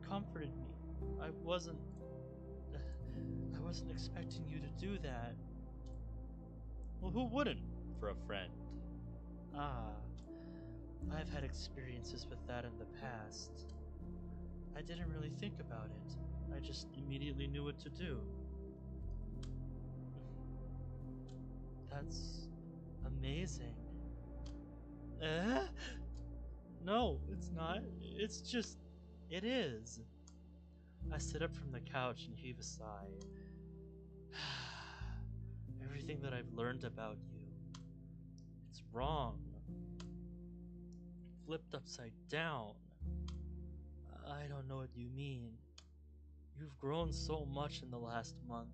comforted me. I wasn't expecting you to do that. Well, who wouldn't, for a friend? Ah, I've had experiences with that in the past. I didn't really think about it. I just immediately knew what to do. That's amazing. Eh? No, it's not. It's just... it is. I sit up from the couch and heave a sigh. Everything that I've learned about you, it's wrong. Flipped upside down. I don't know what you mean. You've grown so much in the last month.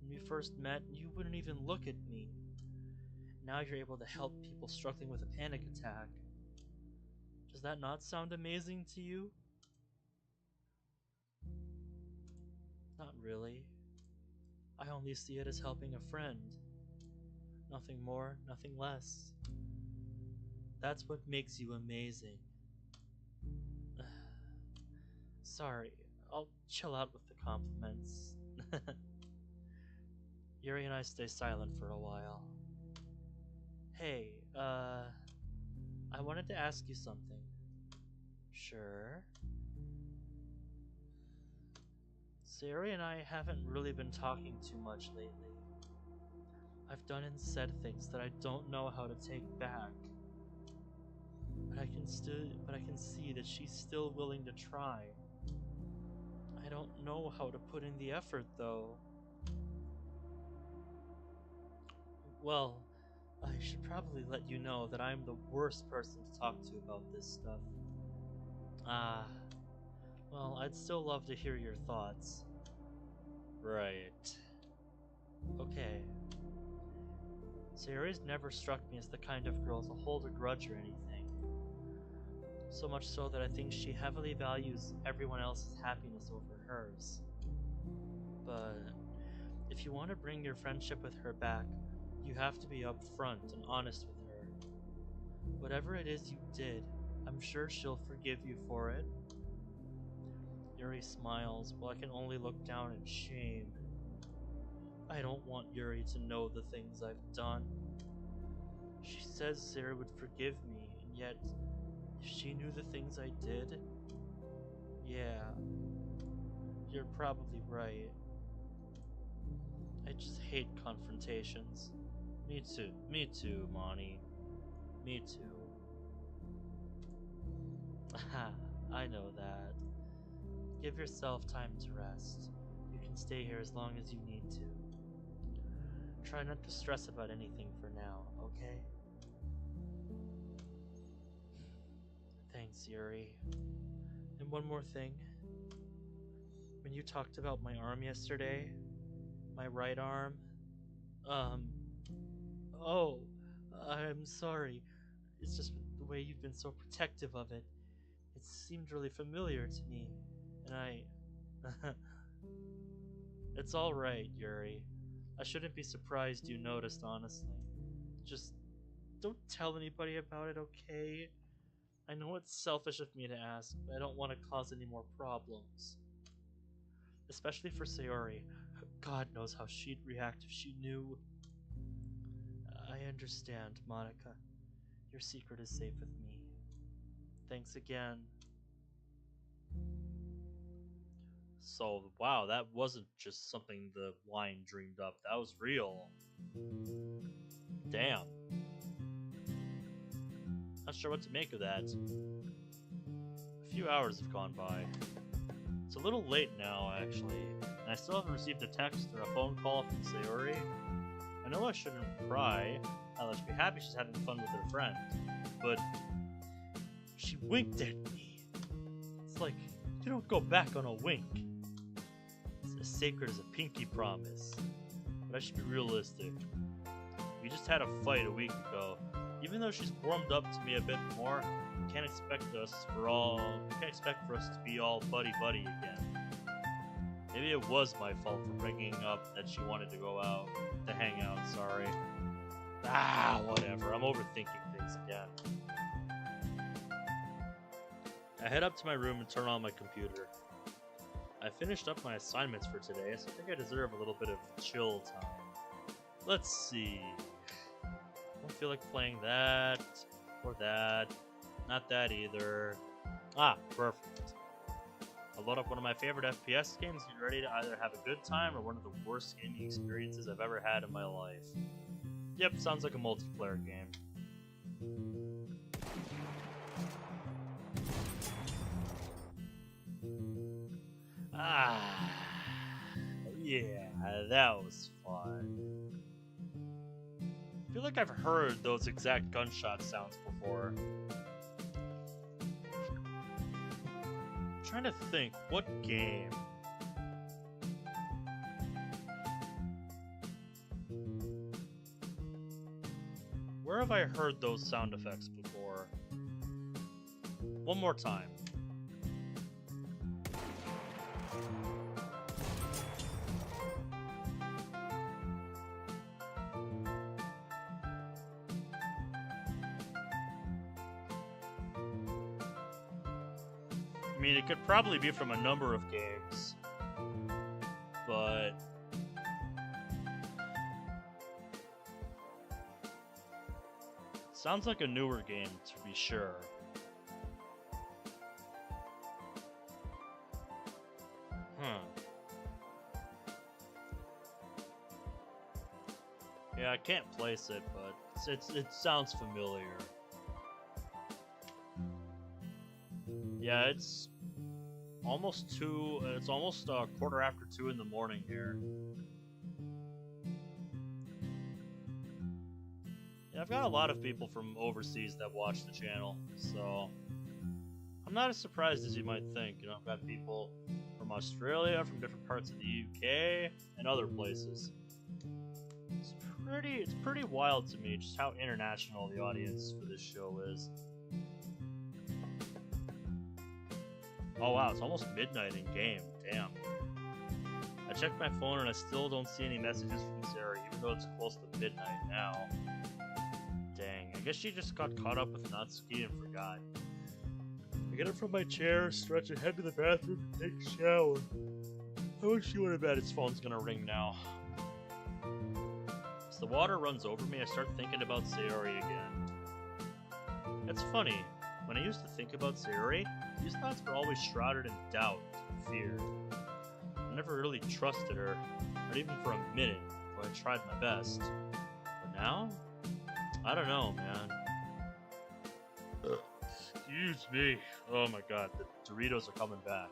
When we first met, you wouldn't even look at me. Now you're able to help people struggling with a panic attack. Does that not sound amazing to you? Not really. I only see it as helping a friend. Nothing more, nothing less. That's what makes you amazing. Sorry, I'll chill out with the compliments. Yuri and I stay silent for a while. Hey, I wanted to ask you something. Sure. Sayori and I haven't really been talking too much lately. I've done and said things that I don't know how to take back. But I can see that she's still willing to try. I don't know how to put in the effort though. Well, I should probably let you know that I'm the worst person to talk to about this stuff. Well, I'd still love to hear your thoughts. Right. Okay. Sayori's never struck me as the kind of girl to hold a grudge or anything. So much so that I think she heavily values everyone else's happiness over hers. But if you want to bring your friendship with her back, you have to be upfront and honest with her. Whatever it is you did, I'm sure she'll forgive you for it. Yuri smiles, while I can only look down in shame. I don't want Yuri to know the things I've done. She says Sarah would forgive me, and yet, if she knew the things I did... Yeah, you're probably right. I just hate confrontations. Me too, Monty. Me too. Aha, I know that. Give yourself time to rest. You can stay here as long as you need to. Try not to stress about anything for now, okay? Thanks, Yuri. And one more thing. When you talked about my arm yesterday, my right arm, oh, I'm sorry. It's just the way you've been so protective of it. It seemed really familiar to me, and I... It's alright, Yuri. I shouldn't be surprised you noticed, honestly. Just don't tell anybody about it, okay? I know it's selfish of me to ask, but I don't want to cause any more problems. Especially for Sayori. God knows how she'd react if she knew. I understand, Monica. Your secret is safe with me. Thanks again. So, wow, that wasn't just something the line dreamed up. That was real. Damn. Not sure what to make of that. A few hours have gone by. It's a little late now, actually, and I still haven't received a text or a phone call from Sayori. I know I shouldn't cry. I should be happy she's having fun with her friend, but she winked at me. It's like, you don't go back on a wink. It's as sacred as a pinky promise. But I should be realistic. We just had a fight a week ago. Even though she's warmed up to me a bit more, you can't expect for us to be all buddy-buddy again. Maybe it was my fault for bringing up that she wanted to go out, to hang out, sorry. Whatever, I'm overthinking things again. I head up to my room and turn on my computer. I finished up my assignments for today, so I think I deserve a little bit of chill time. Let's see. Don't feel like playing that, or that. Not that either. Perfect. I'll load up one of my favorite FPS games, get ready to either have a good time or one of the worst gaming experiences I've ever had in my life. Yep, sounds like a multiplayer game. Yeah, that was fun. I feel like I've heard those exact gunshot sounds before. I'm trying to think, what game? have I heard those sound effects before? One more time. I mean, it could probably be from a number of games, but sounds like a newer game, to be sure. Yeah, I can't place it, but it sounds familiar. Yeah, it's almost two. It's almost a quarter after 2 in the morning here. Yeah, I've got a lot of people from overseas that watch the channel, so I'm not as surprised as you might think. You know, I've got people from Australia, from different parts of the UK, and other places. It's pretty wild to me just how international the audience for this show is. Oh wow, it's almost midnight in game. Damn. I checked my phone and I still don't see any messages from Sarah, even though it's close to midnight now. Dang, I guess she just got caught up with Natsuki and forgot. I get up from my chair, stretch and head to the bathroom and take a shower. I wish she would have bet his phone's gonna ring now. As the water runs over me, I start thinking about Sayori again. It's funny, when I used to think about Sayori, these thoughts were always shrouded in doubt and fear. I never really trusted her, not even for a minute, though I tried my best. But now? I don't know, man. Excuse me. Oh my god, the Doritos are coming back.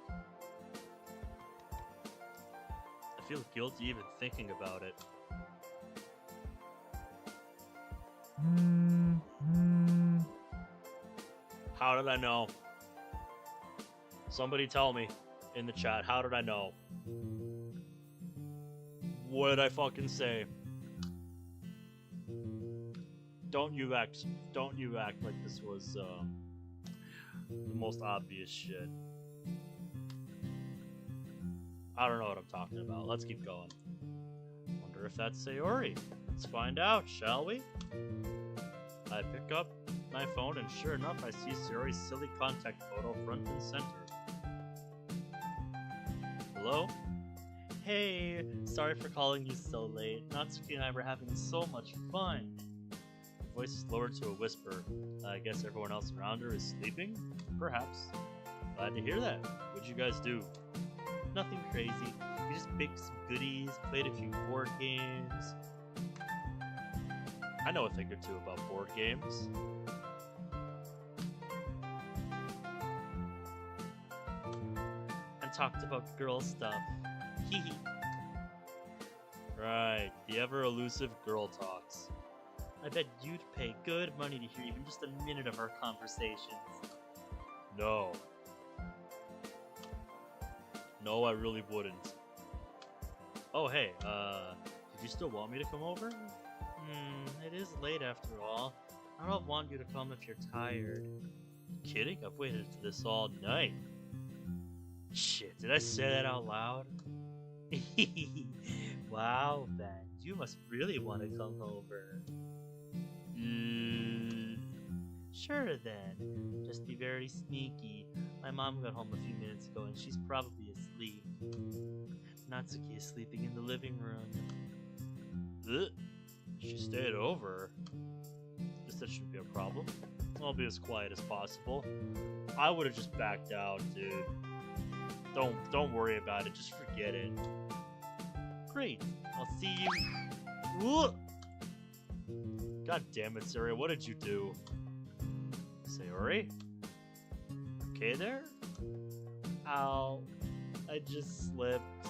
I feel guilty even thinking about it. How did I know? Somebody tell me in the chat, how did I know? What did I fucking say? Don't you act like this was the most obvious shit. I don't know what I'm talking about. Let's keep going. Wonder if that's Sayori. Let's find out, shall we? I pick up my phone and sure enough I see Sayori's silly contact photo front and center. Hello? Hey, sorry for calling you so late. Natsuki and I were having so much fun. Her voice is lowered to a whisper. I guess everyone else around her is sleeping? Perhaps. Glad to hear that. What'd you guys do? Nothing crazy. We just baked some goodies, played a few board games. I know a thing or two about board games. And talked about girl stuff. Hehe. Right, the ever-elusive girl talks. I bet you'd pay good money to hear even just a minute of our conversations. No. No, I really wouldn't. Oh, hey, did you still want me to come over? It is late after all. I don't want you to come if you're tired. Kidding? I've waited for this all night. Shit, did I say that out loud? Wow, Ben, you must really want to come over. Sure then. Just be very sneaky. My mom got home a few minutes ago and she's probably asleep. Natsuki is sleeping in the living room. She stayed over. Guess that shouldn't be a problem. I'll be as quiet as possible. I would have just backed out, dude. Don't worry about it. Just forget it. Great. I'll see you. Ooh! God damn it, Sayori. What did you do? Sayori? Okay there? Ow. I just slipped.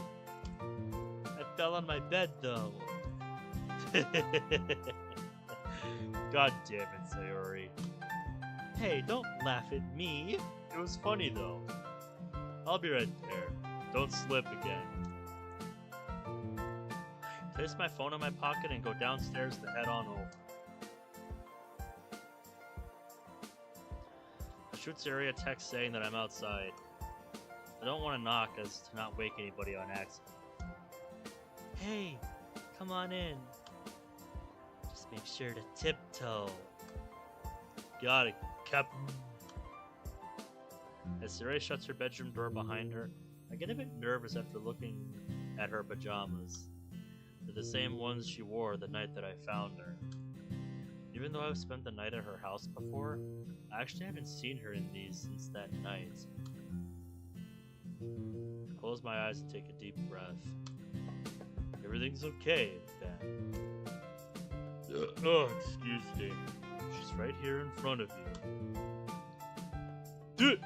I fell on my bed, though. God damn it, Sayori. Hey, don't laugh at me. It was funny, though. I'll be right there. Don't slip again. Place my phone in my pocket and go downstairs to head on over. shoots area text saying that I'm outside. I don't want to knock as to not wake anybody on accident. Hey, come on in. Just make sure to tiptoe. Got it, Captain. As Sarai shuts her bedroom door behind her, I get a bit nervous after looking at her pajamas. They're the same ones she wore the night that I found her. Even though I've spent the night at her house before, I actually haven't seen her in these since that night. I close my eyes and take a deep breath. Everything's okay, Ben. Oh, excuse me. She's right here in front of you.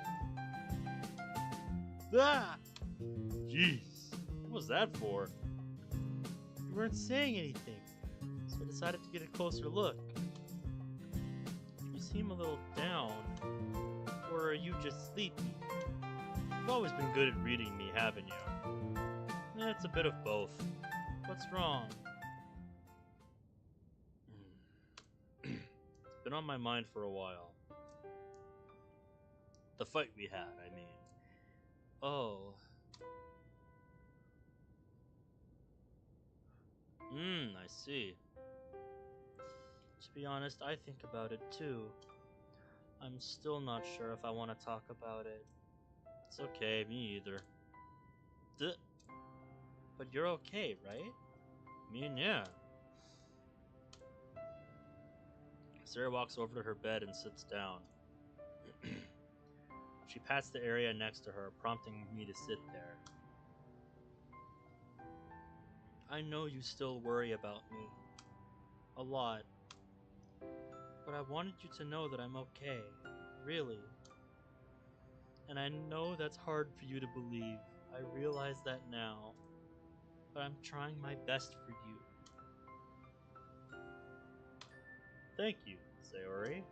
Ah! Jeez, what was that for? You weren't saying anything, so I decided to get a closer look. You seem a little down, or are you just sleepy? You've always been good at reading me, haven't you? It's a bit of both. What's wrong? It's been on my mind for a while. The fight we had, I mean. Oh. I see. To be honest, I think about it too. I'm still not sure if I want to talk about it. It's okay, me either. But you're okay, right? I mean, yeah. Sarah walks over to her bed and sits down. She pats the area next to her, prompting me to sit there. I know you still worry about me. A lot. But I wanted you to know that I'm okay. Really. And I know that's hard for you to believe. I realize that now. But I'm trying my best for you. Thank you, Sayori.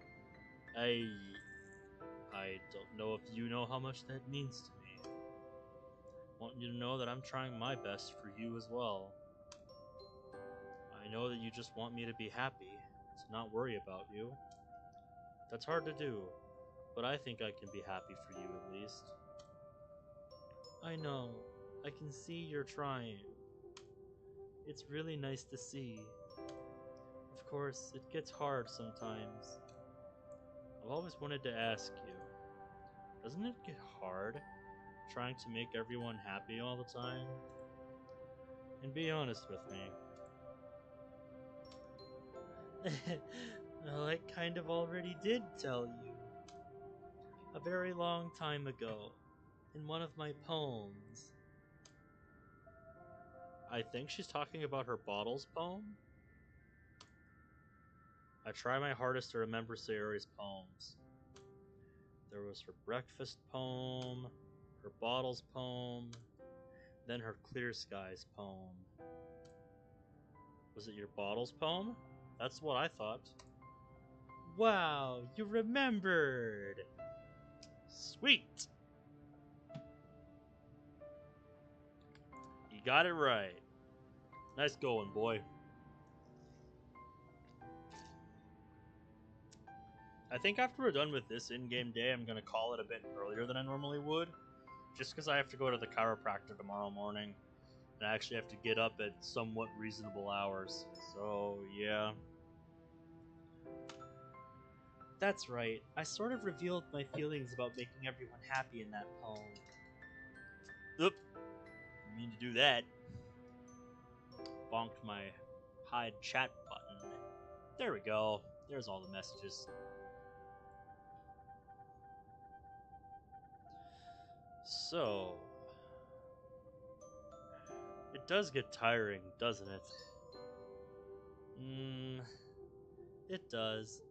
I don't know if you know how much that means to me. I want you to know that I'm trying my best for you as well. I know that you just want me to be happy, to not worry about you. That's hard to do, but I think I can be happy for you at least. I know. I can see you're trying. It's really nice to see. Of course, it gets hard sometimes. I've always wanted to ask you, doesn't it get hard trying to make everyone happy all the time? And be honest with me. Well, I kind of already did tell you. A very long time ago, in one of my poems. I think she's talking about her bottles poem? I try my hardest to remember Sayori's poems. There was her breakfast poem, her bottles poem, then her clear skies poem. Was it your bottles poem? That's what I thought. Wow, you remembered! Sweet! You got it right. Nice going, boy. I think after we're done with this in-game day, I'm going to call it a bit earlier than I normally would. Just because I have to go to the chiropractor tomorrow morning. And I actually have to get up at somewhat reasonable hours. So, yeah. That's right. I sort of revealed my feelings about making everyone happy in that poem. Oop. Didn't mean to do that. Bonked my hide chat button. There we go. There's all the messages. So, it does get tiring, doesn't it? It does.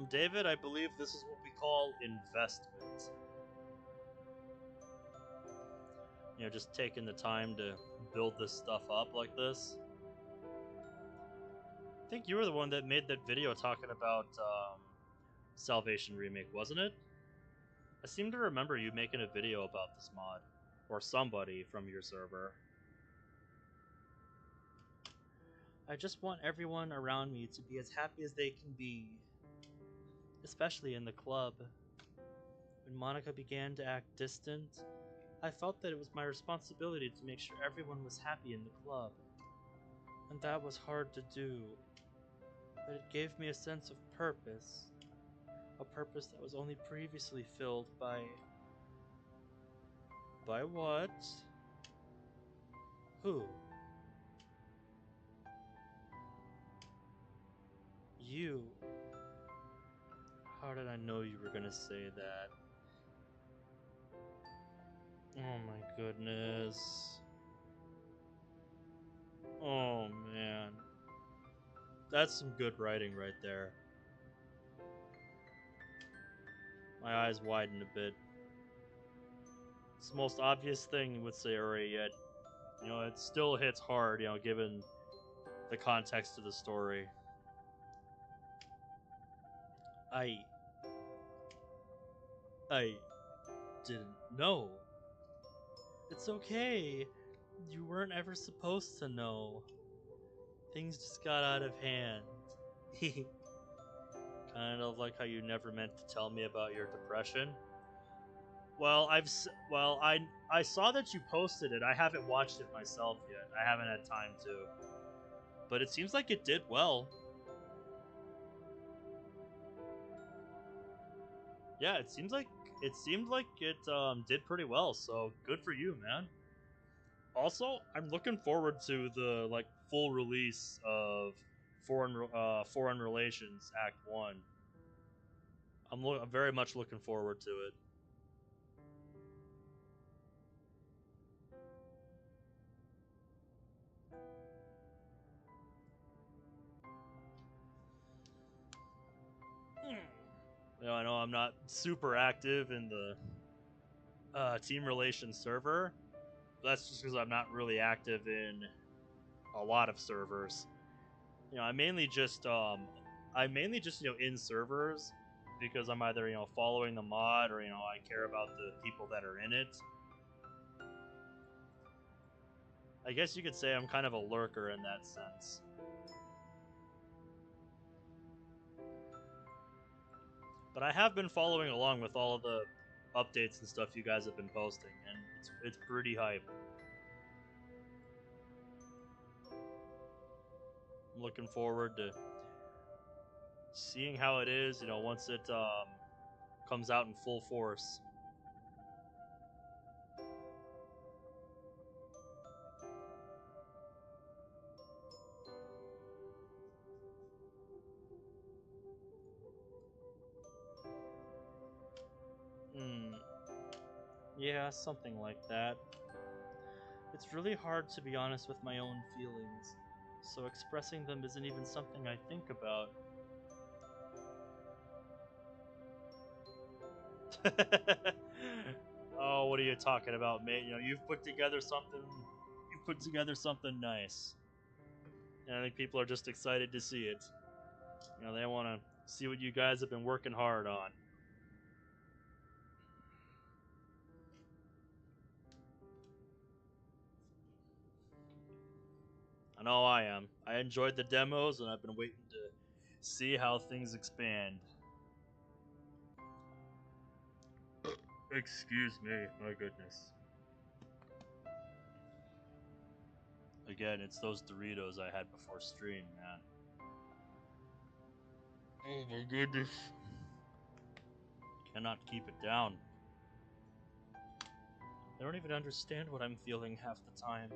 David, I believe this is what we call investment. You know, just taking the time to build this stuff up like this. I think you were the one that made that video talking about Salvation Remake, wasn't it? I seem to remember you making a video about this mod. Or somebody from your server. I just want everyone around me to be as happy as they can be, especially in the club. When Monica began to act distant, I felt that it was my responsibility to make sure everyone was happy in the club. And that was hard to do, but it gave me a sense of purpose. A purpose that was only previously filled by... By what? Who? You. How did I know you were gonna say that? Oh my goodness. Oh man. That's some good writing right there. My eyes widen a bit. It's the most obvious thing with Sayori, yet, you know, it still hits hard, you know, given the context of the story. I didn't know. It's okay. You weren't ever supposed to know. Things just got out of hand. Kind of like how you never meant to tell me about your depression. Well, I saw that you posted it. I haven't watched it myself yet. I haven't had time to. But it seems like it did well. Yeah, it seemed like it did pretty well. So good for you, man. Also, I'm looking forward to the like full release of Foreign Relations Act 1. I'm very much looking forward to it. You know, I know I'm not super active in the team relations server. But that's just because I'm not really active in a lot of servers. You know, I mainly just you know in servers because I'm either you know following the mod or you know I care about the people that are in it. I guess you could say I'm kind of a lurker in that sense. But I have been following along with all of the updates and stuff you guys have been posting, and it's pretty hype. I'm looking forward to seeing how it is, you know, once it comes out in full force. Hmm. Yeah, something like that. It's really hard to be honest with my own feelings, so expressing them isn't even something I think about. Oh, what are you talking about, mate? You know, you've put together something nice. And I think people are just excited to see it. You know, they want to see what you guys have been working hard on. I know I am. I enjoyed the demos, and I've been waiting to see how things expand. Excuse me, my goodness. Again, it's those Doritos I had before stream, man. Oh my goodness. Cannot keep it down. I don't even understand what I'm feeling half the time.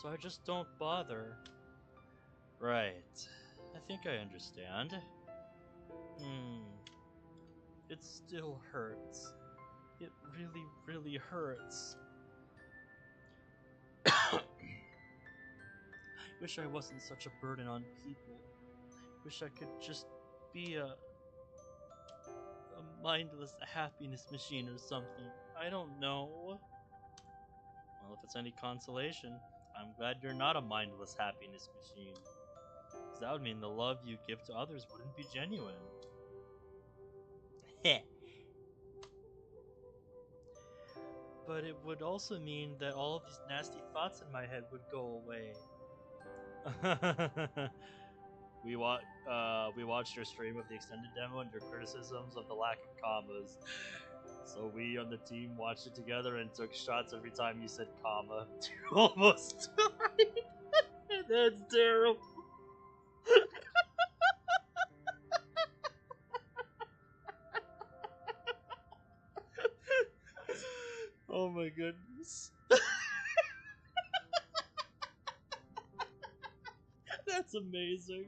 So I just don't bother. Right. I think I understand. It still hurts. It really, really hurts. Wish I wasn't such a burden on people. Wish I could just be a mindless happiness machine or something. I don't know. Well, if it's any consolation, I'm glad you're not a mindless happiness machine. Because that would mean the love you give to others wouldn't be genuine. Heh. But it would also mean that all of these nasty thoughts in my head would go away. We watched your stream of the extended demo and your criticisms of the lack of commas. So we on the team watched it together and took shots every time you said comma. To almost died. That's terrible. Oh my goodness. That's amazing.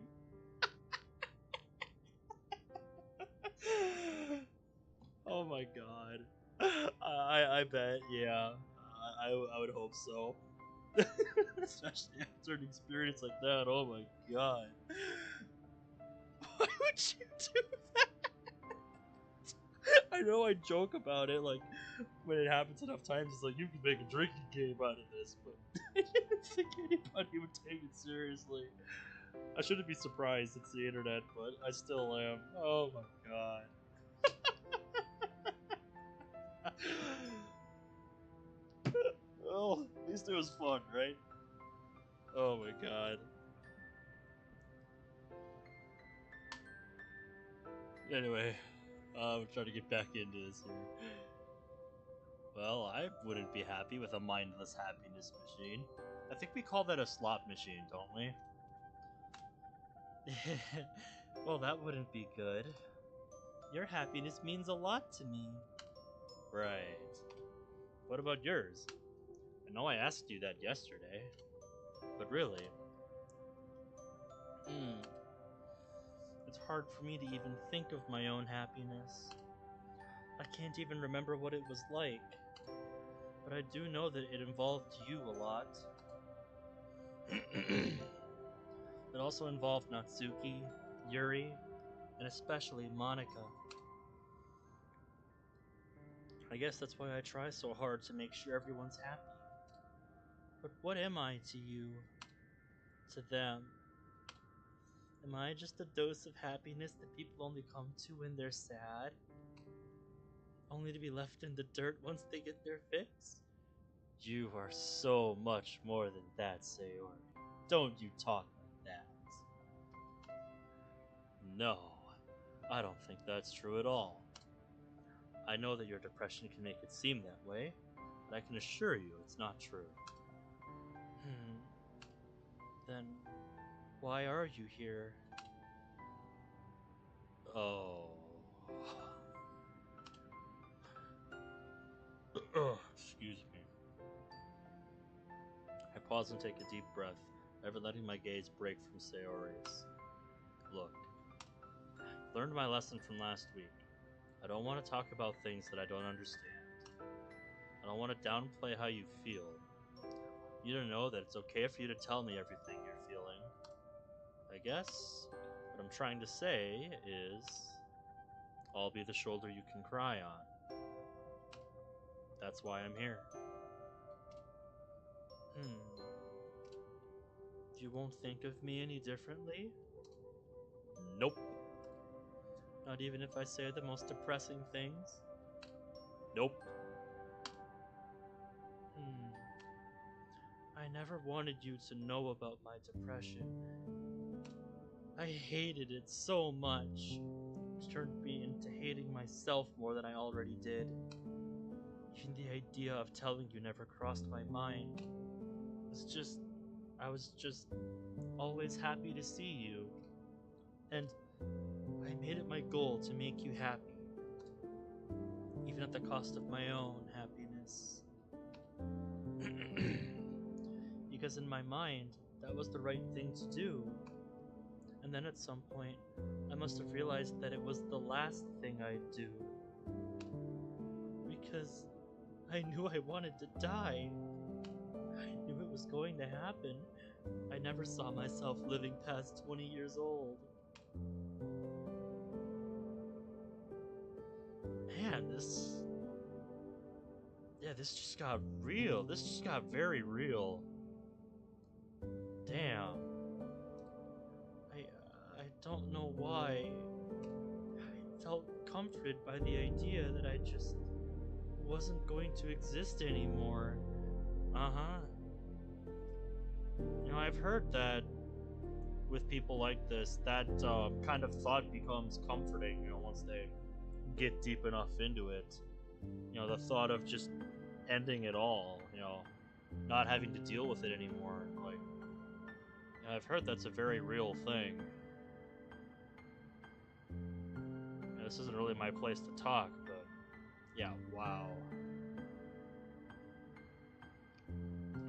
Oh my god. I bet, yeah. I would hope so. Especially after an experience like that. Oh my god. Why would you do that? I know I joke about it, like, when it happens enough times, it's like, you can make a drinking game out of this, but I didn't think anybody would take it seriously. I shouldn't be surprised, it's the internet, but I still am. Oh my god. Well, at least it was fun, right? Oh my god. Anyway, I'm trying to get back into this here. Well, I wouldn't be happy with a mindless happiness machine. I think we call that a slot machine, don't we? Well, that wouldn't be good. Your happiness means a lot to me. Right. What about yours? I know I asked you that yesterday, but really. It's hard for me to even think of my own happiness. I can't even remember what it was like. But I do know that it involved you a lot. It also involved Natsuki, Yuri, and especially Monica. I guess that's why I try so hard to make sure everyone's happy. But what am I to you? To them? Am I just a dose of happiness that people only come to when they're sad? Only to be left in the dirt once they get their fix? You are so much more than that, Sayori. Don't you talk like that. No, I don't think that's true at all. I know that your depression can make it seem that way, but I can assure you it's not true. Then, why are you here? Oh. Excuse me. I pause and take a deep breath, never letting my gaze break from Sayori's. Look, I learned my lesson from last week. I don't want to talk about things that I don't understand. I don't want to downplay how you feel. You to know that it's okay for you to tell me everything you're feeling. I guess what I'm trying to say is, I'll be the shoulder you can cry on. That's why I'm here. You won't think of me any differently? Nope. Not even if I say the most depressing things? Nope. I never wanted you to know about my depression. I hated it so much. It turned me into hating myself more than I already did. Even the idea of telling you never crossed my mind. I was just always happy to see you. And I made it my goal to make you happy. Even at the cost of my own happiness. Because in my mind, that was the right thing to do. And then at some point, I must have realized that it was the last thing I'd do. Because I knew I wanted to die. I knew it was going to happen. I never saw myself living past 20 years old. Man, this just got real. This just got very real. Damn. I don't know why. I felt comforted by the idea that I just wasn't going to exist anymore. You know, I've heard that with people like this, that kind of thought becomes comforting, you know, once they get deep enough into it. You know, the thought of just ending it all, you know, not having to deal with it anymore. Like, and I've heard that's a very real thing. You know, this isn't really my place to talk, but yeah, wow.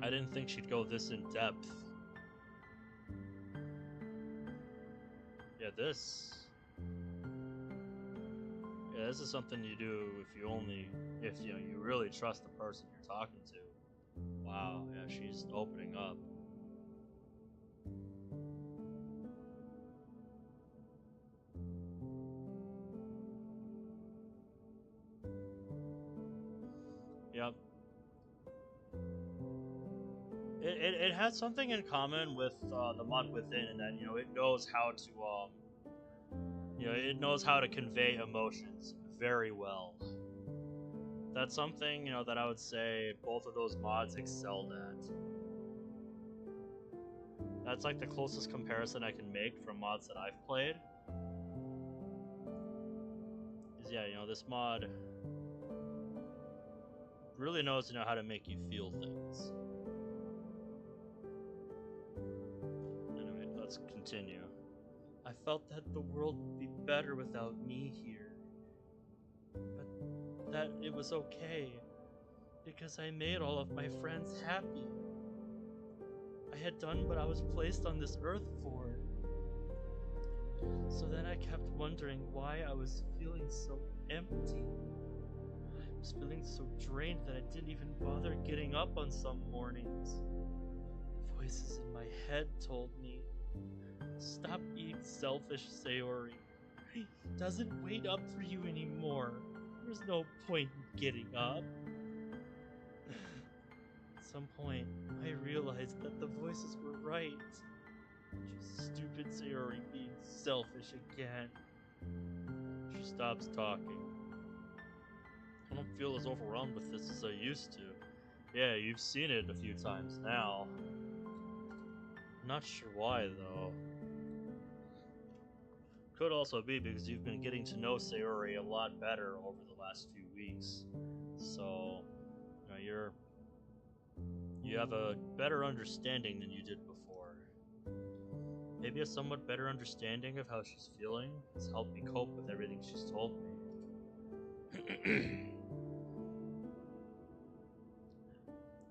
I didn't think she'd go this in depth. Yeah, this is something you do if you know you really trust the person you're talking to. Wow, yeah, she's opening up. Yep. It has something in common with the mod within, in that, you know, it knows how to it knows how to convey emotions very well. That's something, you know, that I would say both of those mods excelled at. That's like the closest comparison I can make from mods that I've played. Is, yeah, you know, this mod really knows, you know, how to make you feel things. Anyway, let's continue. I felt that the world would be better without me here. But that it was okay, because I made all of my friends happy. I had done what I was placed on this earth for. So then I kept wondering why I was feeling so empty. I was feeling so drained that I didn't even bother getting up on some mornings. Voices in my head told me, stop being selfish, Sayori. He doesn't wait up for you anymore. There's no point in getting up. At some point, I realized that the voices were right. Just stupid Sayori being selfish again. She stops talking. I don't feel as overwhelmed with this as I used to. Yeah, you've seen it a few times now. I'm not sure why, though. Could also be because you've been getting to know Sayori a lot better over the last few weeks. So, you know, you have a better understanding than you did before. Maybe a somewhat better understanding of how she's feeling has helped me cope with everything she's told me.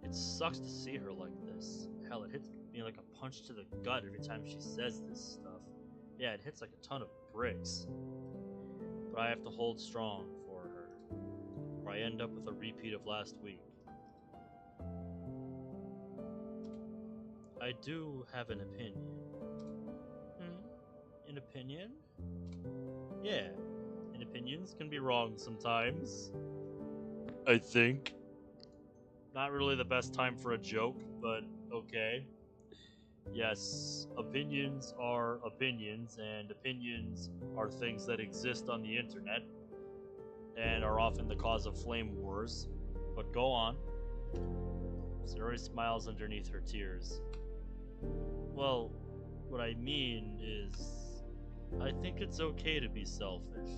It sucks to see her like this. Hell, it hits me like a punch to the gut every time she says this stuff. Yeah, it hits like a ton of bricks. But I have to hold strong for her, or I end up with a repeat of last week. I do have an opinion. An opinion? Yeah, and opinions can be wrong sometimes. I think. Not really the best time for a joke, but okay. Yes, opinions are opinions, and opinions are things that exist on the internet, and are often the cause of flame wars. But go on. Sayori smiles underneath her tears. Well, what I mean is, I think it's okay to be selfish.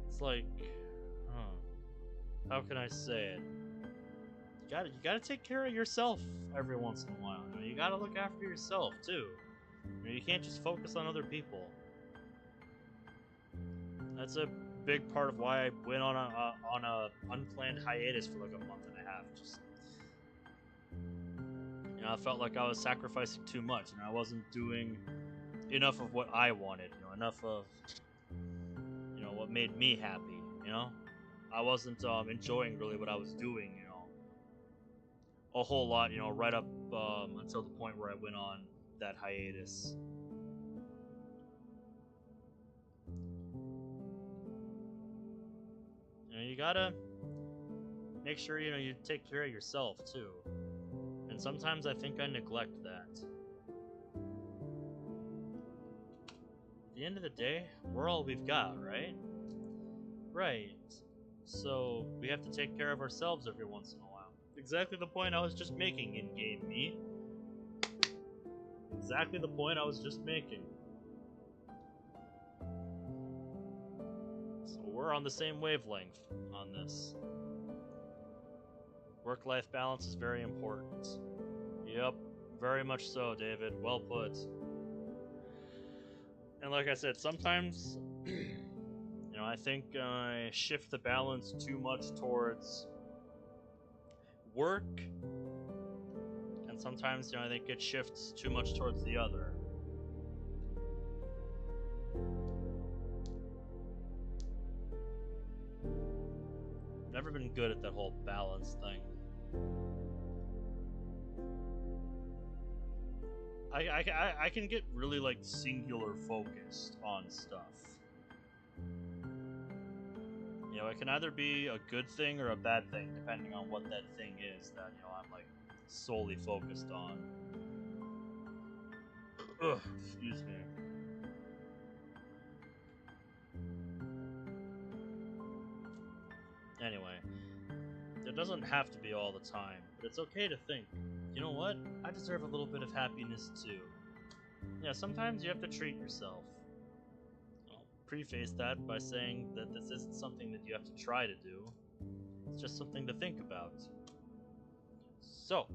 It's like, how can I say it? You gotta take care of yourself every once in a while. You know, you gotta look after yourself too. You know, you can't just focus on other people. That's a big part of why I went on a unplanned hiatus for like a month and a half. Just, you know, I felt like I was sacrificing too much, and I wasn't doing enough of what I wanted. You know, enough of, you know, what made me happy. You know, I wasn't enjoying really what I was doing. You know, a whole lot. You know, right up until the point where I went on that hiatus. You know, you gotta make sure, you know, you take care of yourself too. And sometimes I think I neglect that. At the end of the day, we're all we've got, right? Right. So we have to take care of ourselves every once in a while. Exactly the point I was just making in game me. exactly the point I was just making. So we're on the same wavelength on this. Work-life balance is very important. Yep, very much so, David. Well put. And like I said, sometimes, I think I shift the balance too much towards work, and sometimes, I think it shifts too much towards the other. Never been good at that whole balance thing. I can get really like singular focused on stuff. It can either be a good thing or a bad thing, depending on what that thing is that, I'm like solely focused on. Ugh, excuse me. Anyway, it doesn't have to be all the time, but it's okay to think, you know what? I deserve a little bit of happiness too. Yeah, sometimes you have to treat yourself. I'll preface that by saying that this isn't something that you have to try to do. It's just something to think about. So,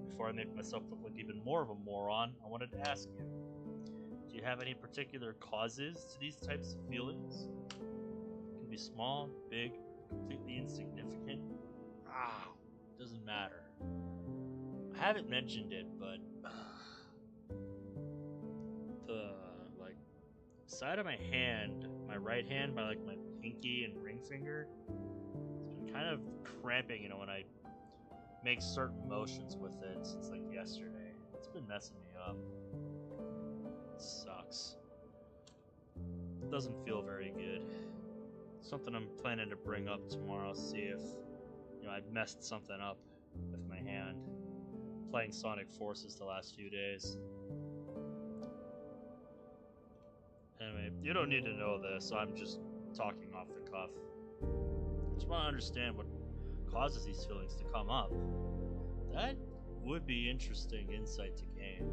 before I make myself look like even more of a moron, I wanted to ask you, do you have any particular causes to these types of feelings? It can be small, big, completely insignificant. Doesn't matter. I haven't mentioned it, but the side of my hand, my right hand, by my pinky and ring finger, it's been kind of cramping, when I make certain motions with it since yesterday. It's been messing me up. It sucks. It doesn't feel very good. Something I'm planning to bring up tomorrow, see if I messed something up with my hand. Playing Sonic Forces the last few days. Anyway, you don't need to know this, I'm just talking off the cuff. I just want to understand what causes these feelings to come up. That would be interesting insight to gain.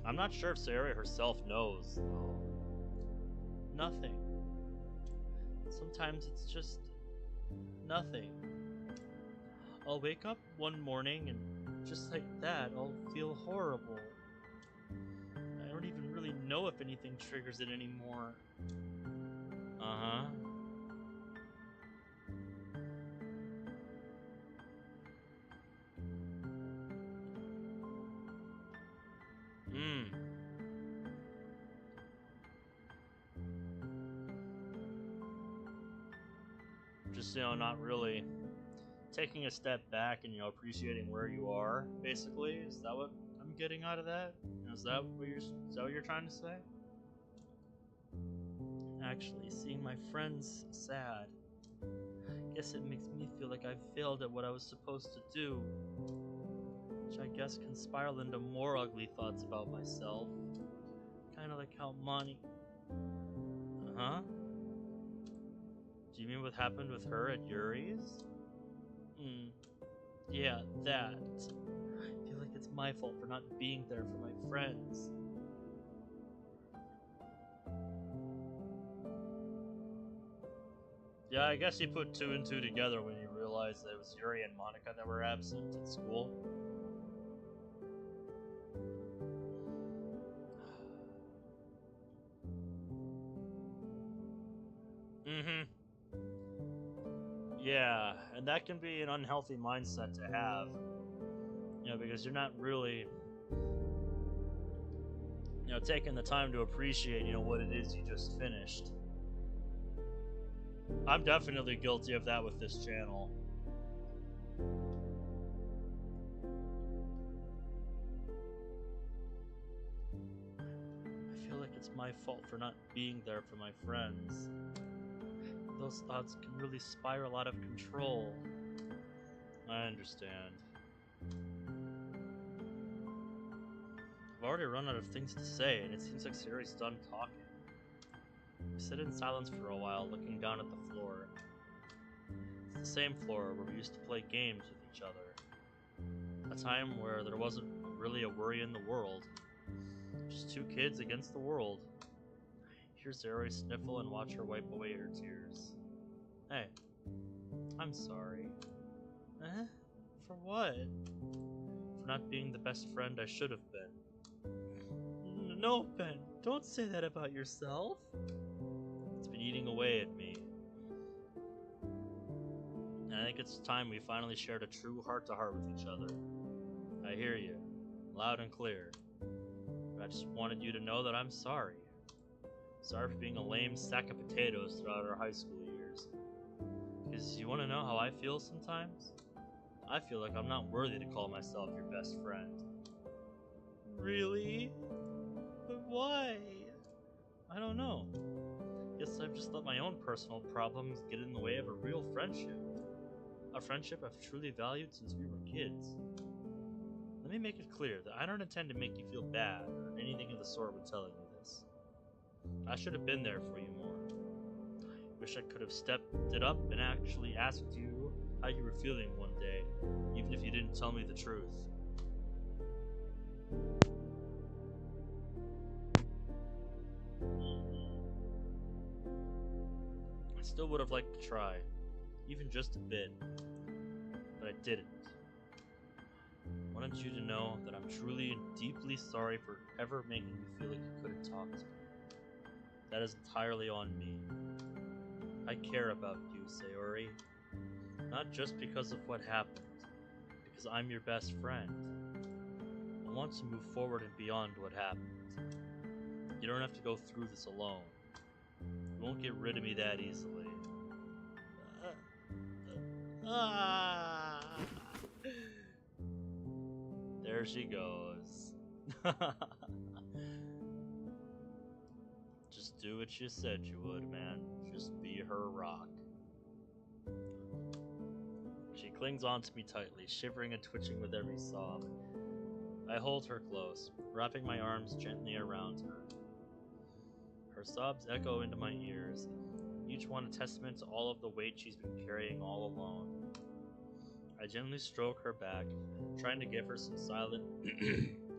I'm not sure if Sarah herself knows, though. Nothing. Sometimes it's just nothing. I'll wake up one morning and just like that, I'll feel horrible. I don't even really know if anything triggers it anymore. Uh-huh. Just, not really taking a step back and, appreciating where you are, basically. Is that what I'm getting out of that? Is that what you're trying to say? Actually, seeing my friends sad, guess it makes me feel like I've failed at what I was supposed to do. Which I guess can spiral into more ugly thoughts about myself. Kinda like how Monty... Huh? Do you mean what happened with her at Yuri's? Yeah, that. I feel like it's my fault for not being there for my friends. Yeah, I guess you put two and two together when you realized that it was Yuri and Monica that were absent at school. Yeah, and that can be an unhealthy mindset to have. Because you're not really, taking the time to appreciate, what it is you just finished. I'm definitely guilty of that with this channel. I feel like it's my fault for not being there for my friends. Those thoughts can really spiral out of control. I understand. I've already run out of things to say, and it seems like Siri's done talking. We sit in silence for a while, looking down at the floor. It's the same floor where we used to play games with each other. A time where there wasn't really a worry in the world. Just two kids against the world. Hear Sayori sniffle and watch her wipe away her tears. Hey, I'm sorry. Eh? For what? For not being the best friend I should have been. No, Ben, don't say that about yourself. It's been eating away at me. And I think it's time we finally shared a true heart-to-heart with each other. I hear you, loud and clear. But I just wanted you to know that I'm sorry. Sorry for being a lame sack of potatoes throughout our high school years. Because you want to know how I feel sometimes? I feel like I'm not worthy to call myself your best friend. Really? But why? I don't know. Guess I've just let my own personal problems get in the way of a real friendship. A friendship I've truly valued since we were kids. Let me make it clear that I don't intend to make you feel bad or anything of the sort when telling you this. I should have been there for you more. Wish I could have stepped it up and actually asked you how you were feeling one day, even if you didn't tell me the truth. I still would have liked to try, even just a bit, but I didn't. I wanted you to know that I'm truly and deeply sorry for ever making you feel like you couldn't talk to me. That is entirely on me. I care about you, Sayori. Not just because of what happened, because I'm your best friend. I want to move forward and beyond what happened. You don't have to go through this alone. You won't get rid of me that easily. There she goes. Just do what you said you would, man. Just be her rock. She clings onto me tightly, shivering and twitching with every sob. I hold her close, wrapping my arms gently around her. Her sobs echo into my ears, each one a testament to all of the weight she's been carrying all alone. I gently stroke her back, trying to give her some silent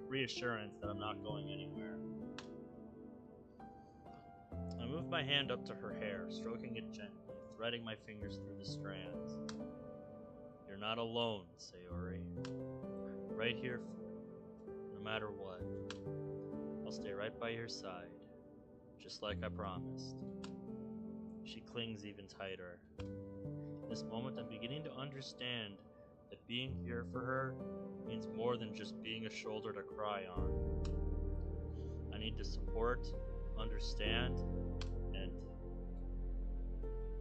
reassurance that I'm not going anywhere. I move my hand up to her hair, stroking it gently, threading my fingers through the strands. You're not alone, Sayori. Right here for you, no matter what. I'll stay right by your side, just like I promised. She clings even tighter. In this moment, I'm beginning to understand that being here for her means more than just being a shoulder to cry on. I need to support, understand,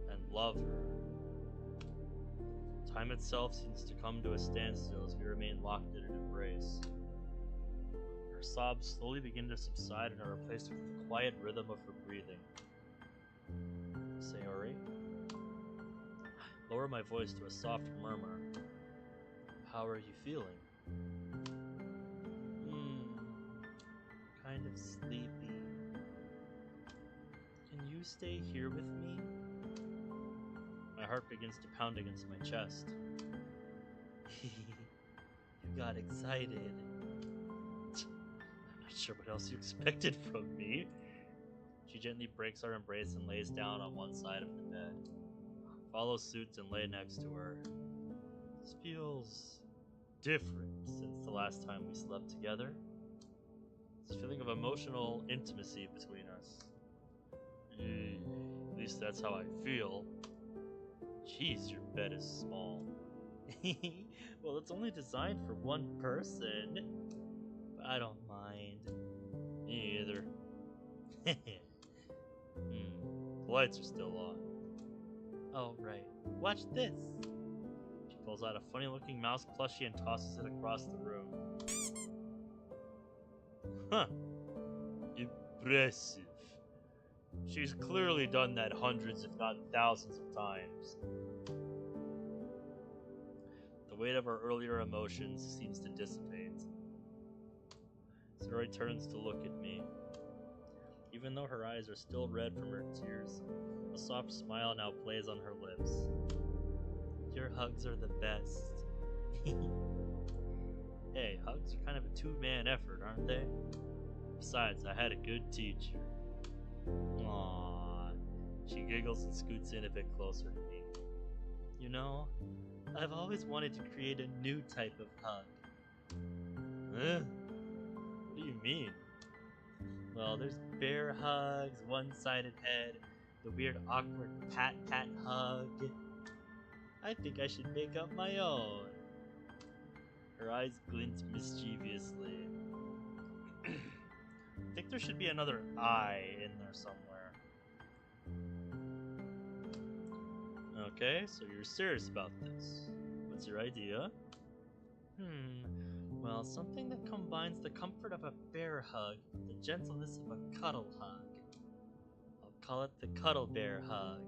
and love her. Time itself seems to come to a standstill as we remain locked in an embrace. Her sobs slowly begin to subside and are replaced with the quiet rhythm of her breathing. Sayori? Lower my voice to a soft murmur. How are you feeling? Kind of sleepy. Can you stay here with me? My heart begins to pound against my chest. You got excited. I'm not sure what else you expected from me. She gently breaks our embrace and lays down on one side of the bed. Follow suit and lay next to her. This feels different since the last time we slept together. This feeling of emotional intimacy between us. At least that's how I feel. Jeez, your bed is small. Well, it's only designed for one person. But I don't mind. Me either. The lights are still on. Oh, right. Watch this. She pulls out a funny-looking mouse plushie and tosses it across the room. Huh. Impressive. She's clearly done that hundreds, if not thousands of times. The weight of our earlier emotions seems to dissipate. Sayori turns to look at me. Even though her eyes are still red from her tears, a soft smile now plays on her lips. Your hugs are the best. Hey, hugs are kind of a two-man effort, aren't they? Besides, I had a good teacher. Aww. She giggles and scoots in a bit closer to me. You know, I've always wanted to create a new type of hug. Huh? What do you mean? Well, there's bear hugs, one-sided head, the weird awkward pat-pat hug. I think I should make up my own. Her eyes glint mischievously. I think there should be another I in there somewhere. Okay, so you're serious about this. What's your idea? Well, something that combines the comfort of a bear hug with the gentleness of a cuddle hug. I'll call it the Cuddle Bear Hug.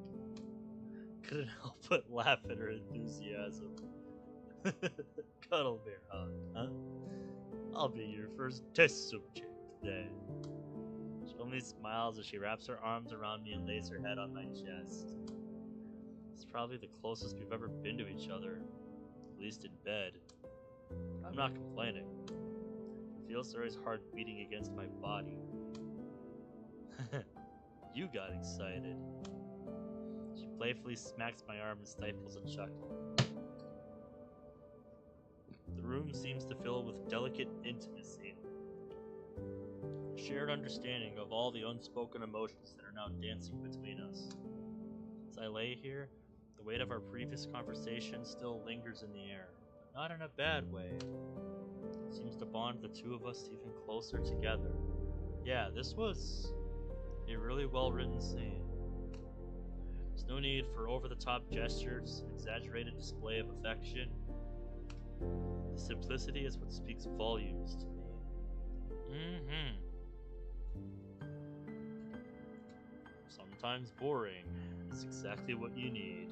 Couldn't help but laugh at her enthusiasm. Cuddle Bear Hug, huh? I'll be your first test subject, then. She only smiles as she wraps her arms around me and lays her head on my chest. It's probably the closest we've ever been to each other, at least in bed. I'm not complaining. I feel Sari's heart beating against my body. You got excited. She playfully smacks my arm and stifles a chuckle. The room seems to fill with delicate intimacy. A shared understanding of all the unspoken emotions that are now dancing between us. As I lay here, the weight of our previous conversation still lingers in the air. Not in a bad way. It seems to bond the two of us even closer together. Yeah, this was a really well-written scene. There's no need for over-the-top gestures, exaggerated display of affection. The simplicity is what speaks volumes to me. Sometimes boring is exactly what you need.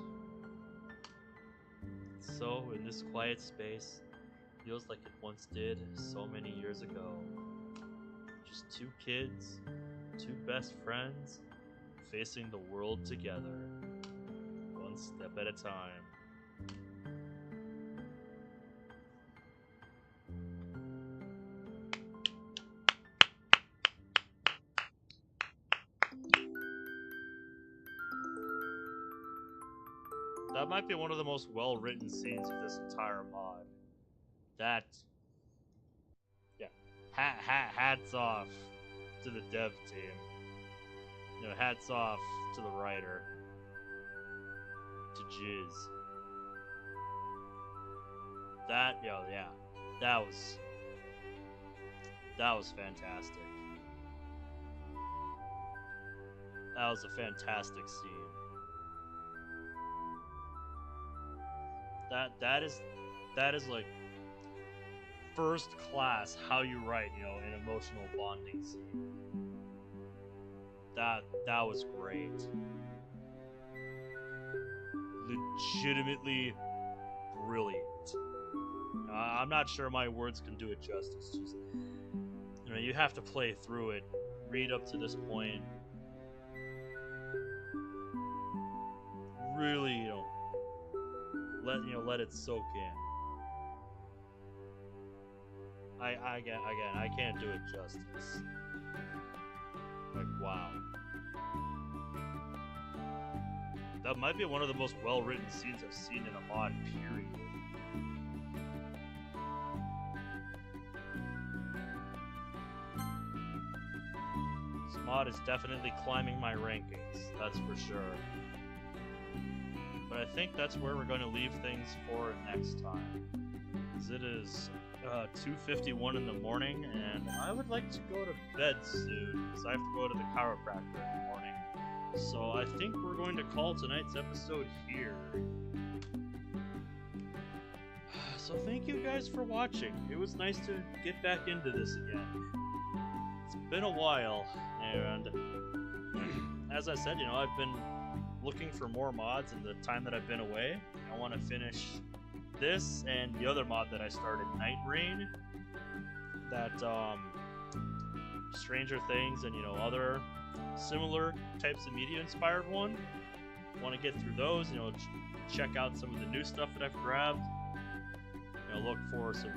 So, in this quiet space, feels like it once did so many years ago. Just two kids, two best friends, facing the world together, one step at a time. That might be one of the most well-written scenes of this entire mod. That, yeah, hats off to the dev team. You know, hats off to the writer, to Jizz. That, yeah, that was fantastic. That was a fantastic scene. That is like first class how you write, you know, an emotional bonding scene. That was great. Legitimately brilliant. I'm not sure my words can do it justice. Just, you know, you have to play through it, read up to this point. Really, you know, let it soak in. I can't do it justice. Like, wow. That might be one of the most well-written scenes I've seen in a mod, period. This mod is definitely climbing my rankings, that's for sure. But I think that's where we're going to leave things for next time. As it is 2:51 in the morning, and I would like to go to bed soon, because I have to go to the chiropractor in the morning. So I think we're going to call tonight's episode here. So thank you guys for watching. It was nice to get back into this again. It's been a while, and as I said, you know, I've been looking for more mods in the time that I've been away. I want to finish this and the other mod that I started, Night Rain. That Stranger Things and, you know, other similar types of media inspired one. Want to get through those, you know, check out some of the new stuff that I've grabbed. You know, look for some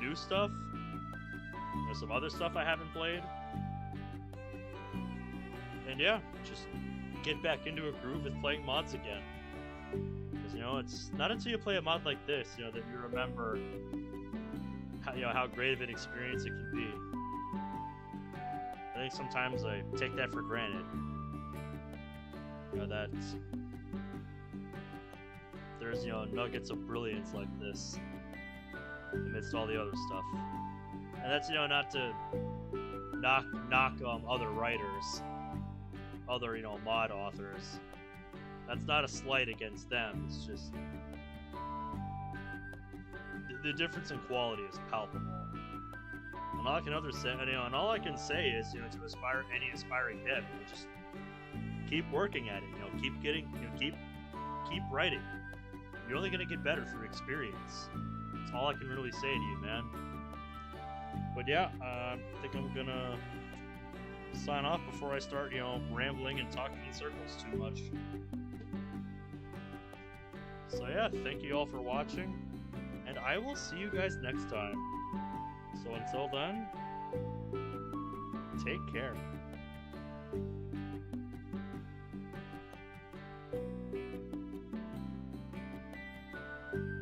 new stuff. There's some other stuff I haven't played. And yeah, just get back into a groove with playing mods again. Because, you know, it's not until you play a mod like this, you know, that you remember how, you know, how great of an experience it can be. I think sometimes I take that for granted. You know, that there's, you know, nuggets of brilliance like this amidst all the other stuff. And that's, you know, not to knock other writers, other, you know, mod authors. That's not a slight against them. It's just the difference in quality is palpable. And all I can say is, you know, to inspire any aspiring dev, you know, just keep working at it. You know, keep getting, you know, keep writing. You're only gonna get better through experience. That's all I can really say to you, man. But yeah, I think I'm gonna sign off before I start, you know, rambling and talking in circles too much. So yeah, thank you all for watching, and I will see you guys next time. So until then, take care.